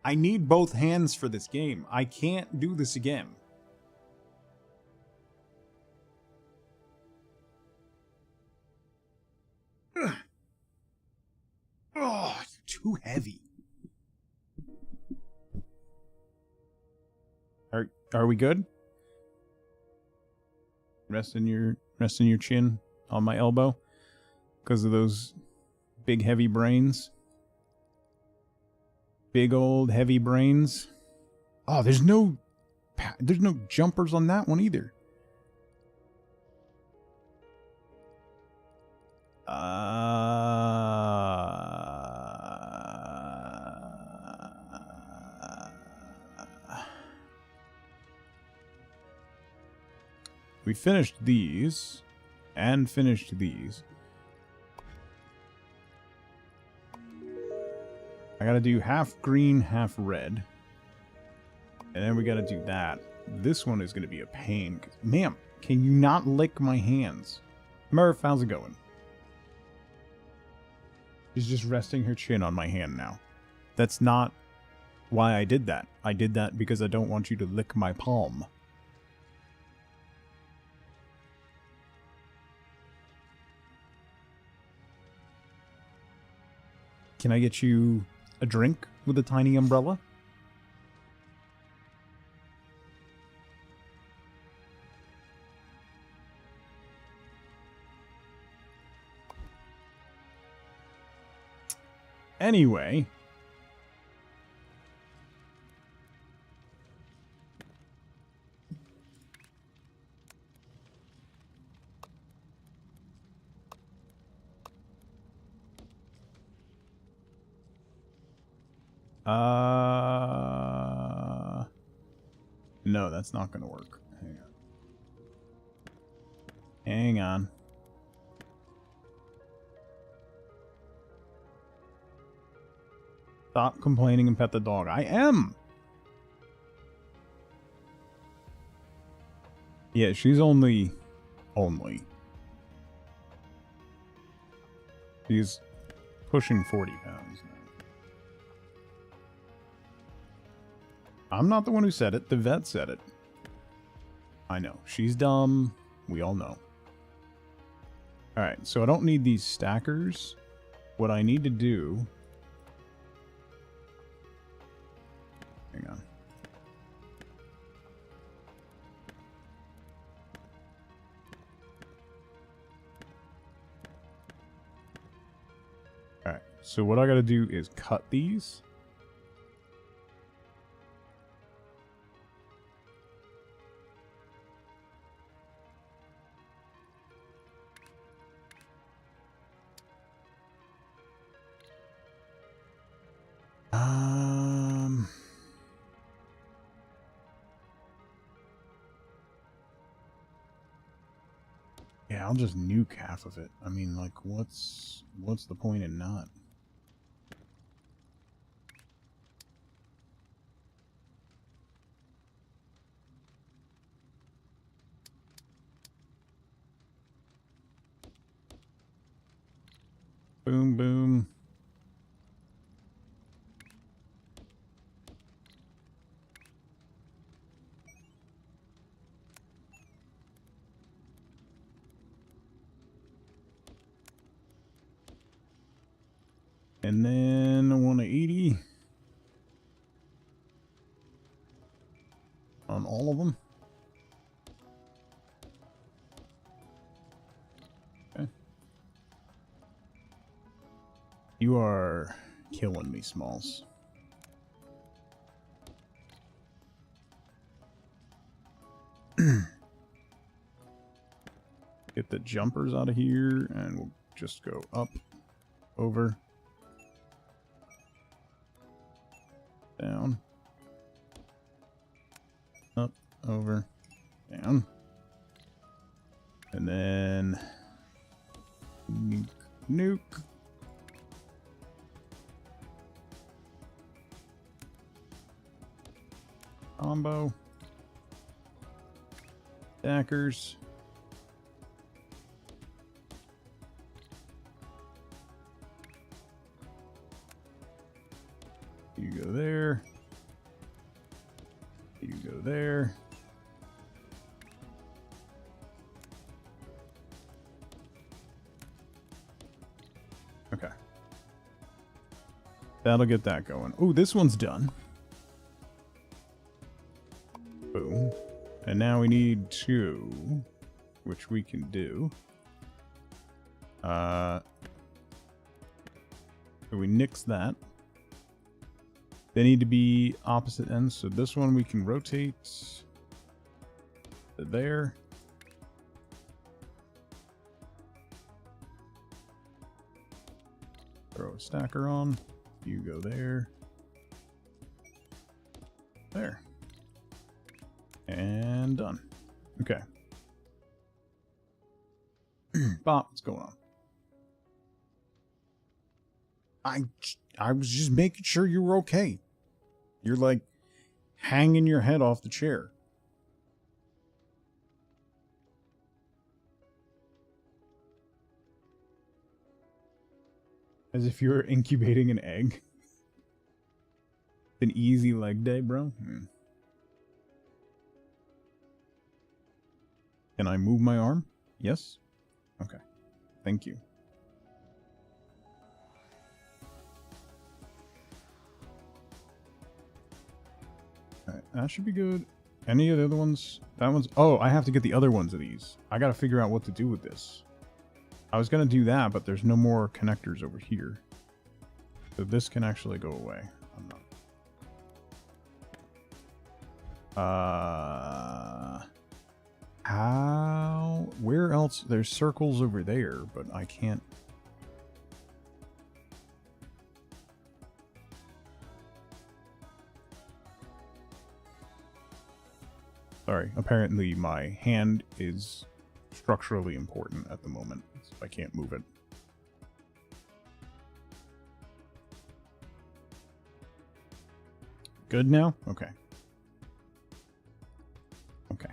I need both hands for this game. I can't do this again. Ugh. Oh, you're too heavy. Are we good? Rest in your chin on my elbow. Because of those big heavy brains. Big old heavy brains. Oh, there's no jumpers on that one either. We finished these and finished these. I gotta do half green, half red. And then we gotta do that. This one is gonna be a pain. Ma'am, can you not lick my hands? Murph, how's it going? She's just resting her chin on my hand now. That's not why I did that. I did that because I don't want you to lick my palm. Can I get you a drink with a tiny umbrella? Anyway. No, that's not going to work. Hang on. Hang on. Stop complaining and pet the dog. I am! Yeah, she's only... She's pushing 40 pounds now. I'm not the one who said it. The vet said it. I know. She's dumb. We all know. Alright, so I don't need these stackers. What I need to do... Hang on. Alright, so what I gotta do is cut these. Yeah, I'll just nuke half of it. I mean, like, what's the point in not? Boom, boom. And then 180 on all of them. Okay. You are killing me, Smalls. Get the jumpers out of here, and we'll just go up, over, down, up, over, down, and then nuke, nuke. Combo. Stackers. You go there. You go there. Okay. That'll get that going. Ooh, this one's done. Boom. And now we need two, which we can do. So we nix that. They need to be opposite ends. So this one we can rotate to there. Throw a stacker on. You go there. There. And done. Okay. Bob, what's going on? I was just making sure you were okay. You're like hanging your head off the chair. As if you're incubating an egg. An easy leg day, bro. Can I move my arm? Yes? Okay. Thank you. Alright, that should be good. Any of the other ones? That one's... Oh, I have to get the other ones of these. I gotta figure out what to do with this. I was gonna do that, but there's no more connectors over here. So this can actually go away. I'm not... How? Where else? There's circles over there, but I can't... Sorry, apparently my hand is structurally important at the moment, so I can't move it. Good now? Okay. Okay.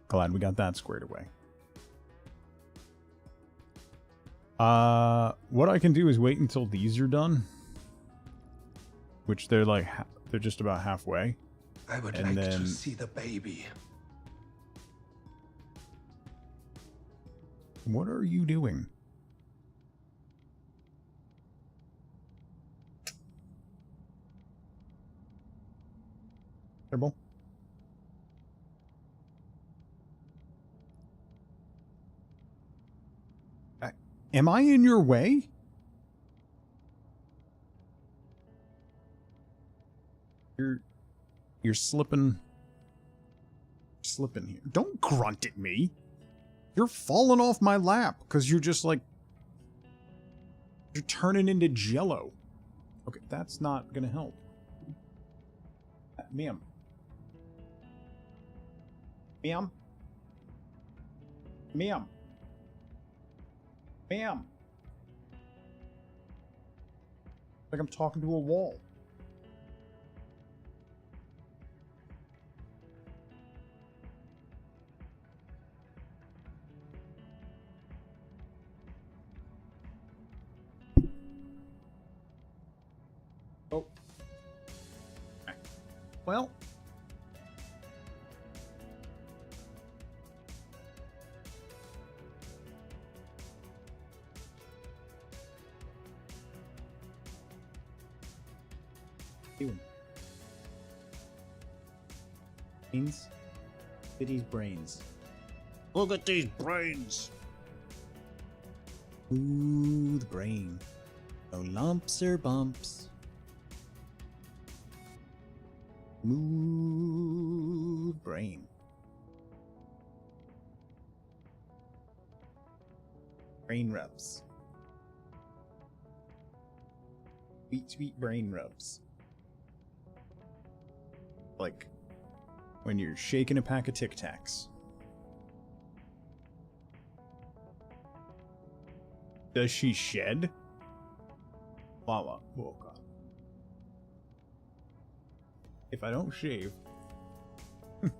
Glad we got that squared away. What I can do is wait until these are done. Which they're like, they're just about halfway. I would like to see the baby. What are you doing? Terrible. Am I in your way? You're slipping here. Don't grunt at me. You're falling off my lap because you're just like, you're turning into jello. Okay, that's not gonna help. Ma'am. Ma'am. Ma'am. Ma'am. Like I'm talking to a wall. Oh. Well. Brains? Look at these brains. Look at these brains! Ooh, the brain. No lumps or bumps. Smooth brain. Brain rubs. Sweet, sweet brain rubs. Like when you're shaking a pack of Tic Tacs. Does she shed? Lala. Oh god. If I don't shave,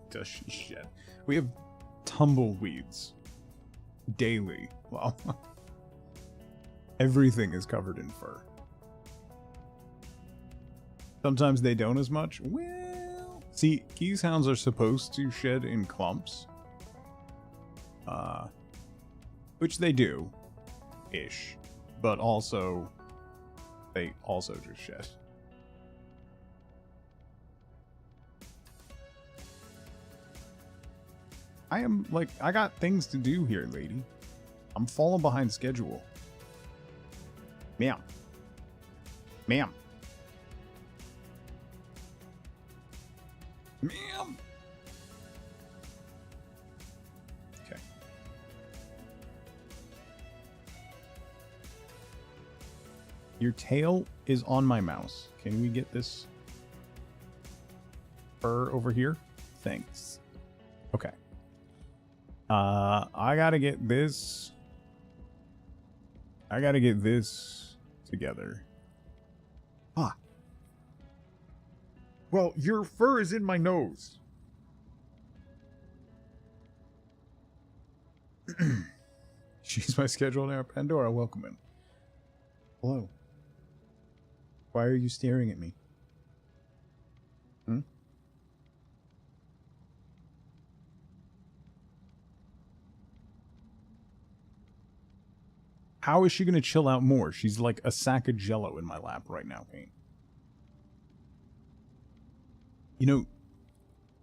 does she shed? We have tumbleweeds daily. Wow. Everything is covered in fur. Sometimes they don't as much. Well, see, geesehounds are supposed to shed in clumps. Which they do. Ish. But also, they also just shed. I am, like, I got things to do here, lady. I'm falling behind schedule. Ma'am. Ma'am. Ma'am. Okay. Your tail is on my mouse. Can we get this fur over here? Thanks. Okay. I gotta get this. I gotta get this together. Ah. Well, your fur is in my nose. She's my schedule now. Pandora, welcome in. Hello. Why are you staring at me? Hmm? How is she going to chill out more? She's like a sack of jello in my lap right now, Payne. You know,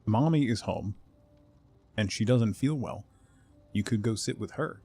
Mommy is home, and she doesn't feel well. You could go sit with her.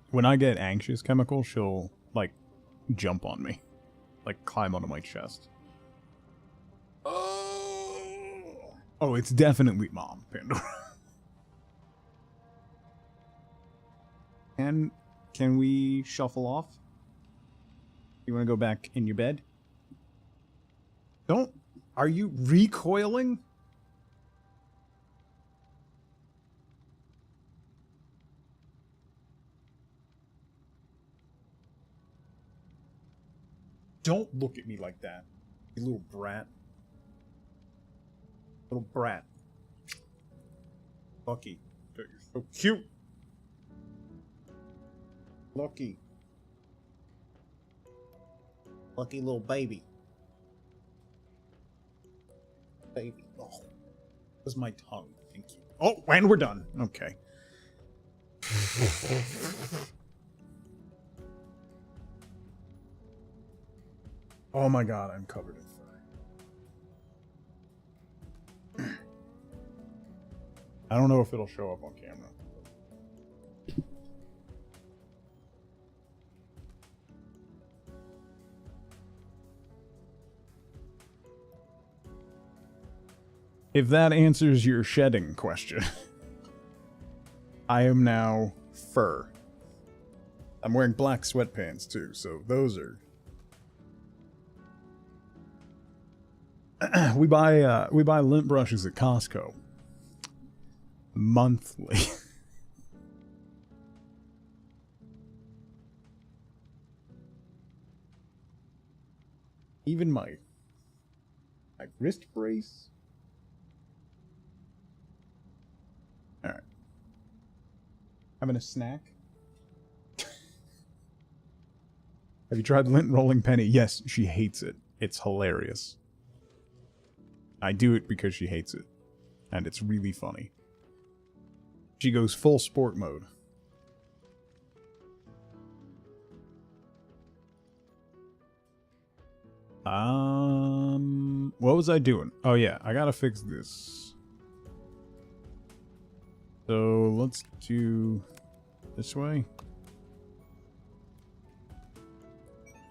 When I get anxious, Chemical, she'll, like, jump on me. Like, climb onto my chest. Oh, it's definitely Mom, Pandora. And can we shuffle off? You want to go back in your bed? Don't... Are you recoiling? Don't look at me like that, you little brat. Little brat. Lucky. You're so cute. Lucky. Lucky little baby. Baby. Oh. Where's my tongue? Thank you. Oh, and we're done. Okay. Oh my god, I'm covered in fur. I don't know if it'll show up on camera. If that answers your shedding question, I am now fur. I'm wearing black sweatpants too, so those are... we buy lint brushes at Costco monthly. Even my wrist brace. All right. Having a snack. Have you tried lint rolling Penny? Yes, she hates it. It's hilarious. I do it because she hates it. And it's really funny. She goes full sport mode. What was I doing? Oh yeah, I gotta fix this. So let's do this way.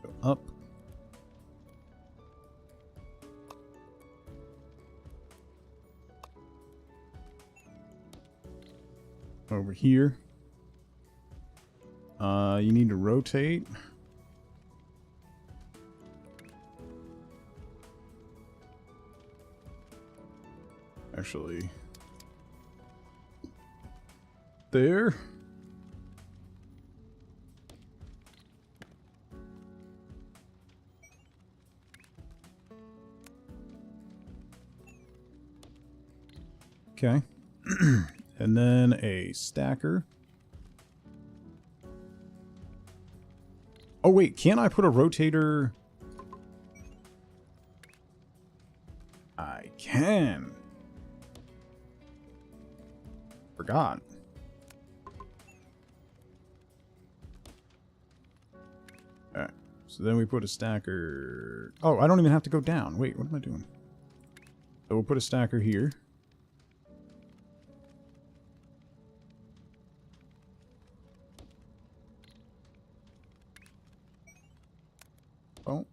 Go up. Over here. You need to rotate. Actually, there. Okay. And then a stacker. Oh, wait. Can't I put a rotator? I can. Forgot. Alright. So then we put a stacker. Oh, I don't even have to go down. Wait, what am I doing? So we'll put a stacker here. Oh.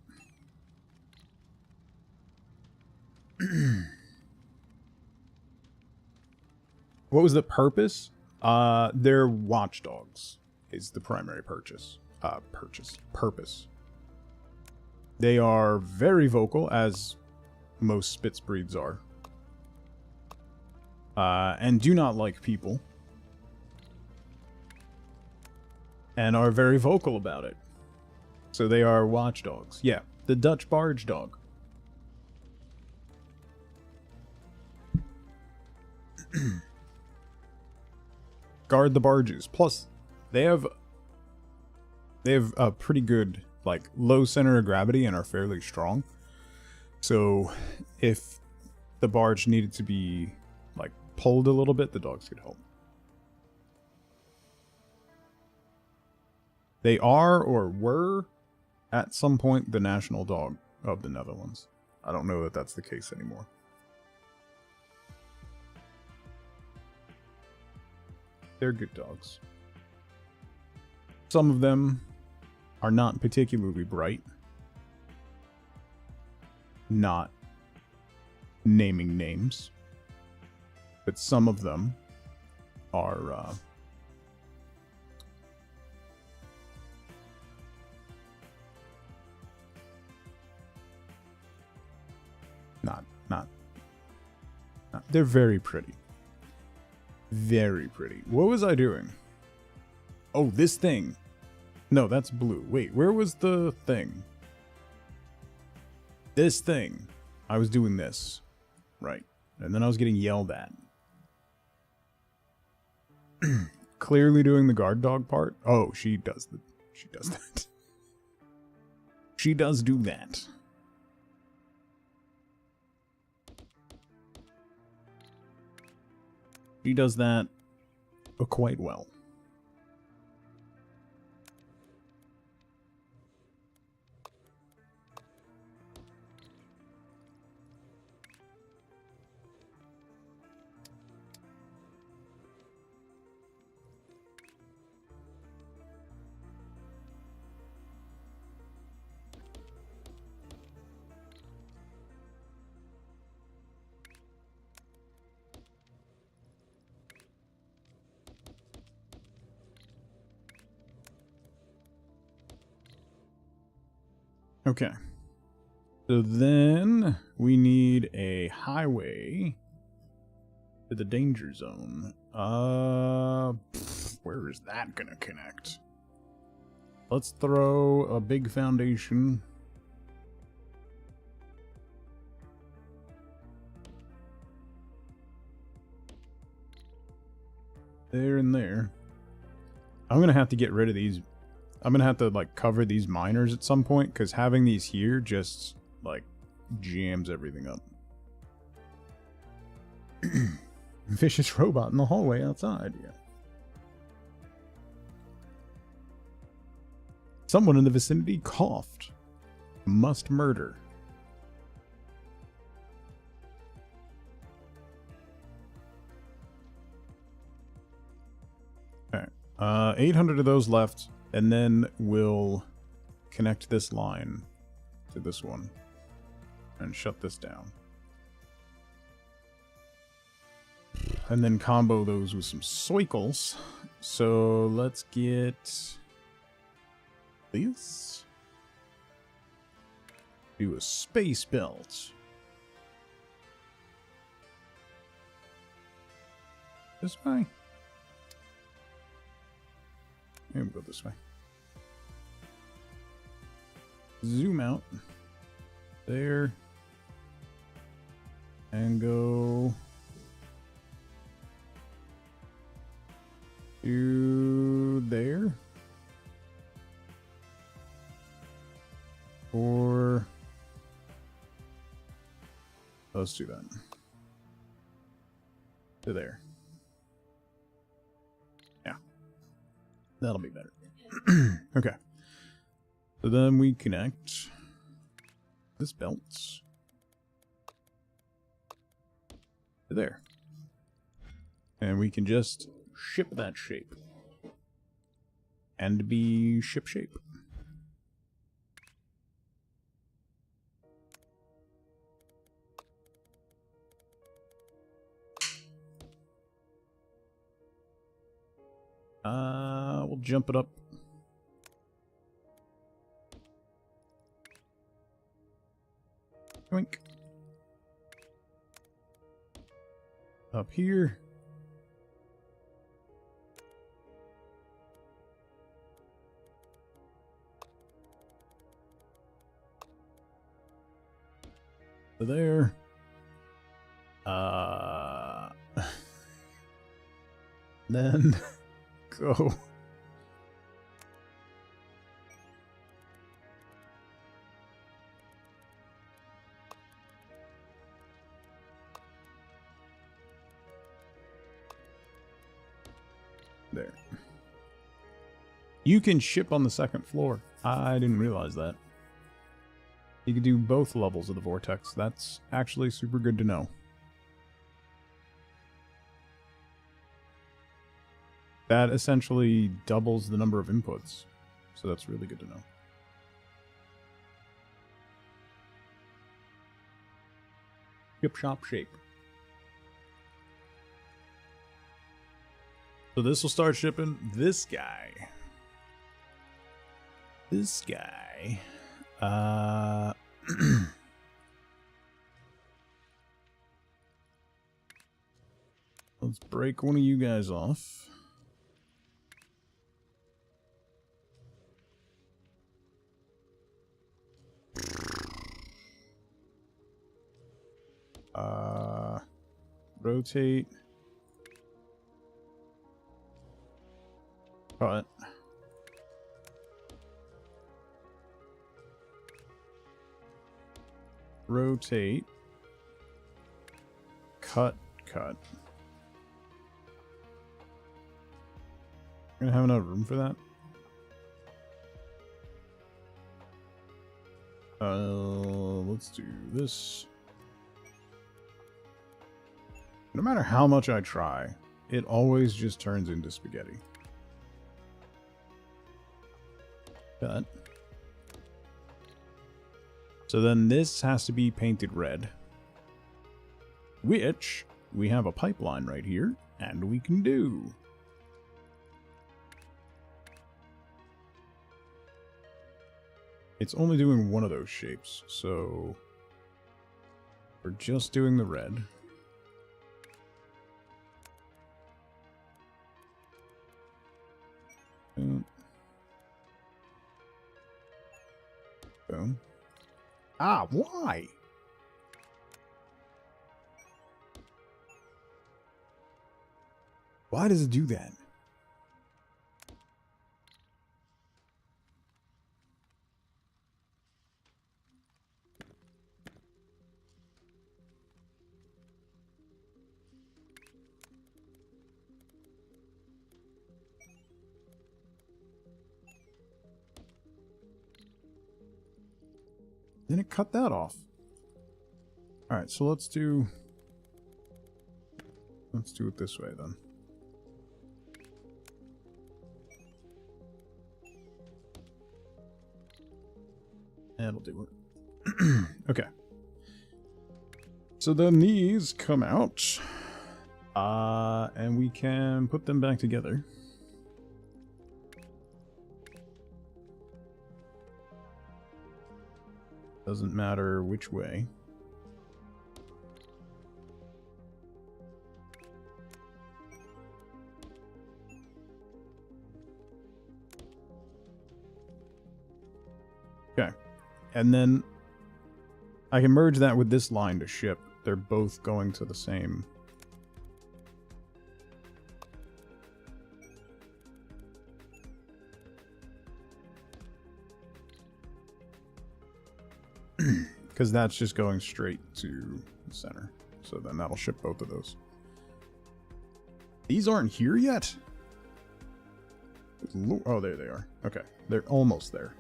What was the purpose? They're watchdogs is the primary purpose. They are very vocal, as most Spitz breeds are. And do not like people. And are very vocal about it. So they are watchdogs. Yeah, the Dutch barge dog. Guard the barges. Plus, they have a pretty good, like, low center of gravity and are fairly strong. So, if the barge needed to be, like, pulled a little bit, the dogs could help. They are, or were, at some point, the national dog of the Netherlands. I don't know that that's the case anymore. They're good dogs. Some of them are not particularly bright. Not naming names. But some of them are not. They're very pretty. Very pretty. What was I doing? Oh, this thing. No, that's blue. Wait, where was the thing? This thing. I was doing this. Right. And then I was getting yelled at. Clearly doing the guard dog part. Oh, she does that. She does do that. She does that quite well. Okay. So then we need a highway to the danger zone. Where is that gonna connect? Let's throw a big foundation. There and there. I'm gonna have to get rid of these. I'm gonna have to, like, cover these miners at some point, because having these here just, like, jams everything up. Vicious robot in the hallway outside, yeah. Someone in the vicinity coughed. Must murder. Alright. 800 of those left. And then we'll connect this line to this one and shut this down. And then combo those with some soikles. So let's get this. Do a space belt. This way. Maybe we'll go this way. Zoom out. There. And go to there. Or let's do that. To there. Yeah. That'll be better. Okay. So then we connect this belt to there. And we can just ship that shape. And be ship shape. We'll jump it up. Yoink. Up here. To there. Then go. There. You can ship on the second floor. I didn't realize that. You can do both levels of the vortex. That's actually super good to know. That essentially doubles the number of inputs. So that's really good to know. Ship shop shape. So this will start shipping this guy. This guy. Let's break one of you guys off. Rotate. Cut. Rotate. Cut. Cut. Gonna have enough room for that? Let's do this. No matter how much I try, it always just turns into spaghetti. Cut. So then this has to be painted red. Which we have a pipeline right here, and we can do. It's only doing one of those shapes, so we're just doing the red. Boom. Boom. Ah, why? Why does it do that? Then it cut that off. Alright, so let's do it this way then. That'll do it. Okay. So then these come out. And we can put them back together. Doesn't matter which way. Okay. And then I can merge that with this line to ship. They're both going to the same. Because that's just going straight to the center. So then that'll ship both of those. These aren't here yet? Oh, there they are. Okay, they're almost there.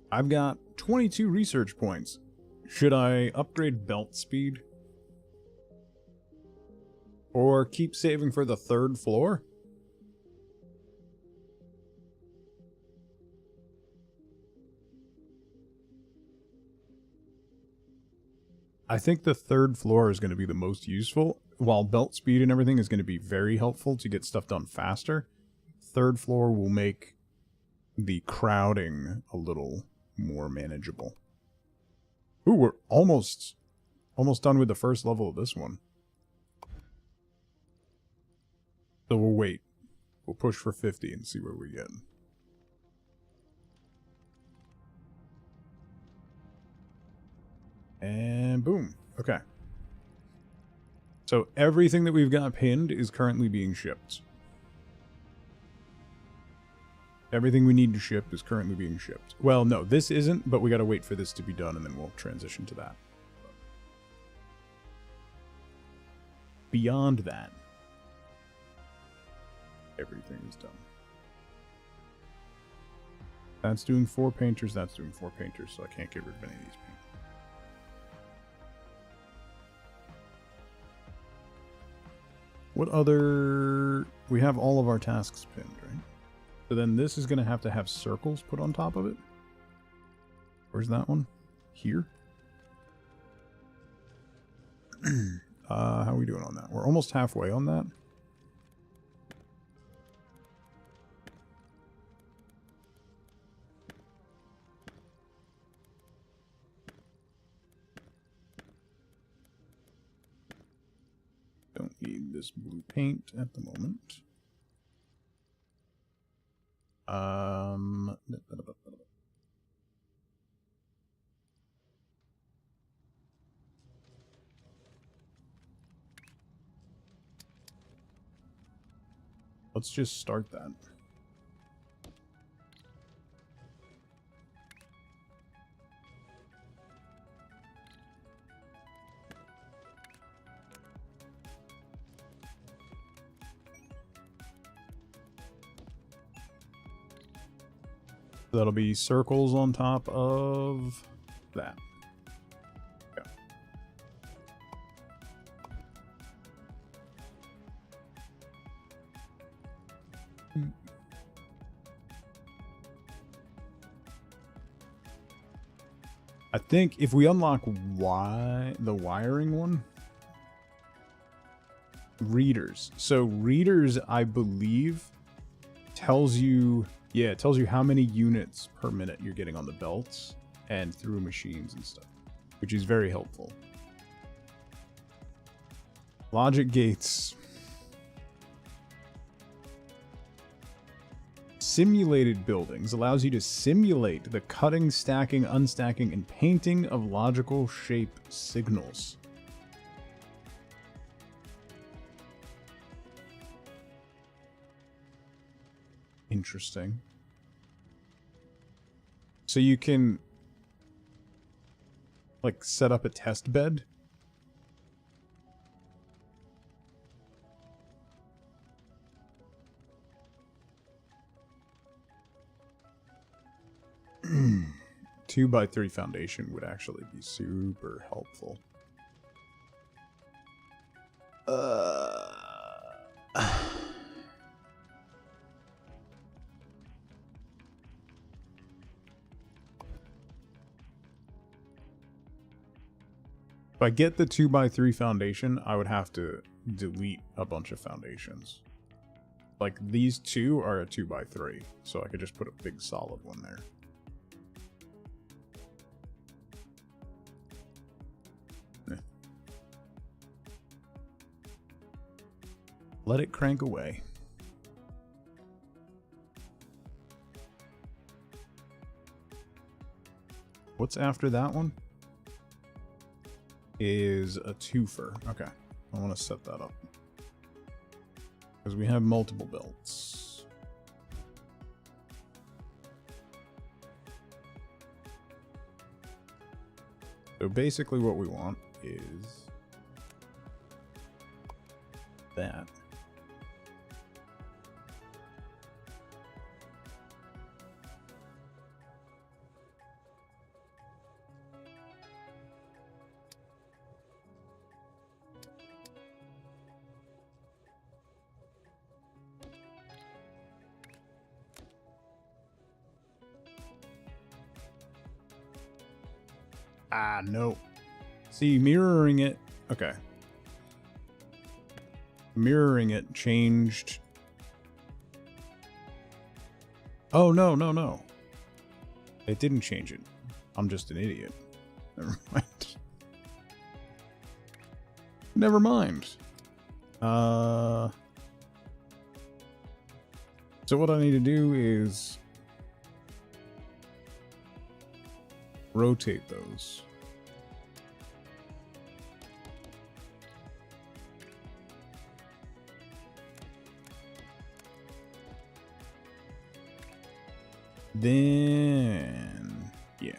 I've got 22 research points. Should I upgrade belt speed? Or keep saving for the 3rd floor? I think the 3rd floor is going to be the most useful. While belt speed and everything is going to be very helpful to get stuff done faster, 3rd floor will make the crowding a little more manageable. Ooh, we're almost done with the first level of this one. So we'll wait. We'll push for 50 and see where we get. And boom. Okay. So everything that we've got pinned is currently being shipped. Everything we need to ship is currently being shipped. Well, no, this isn't, but we gotta wait for this to be done and then we'll transition to that. Beyond that, everything is done. That's doing 4 painters, that's doing 4 painters, so I can't get rid of any of these painters. What other... We have all of our tasks pinned, right? So then this is going to have circles put on top of it. Where's that one? Here? How are we doing on that? We're almost halfway on that. Don't need this blue paint at the moment. Let's just start that. That'll be circles on top of that. Okay. I think if we unlock the wiring one, readers. So readers, I believe, tells you... Yeah, it tells you how many units per minute you're getting on the belts and through machines and stuff, which is very helpful. Logic gates. Simulated buildings allows you to simulate the cutting, stacking, unstacking, and painting of logical shape signals. Interesting. So you can like set up a test bed. Two by 3 foundation would actually be super helpful. If I get the 2 by 3 foundation, I would have to delete a bunch of foundations. Like, these two are a 2 by 3, so I could just put a big solid one there. Let it crank away. What's after that one? is a twofer. Okay, I want to set that up. Because we have multiple belts. So basically what we want is that. Ah, no. See, mirroring it... Okay. Mirroring it changed... Oh, no, no, no. It didn't change it. I'm just an idiot. Never mind. Never mind. So what I need to do is... rotate those. Then, yeah.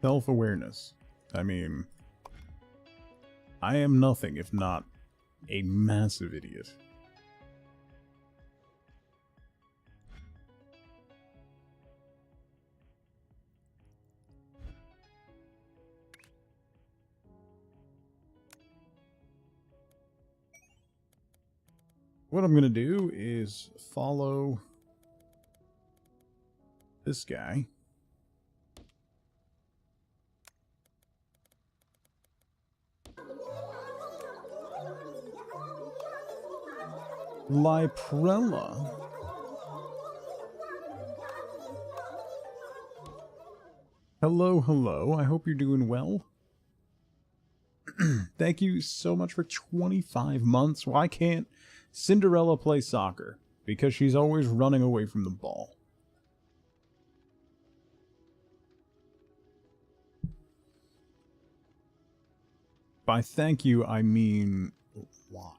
Self-awareness. I mean, I am nothing if not a massive idiot. What I'm going to do is follow this guy. Liprella. Hello, hello. I hope you're doing well. Thank you so much for 25 months. Why can't Cinderella play soccer? Because she's always running away from the ball. By thank you, I mean... why?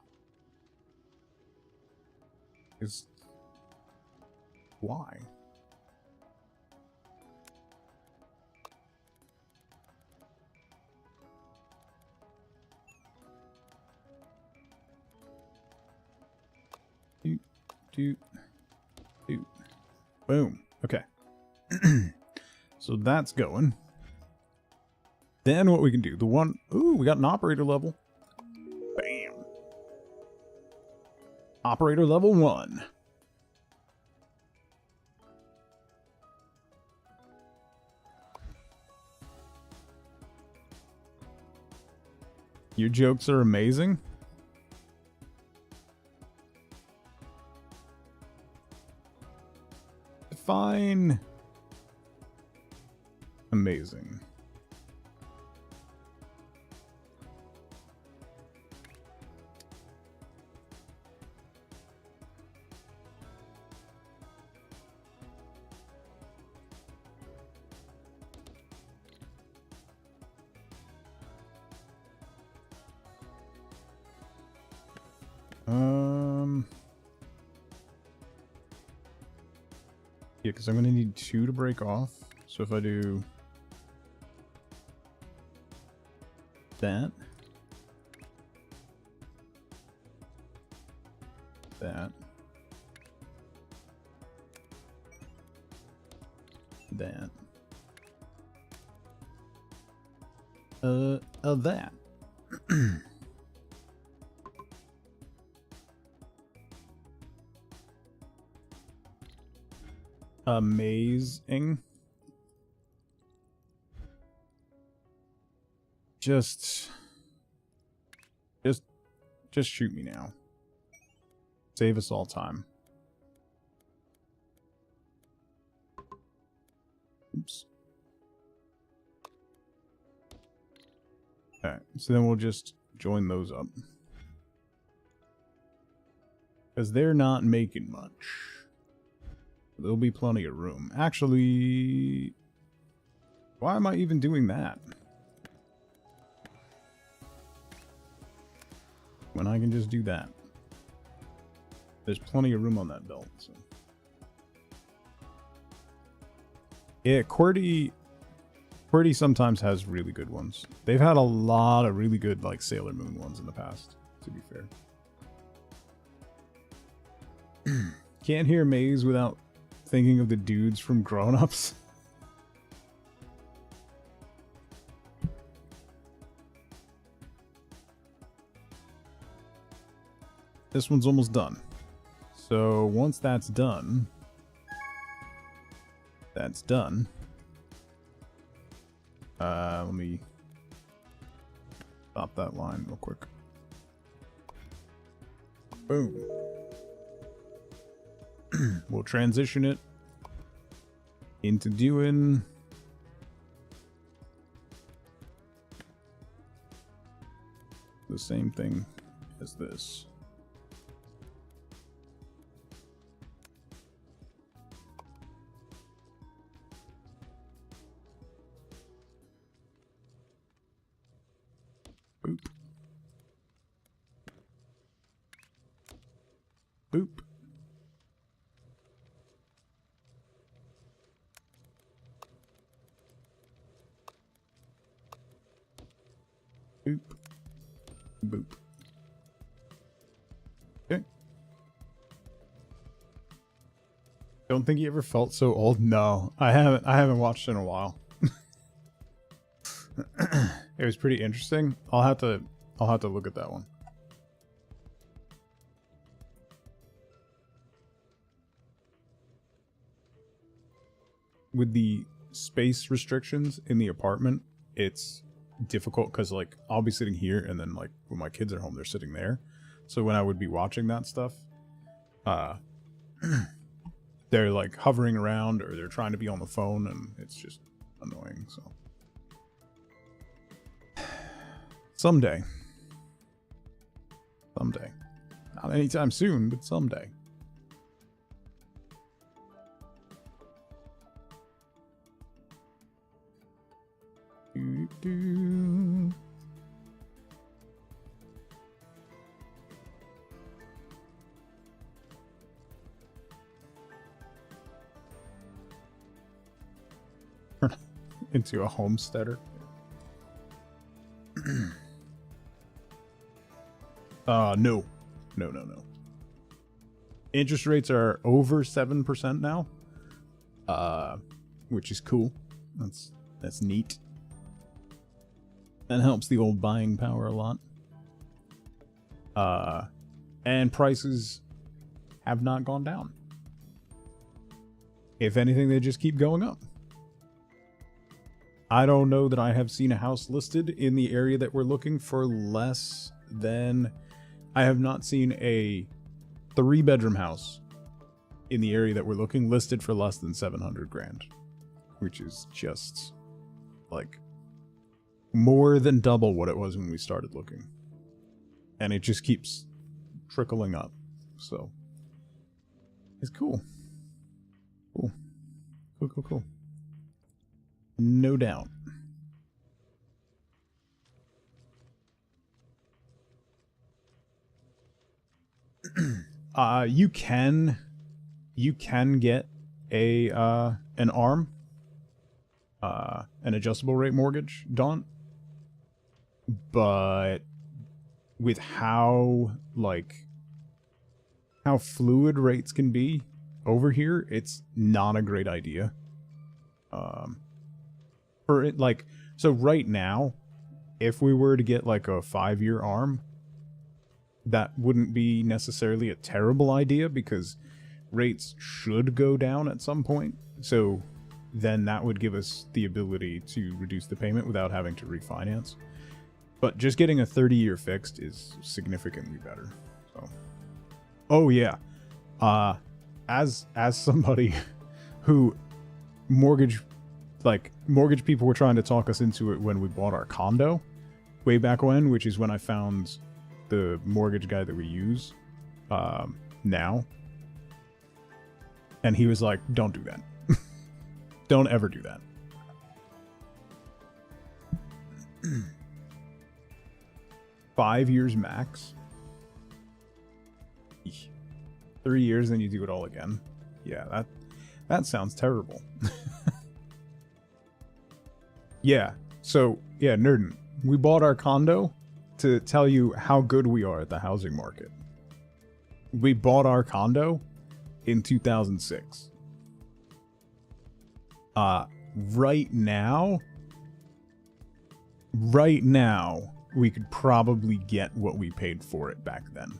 Why? Doot. Boom. Okay. So that's going. Then what we can do, the one... Ooh, we got an operator level. Bam. Operator level 1. Your jokes are amazing. Fine. Amazing. Yeah, because I'm going to need 2 to break off. So if I do that, that, that, that. Amazing. Just shoot me now. Save us all time. Oops. Alright, so then we'll just join those up. Because they're not making much. There'll be plenty of room. Actually, why am I even doing that? When I can just do that. There's plenty of room on that belt. So. Yeah, QWERTY sometimes has really good ones. They've had a lot of really good, like, Sailor Moon ones in the past, to be fair. Can't hear Maze without thinking of the dudes from Grown Ups. This one's almost done. So once that's done, let me stop that line real quick. Boom. We'll transition it into doing the same thing as this. Boop. Boop. Boop. Boop. Okay. Don't think you ever felt so old? No, I haven't. I haven't watched in a while. It was pretty interesting. I'll have to look at that one. With the space restrictions in the apartment, it's difficult because, like, I'll be sitting here and then, like, when my kids are home, they're sitting there. So when I would be watching that stuff, they're, like, hovering around or they're trying to be on the phone, and it's just annoying, so. Someday. Someday. Not anytime soon, but someday. Into a homesteader. No. Interest rates are over 7% now. Which is cool. That's neat. That helps the old buying power a lot. And prices have not gone down. If anything, they just keep going up. I don't know that I have seen a house listed in the area that we're looking for less than... I have not seen a 3-bedroom house in the area that we're looking listed for less than 700 grand. Which is just, like, more than double what it was when we started looking. And it just keeps trickling up. So, it's cool. Cool. No doubt. You can get an ARM, an adjustable rate mortgage, Daunt, but with how fluid rates can be over here, it's not a great idea. For it, like, so right now, if we were to get like a 5-year ARM, that wouldn't be necessarily a terrible idea because rates should go down at some point. So then that would give us the ability to reduce the payment without having to refinance. But just getting a 30-year fixed is significantly better. So, oh yeah, as somebody who mortgage like, mortgage people were trying to talk us into it when we bought our condo way back when, which is when I found the mortgage guy that we use now. And he was like, don't do that. Don't ever do that. 5 years max. 3 years, then you do it all again. Yeah, that sounds terrible. Yeah, so, yeah, Nerdin, we bought our condo to tell you how good we are at the housing market. We bought our condo in 2006. Right now, we could probably get what we paid for it back then.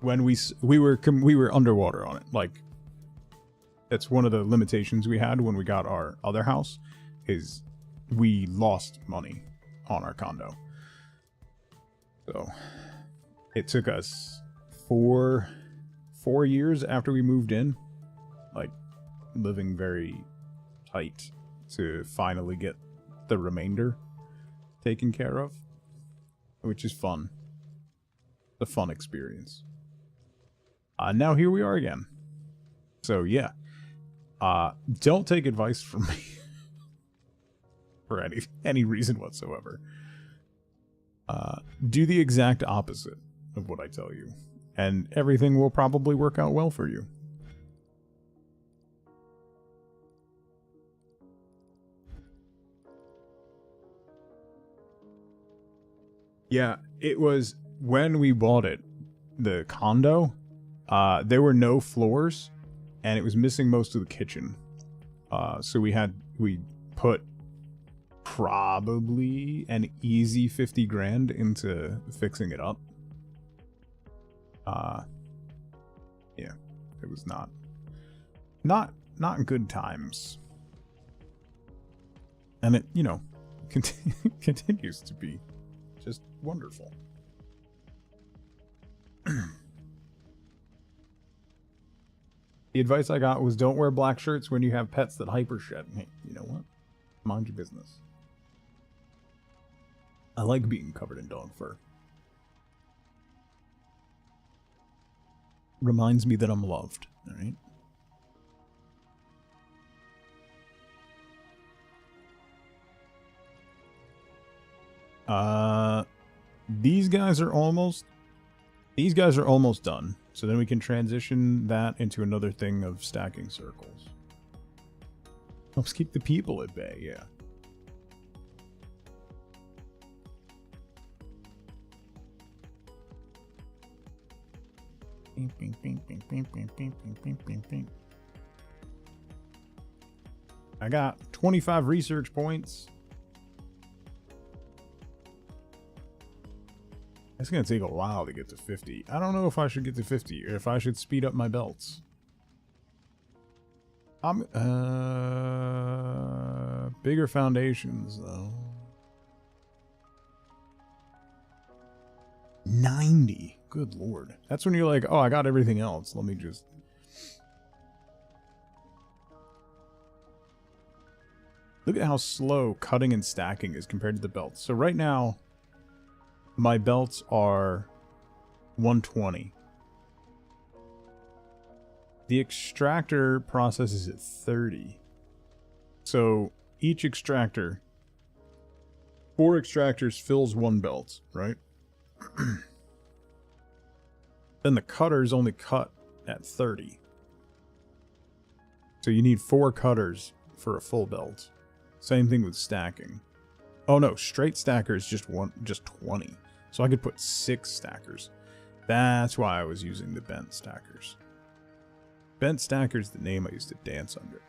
When we were underwater on it. Like, that's one of the limitations we had when we got our other house, is we lost money on our condo. So it took us four years after we moved in, like, living very tight, to finally get the remainder taken care of, which is fun. A fun experience. Now here we are again. So yeah, don't take advice from me for any reason whatsoever. Do the exact opposite of what I tell you, and everything will probably work out well for you. Yeah, it was when we bought it, the condo, there were no floors, and it was missing most of the kitchen. So we put probably an easy 50 grand into fixing it up. Yeah, it was not good times. And it, continues to be just wonderful. The advice I got was, don't wear black shirts when you have pets that hypershed. Hey, you know what? Mind your business. I like being covered in dog fur. Reminds me that I'm loved, alright? These guys are almost done. So then we can transition that into another thing of stacking circles. Helps keep the people at bay, yeah. I got 25 research points. It's gonna take a while to get to 50. I don't know if I should get to 50 or if I should speed up my belts. Bigger foundations though. 90. Good lord. That's when you're like, oh, I got everything else. Let me just... Look at how slow cutting and stacking is compared to the belts. So right now, my belts are 120. The extractor processes at 30. So each extractor, 4 extractors fills 1 belt, right? Then the cutters only cut at 30. So you need 4 cutters for a full belt. Same thing with stacking. Oh no, straight stacker is just 20. So I could put 6 stackers. That's why I was using the bent stackers. Bent stacker's the name I used to dance under.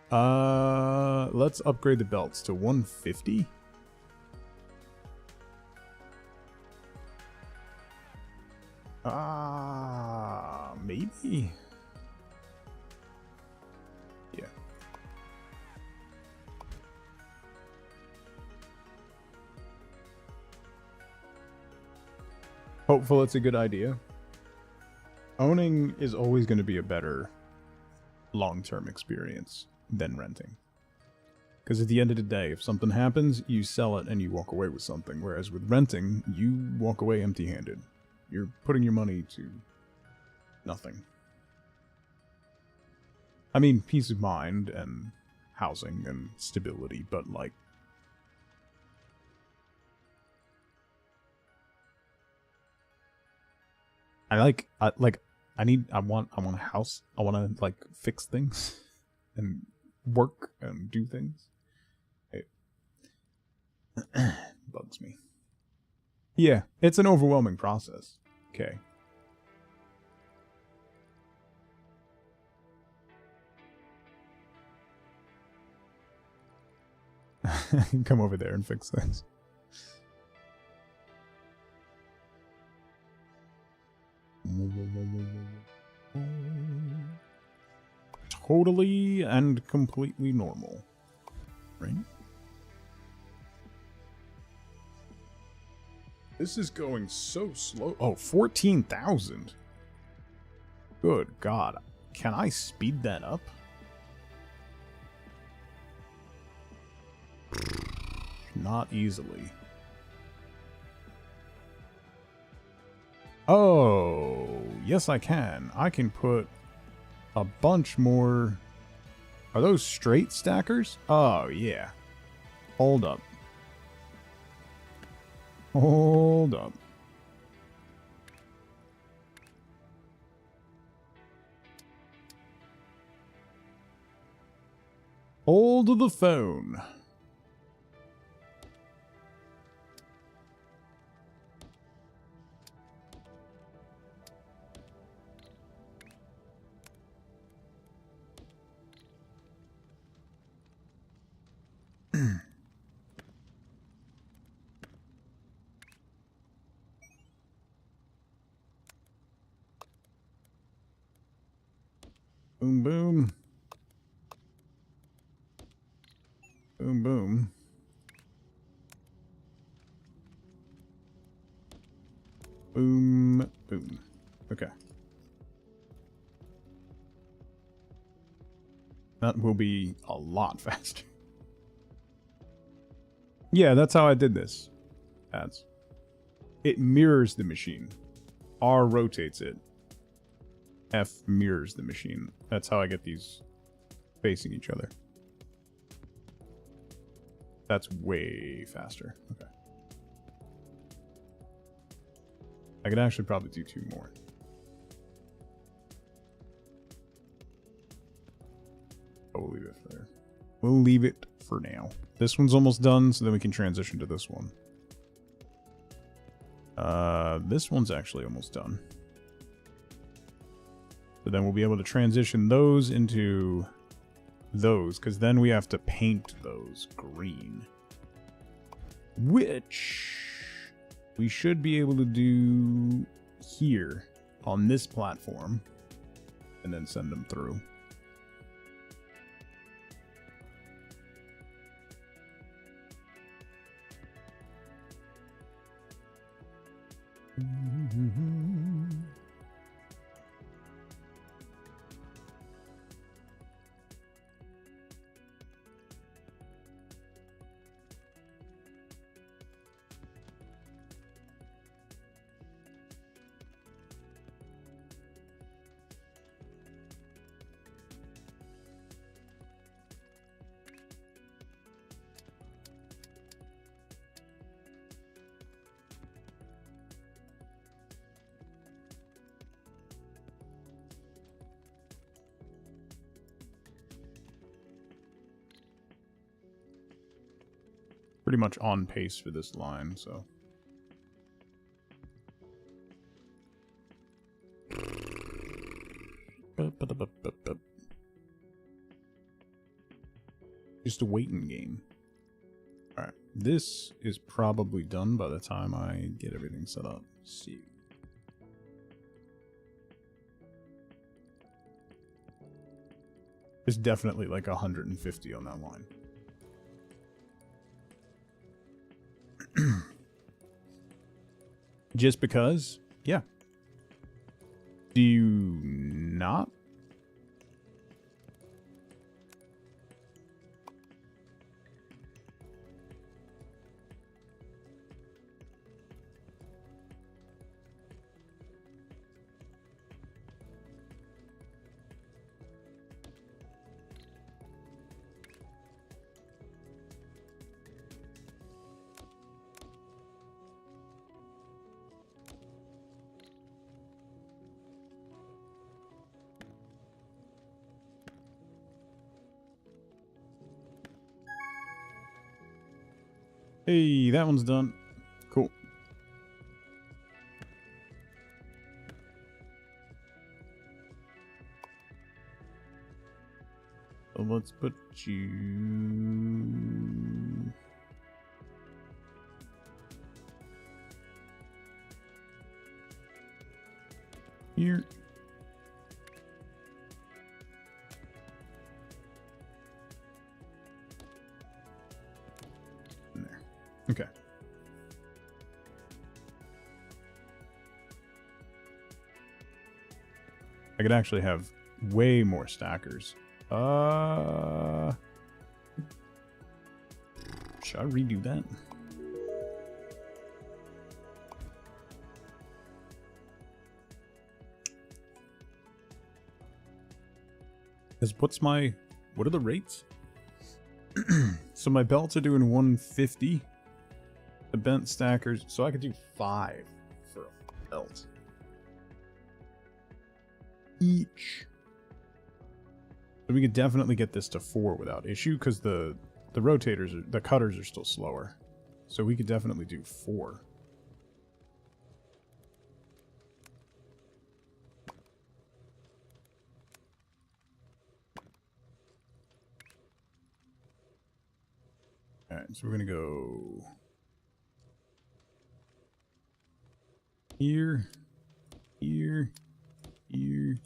Let's upgrade the belts to 150. Maybe? Yeah. Hopeful it's a good idea. Owning is always going to be a better long-term experience than renting. Because at the end of the day, if something happens, you sell it and you walk away with something. Whereas with renting, you walk away empty-handed. You're putting your money to nothing. I mean, peace of mind and housing and stability, but like... I want a house. I want to, like, fix things and work and do things. It bugs me. Yeah, it's an overwhelming process. Okay. Come over there and fix things. Totally and completely normal. Right? This is going so slow. Oh, 14,000. Good God. Can I speed that up? Not easily. Oh, yes I can. I can put a bunch more... Are those straight stackers? Oh, yeah. Hold up. Hold up. Hold the phone. Boom, boom. Boom, boom. Boom, boom. Okay. That will be a lot faster. Yeah, that's how I did this. It mirrors the machine. R rotates it. F mirrors the machine. That's how I get these facing each other. That's way faster. Okay. I could actually probably do 2 more. We'll leave it there. We'll leave it for now. This one's almost done, so then we can transition to this one. This one's actually almost done. So then we'll be able to transition those into those, because then we have to paint those green. Which we should be able to do here on this platform and then send them through. Pretty much on pace for this line, so. Just a waiting game. Alright, this is probably done by the time I get everything set up. Let's see. There's definitely like 150 on that line. Just because? Yeah. Do you not? Hey, that one's done. Cool. So let's put you here. And there. Okay. I could actually have way more stackers. Should I redo that? Because what are the rates? So my belts are doing 150. The bent stackers, so I could do 5 for a belt. Each. So we could definitely get this to 4 without issue, because the cutters are still slower. So we could definitely do 4. Alright, so we're gonna go here, here, here,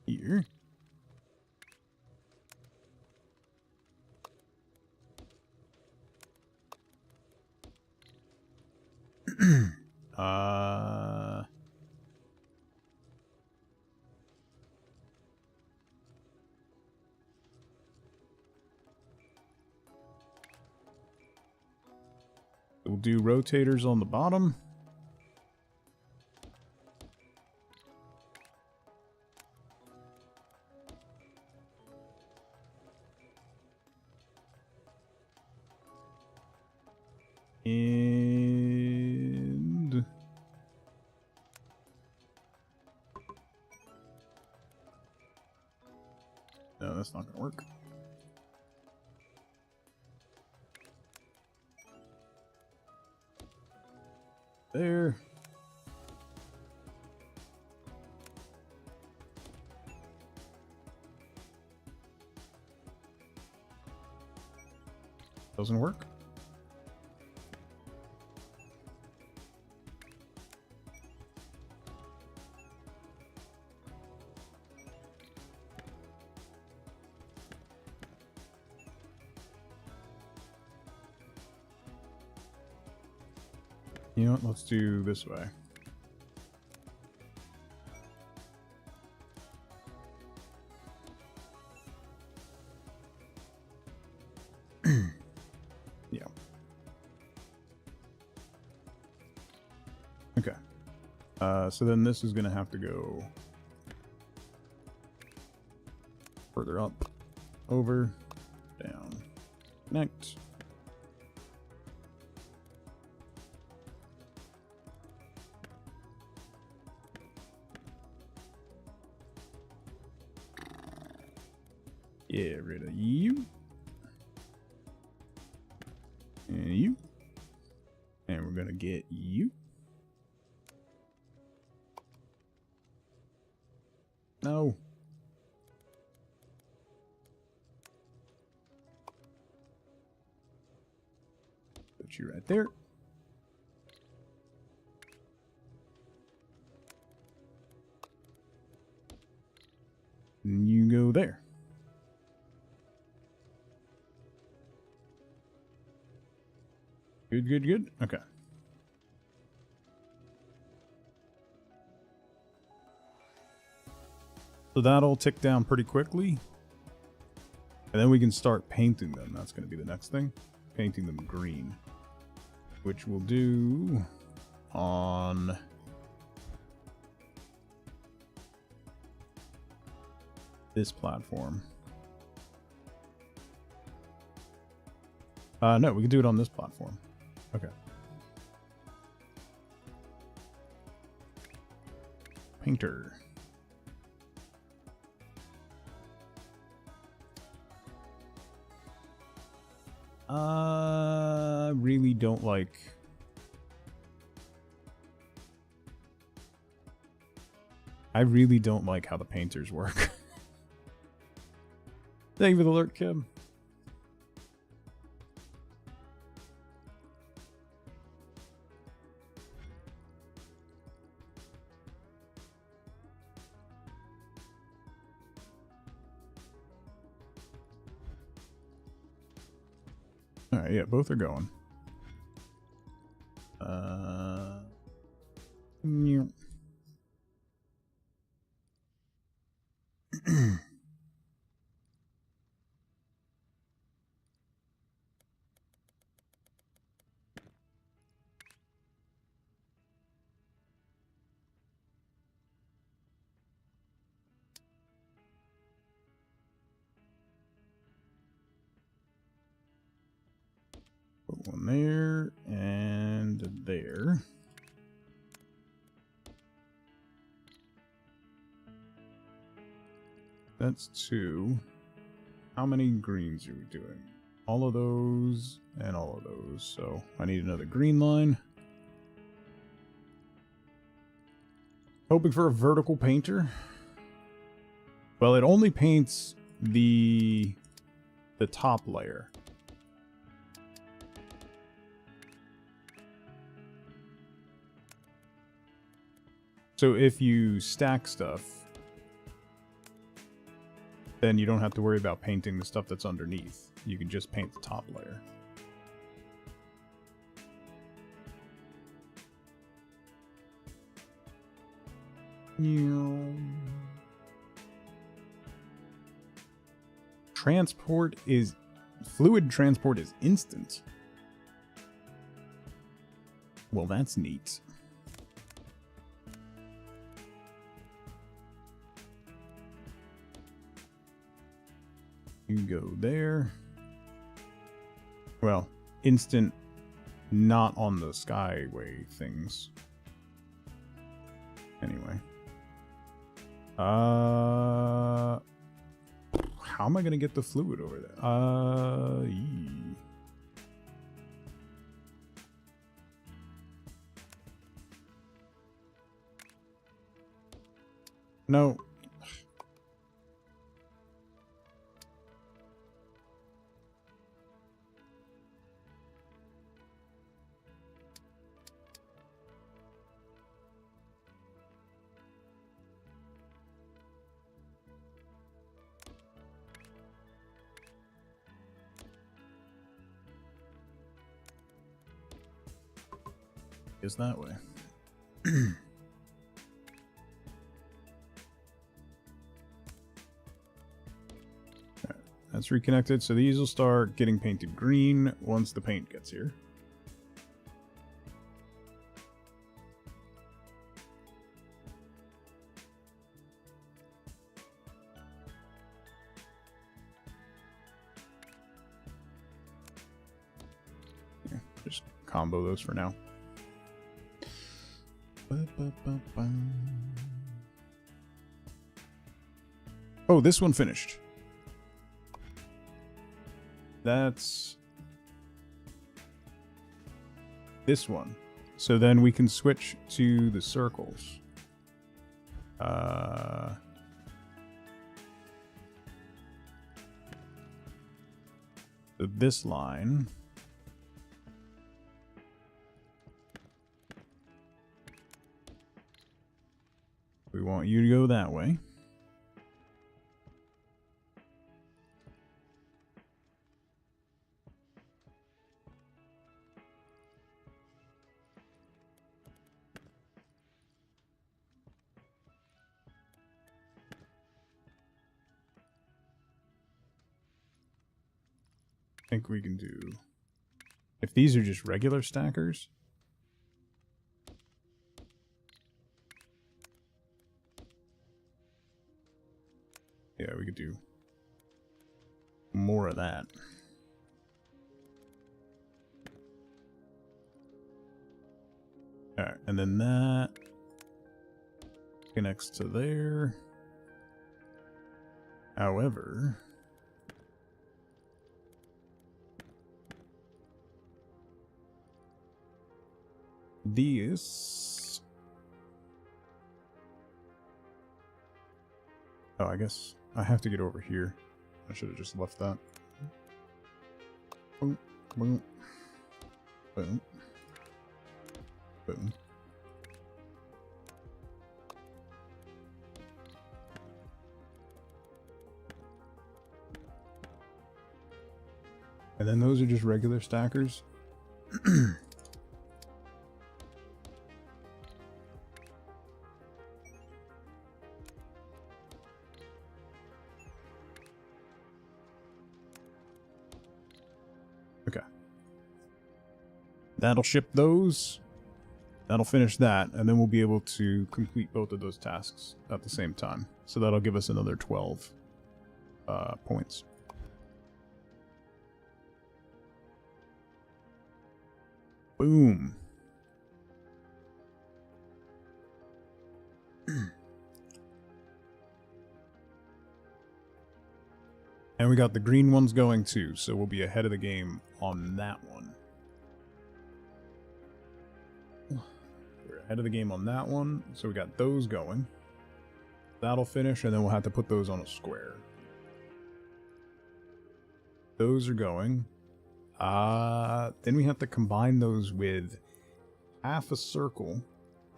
here. We'll do rotators on the bottom. And no, that's not gonna work. There. Doesn't work. You know what? Let's do this way. Yeah. Okay. So then this is going to have to go further up, over, down, connect. Get rid of you. And you. And we're going to get you. No. Put you right there. And you go there. Good, good, good. Okay. So that'll tick down pretty quickly. And then we can start painting them. That's going to be the next thing. Painting them green. Which we'll do on this platform. No, we can do it on this platform. Okay. Painter. really don't like... I really don't like how the painters work. Thank you for the alert, Kim. Alright, yeah, both are going. Yeah. Put one there and there. That's 2. How many greens are we doing? All of those and all of those. So I need another green line. Hoping for a vertical painter. Well, it only paints the top layer. So if you stack stuff, then you don't have to worry about painting the stuff that's underneath. You can just paint the top layer. Fluid transport is instant. Well, that's neat. You go there. Well, instant, not on the skyway things. Anyway. How am I gonna get the fluid over there? No. Is that way. That's reconnected, so these will start getting painted green once the paint gets here. Yeah, just combo those for now. Oh, this one finished. That's this one. So then we can switch to the circles. So this line. We want you to go that way. I think we can do... If these are just regular stackers... Yeah, we could do more of that. Alright, and then that connects to there. However... These... Oh, I guess I have to get over here. I should have just left that. Boom, boom, boom, boom. And then those are just regular stackers. Okay. That'll ship those. That'll finish that, and then we'll be able to complete both of those tasks at the same time. So that'll give us another 12 points. Boom. And we got the green ones going too, so we'll be ahead of the game on that one. We're ahead of the game on that one, so we got those going. That'll finish, and then we'll have to put those on a square. Those are going. Then we have to combine those with half a circle,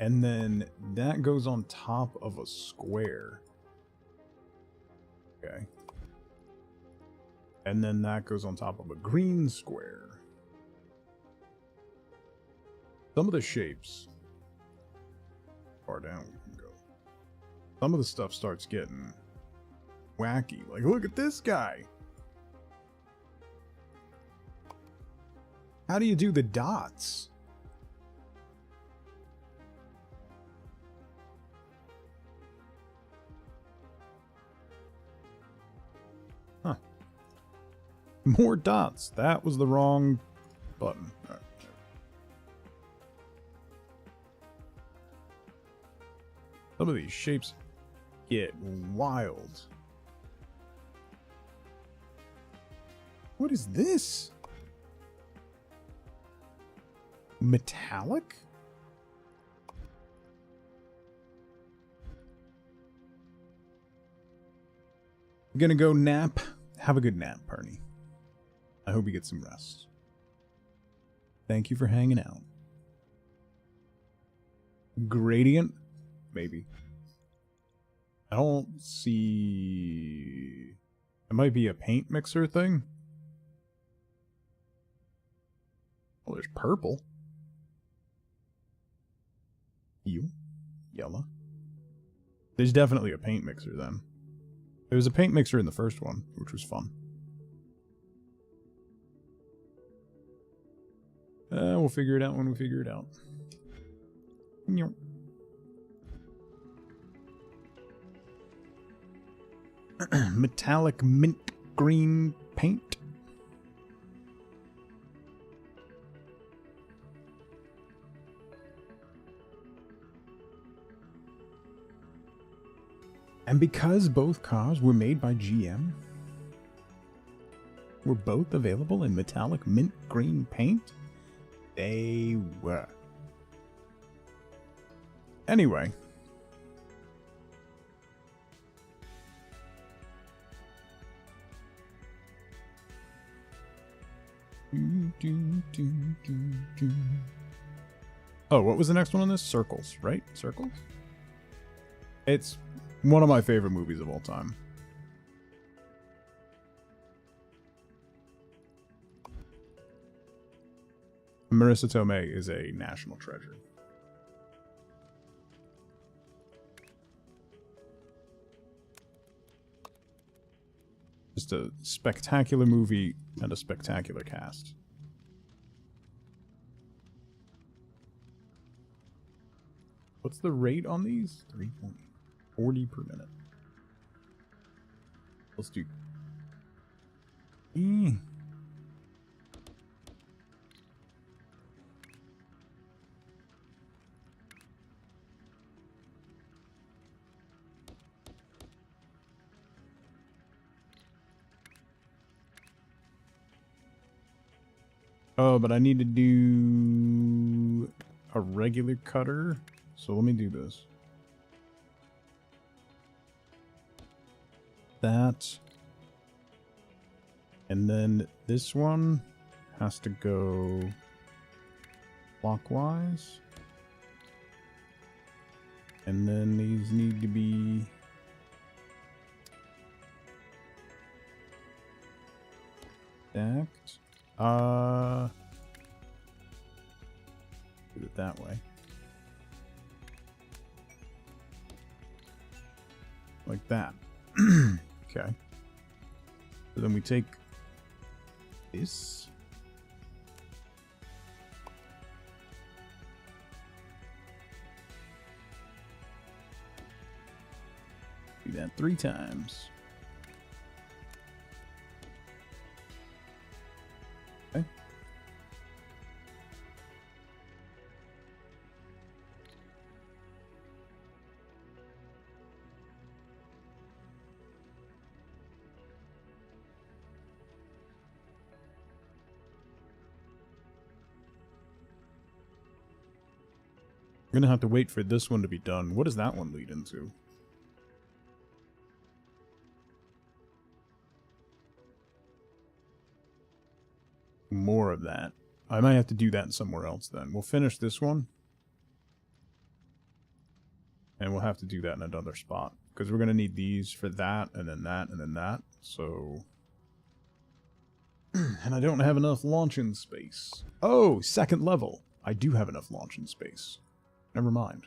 and then that goes on top of a square. Okay. And then that goes on top of a green square. Some of the shapes, far down we can go. Some of the stuff starts getting wacky. Like, look at this guy. How do you do the dots? Huh. More dots. That was the wrong button. All right. Some of these shapes get wild. What is this? Metallic? You gonna go nap? Have a good nap, Perny. I hope you get some rest. Thank you for hanging out. Gradient? Maybe. I don't see... It might be a paint mixer thing. Oh, there's purple. Yellow. There's definitely a paint mixer then. There was a paint mixer in the first one, which was fun. We'll figure it out when we figure it out. Metallic mint green paint. And because both cars were made by GM, were both available in metallic mint green paint, they were. Anyway. Oh, what was the next one on this? Circles, right? Circles? It's one of my favorite movies of all time. Marissa Tomei is a national treasure. Just a spectacular movie and a spectacular cast. What's the rate on these? 3.40 per minute. Let's do... Oh, but I need to do... a regular cutter. So let me do this. That. And then this one has to go clockwise. And then these need to be stacked. Do it that way. Like that. Okay. So then we take this. Do that 3 times. Okay. I'm gonna have to wait for this one to be done. What does that one lead into? More of that. I might have to do that somewhere else then. We'll finish this one. And we'll have to do that in another spot. Because we're going to need these for that, and then that, and then that. So... and I don't have enough launching space. Oh, second level. I do have enough launching space. Never mind.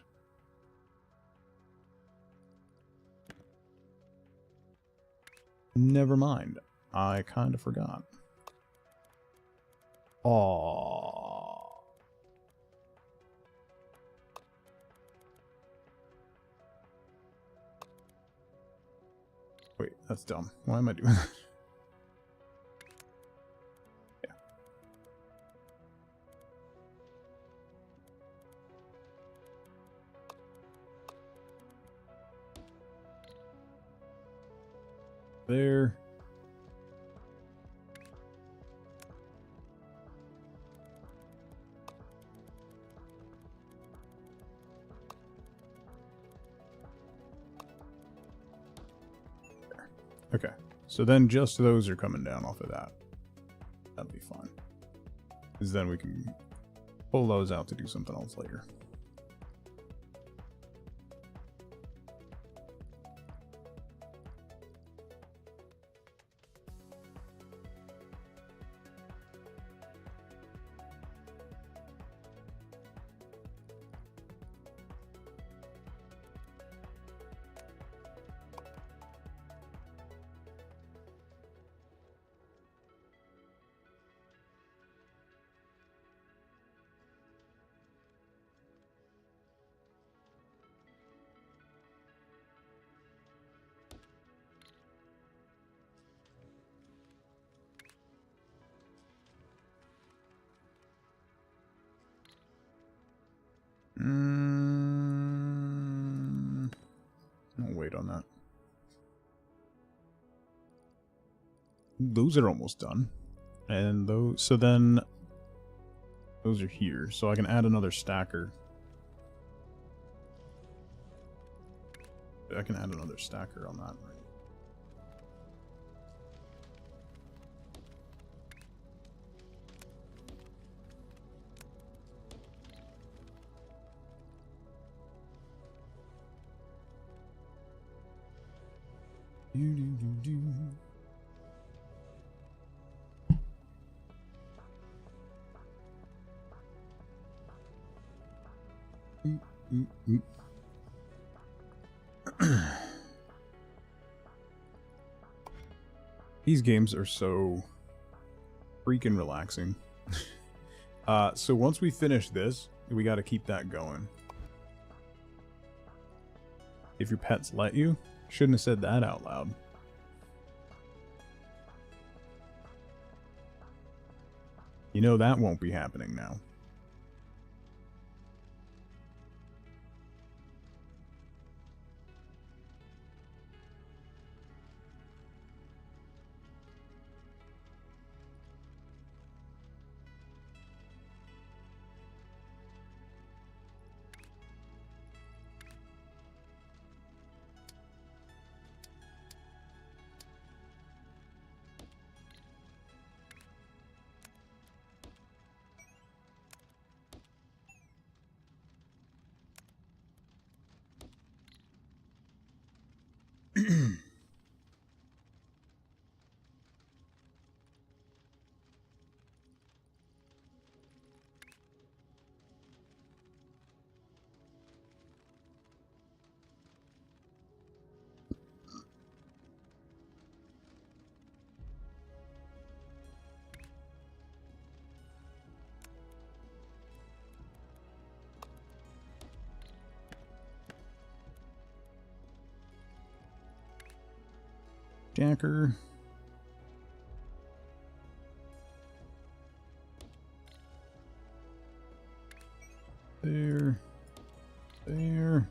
Never mind. I kind of forgot. Aww. Wait, that's dumb. Why am I doing that? Yeah. There. Okay, so then just those are coming down off of that. That'll be fine. Because then we can pull those out to do something else later. I'll wait on that. Those are almost done. And those, so then those are here. So I can add another stacker. I can add another stacker on that, right? These games are so freaking relaxing. So once we finish this, we got to keep that going. If your pets let you. Shouldn't have said that out loud. You know that won't be happening now. Jacker. There. There.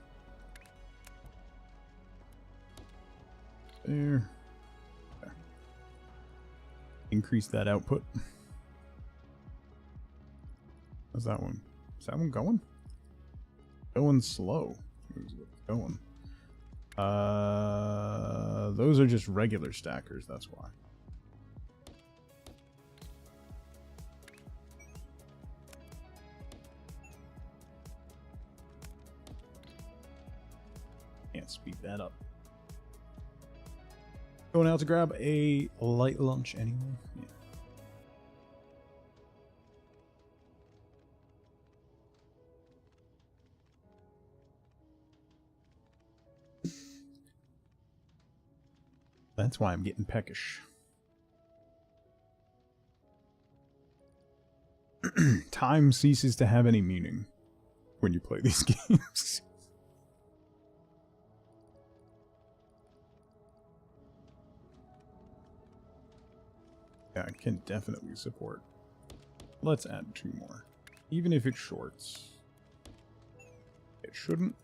There. Increase that output. How's that one? Is that one going? Going slow. Going. Those are just regular stackers, that's why. Can't speed that up. Going out to grab a light lunch anyway. Yeah. That's why I'm getting peckish. Time ceases to have any meaning when you play these games. Yeah, I can definitely support. Let's add 2 more. Even if it shorts. It shouldn't.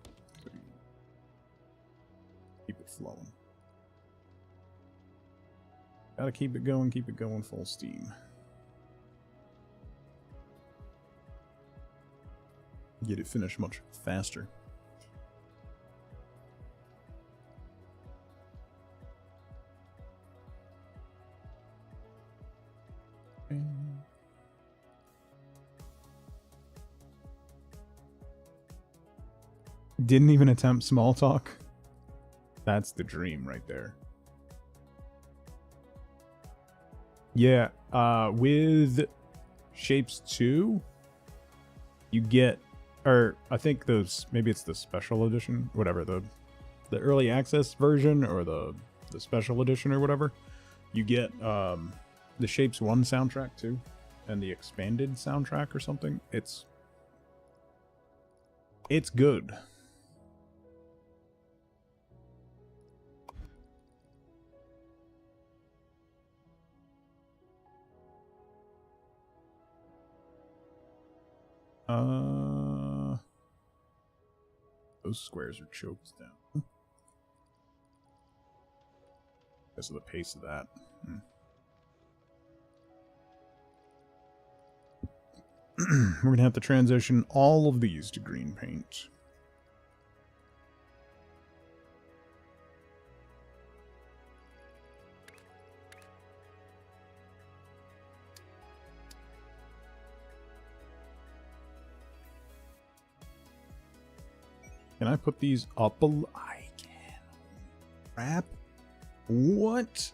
Keep it flowing. Gotta keep it going full steam. Get it finished much faster. Didn't even attempt small talk. That's the dream right there. Yeah, with Shapes 2, you get, or I think those, maybe it's the special edition, whatever, the early access version or the special edition or whatever. You get the Shapes 1 soundtrack too, and the expanded soundtrack or something. It's good. Those squares are choked down. Because of the pace of that. We're gonna have to transition all of these to green paint. Can I put these up a l- I can. Crap. What?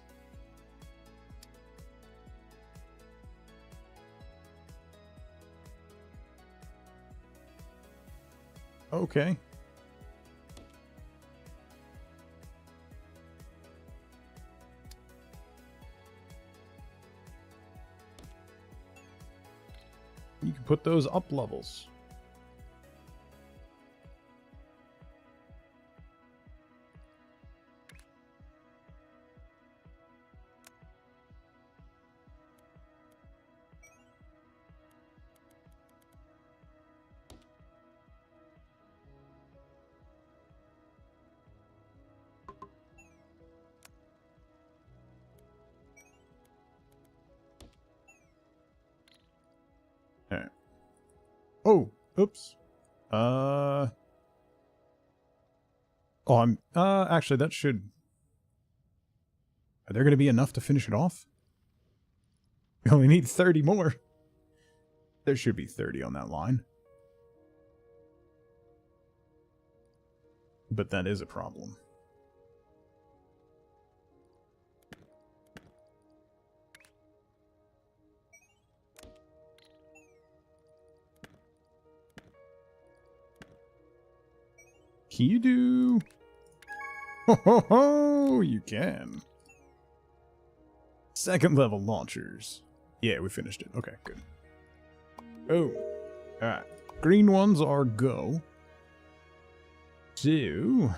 Okay. You can put those up levels. Alright. Oh, oops. Oh, I'm, actually, that should... Are there going to be enough to finish it off? We only need 30 more. There should be 30 on that line. But that is a problem. Can you do... Ho ho ho! You can. Second level launchers. Yeah, we finished it. Okay, good. Oh. Alright. Green ones are go. So...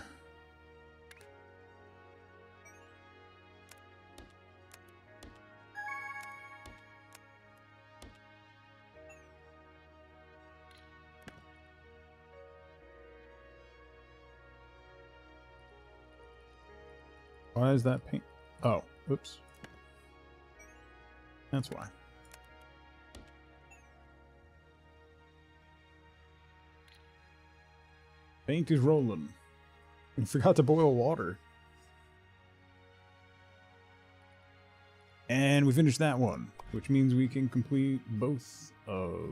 Why is that paint? Oh, oops. That's why. Paint is rolling. I forgot to boil water. And we finished that one, which means we can complete both of...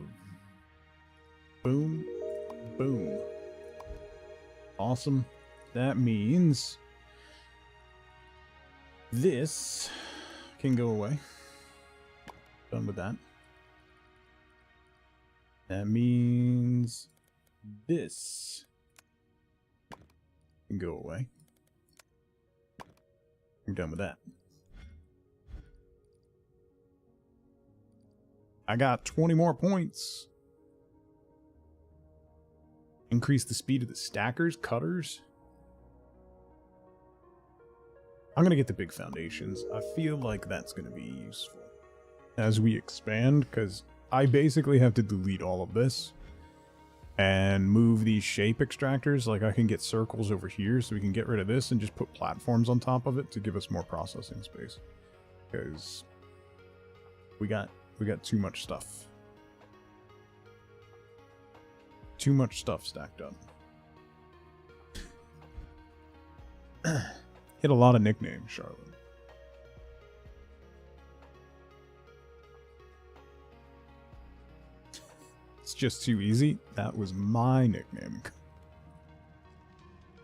Boom. Boom. Awesome. That means... this can go away. Done with that. That means... this can go away. I'm done with that. I got 20 more points. Increase the speed of the stackers, cutters. I'm going to get the big foundations. I feel like that's going to be useful as we expand, because I basically have to delete all of this and move these shape extractors. Like, I can get circles over here, so we can get rid of this and just put platforms on top of it to give us more processing space. Because we got too much stuff. Too much stuff stacked up. Hit a lot of nicknames, Charlotte. It's just too easy. That was my nickname.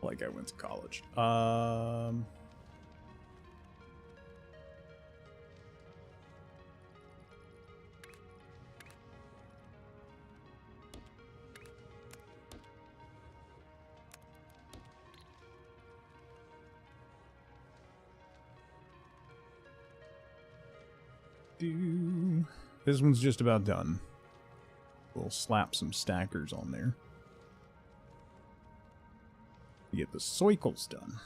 Like I went to college. This one's just about done. We'll slap some stackers on there. Get the cycles done.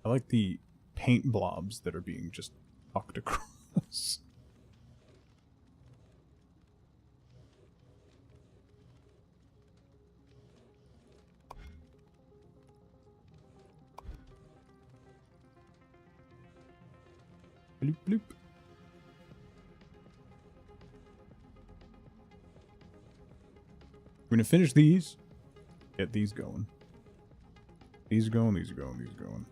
I like the paint blobs that are being just tucked across. Bloop, bloop. We're gonna finish these. Get these going. These are going, these are going, these are going.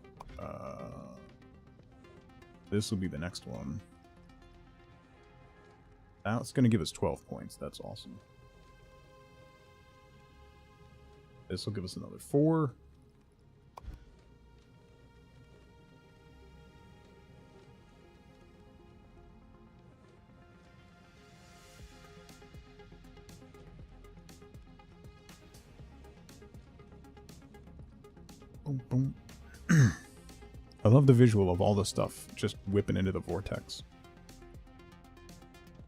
This will be the next one. Now it's gonna give us 12 points. That's awesome. This will give us another 4. Boom, boom. I love the visual of all the stuff just whipping into the vortex.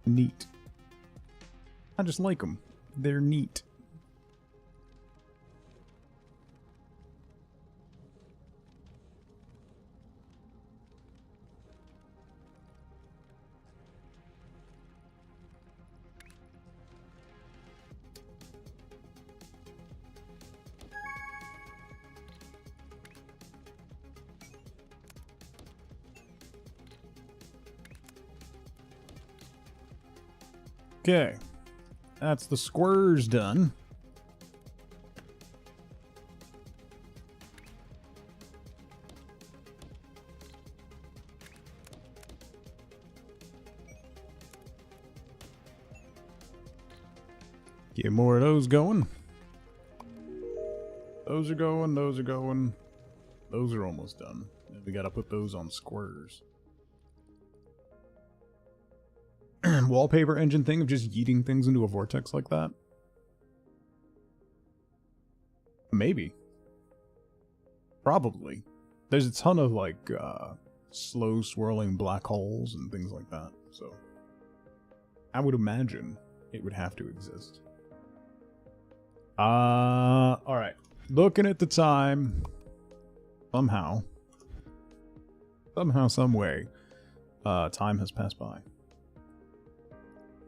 Neat. I just like them. They're neat. Okay, that's the squares done. Get more of those going. Those are going, those are going. Those are almost done. And we gotta put those on squares. Wallpaper engine thing of just yeeting things into a vortex like that? Maybe. Probably. There's a ton of, like, slow swirling black holes and things like that, so I would imagine it would have to exist. Alright. Looking at the time, somehow, some way, time has passed by.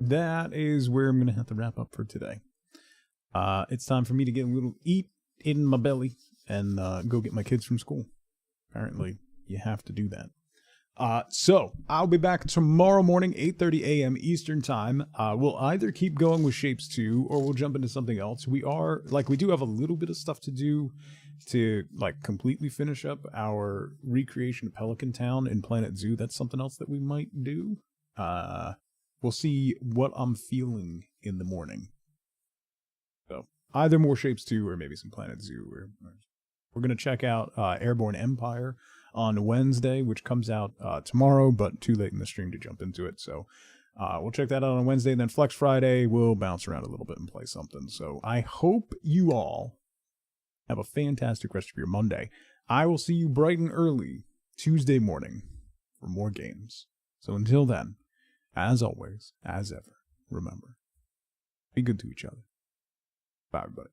That is where I'm going to have to wrap up for today. It's time for me to get a little eat in my belly and go get my kids from school. Apparently, you have to do that. So I'll be back tomorrow morning, 8:30 a.m. Eastern time. We'll either keep going with Shapes 2 or we'll jump into something else. We do have a little bit of stuff to do to completely finish up our recreation of Pelican Town in Planet Zoo. That's something else that we might do. We'll see what I'm feeling in the morning. So either more Shapes 2 or maybe some Planet Zoo. We're going to check out Airborne Empire on Wednesday, which comes out tomorrow, but too late in the stream to jump into it. So we'll check that out on Wednesday. Then Flex Friday, we'll bounce around a little bit and play something. So I hope you all have a fantastic rest of your Monday. I will see you bright and early Tuesday morning for more games. So until then, as always, as ever, remember, be good to each other. Bye, everybody.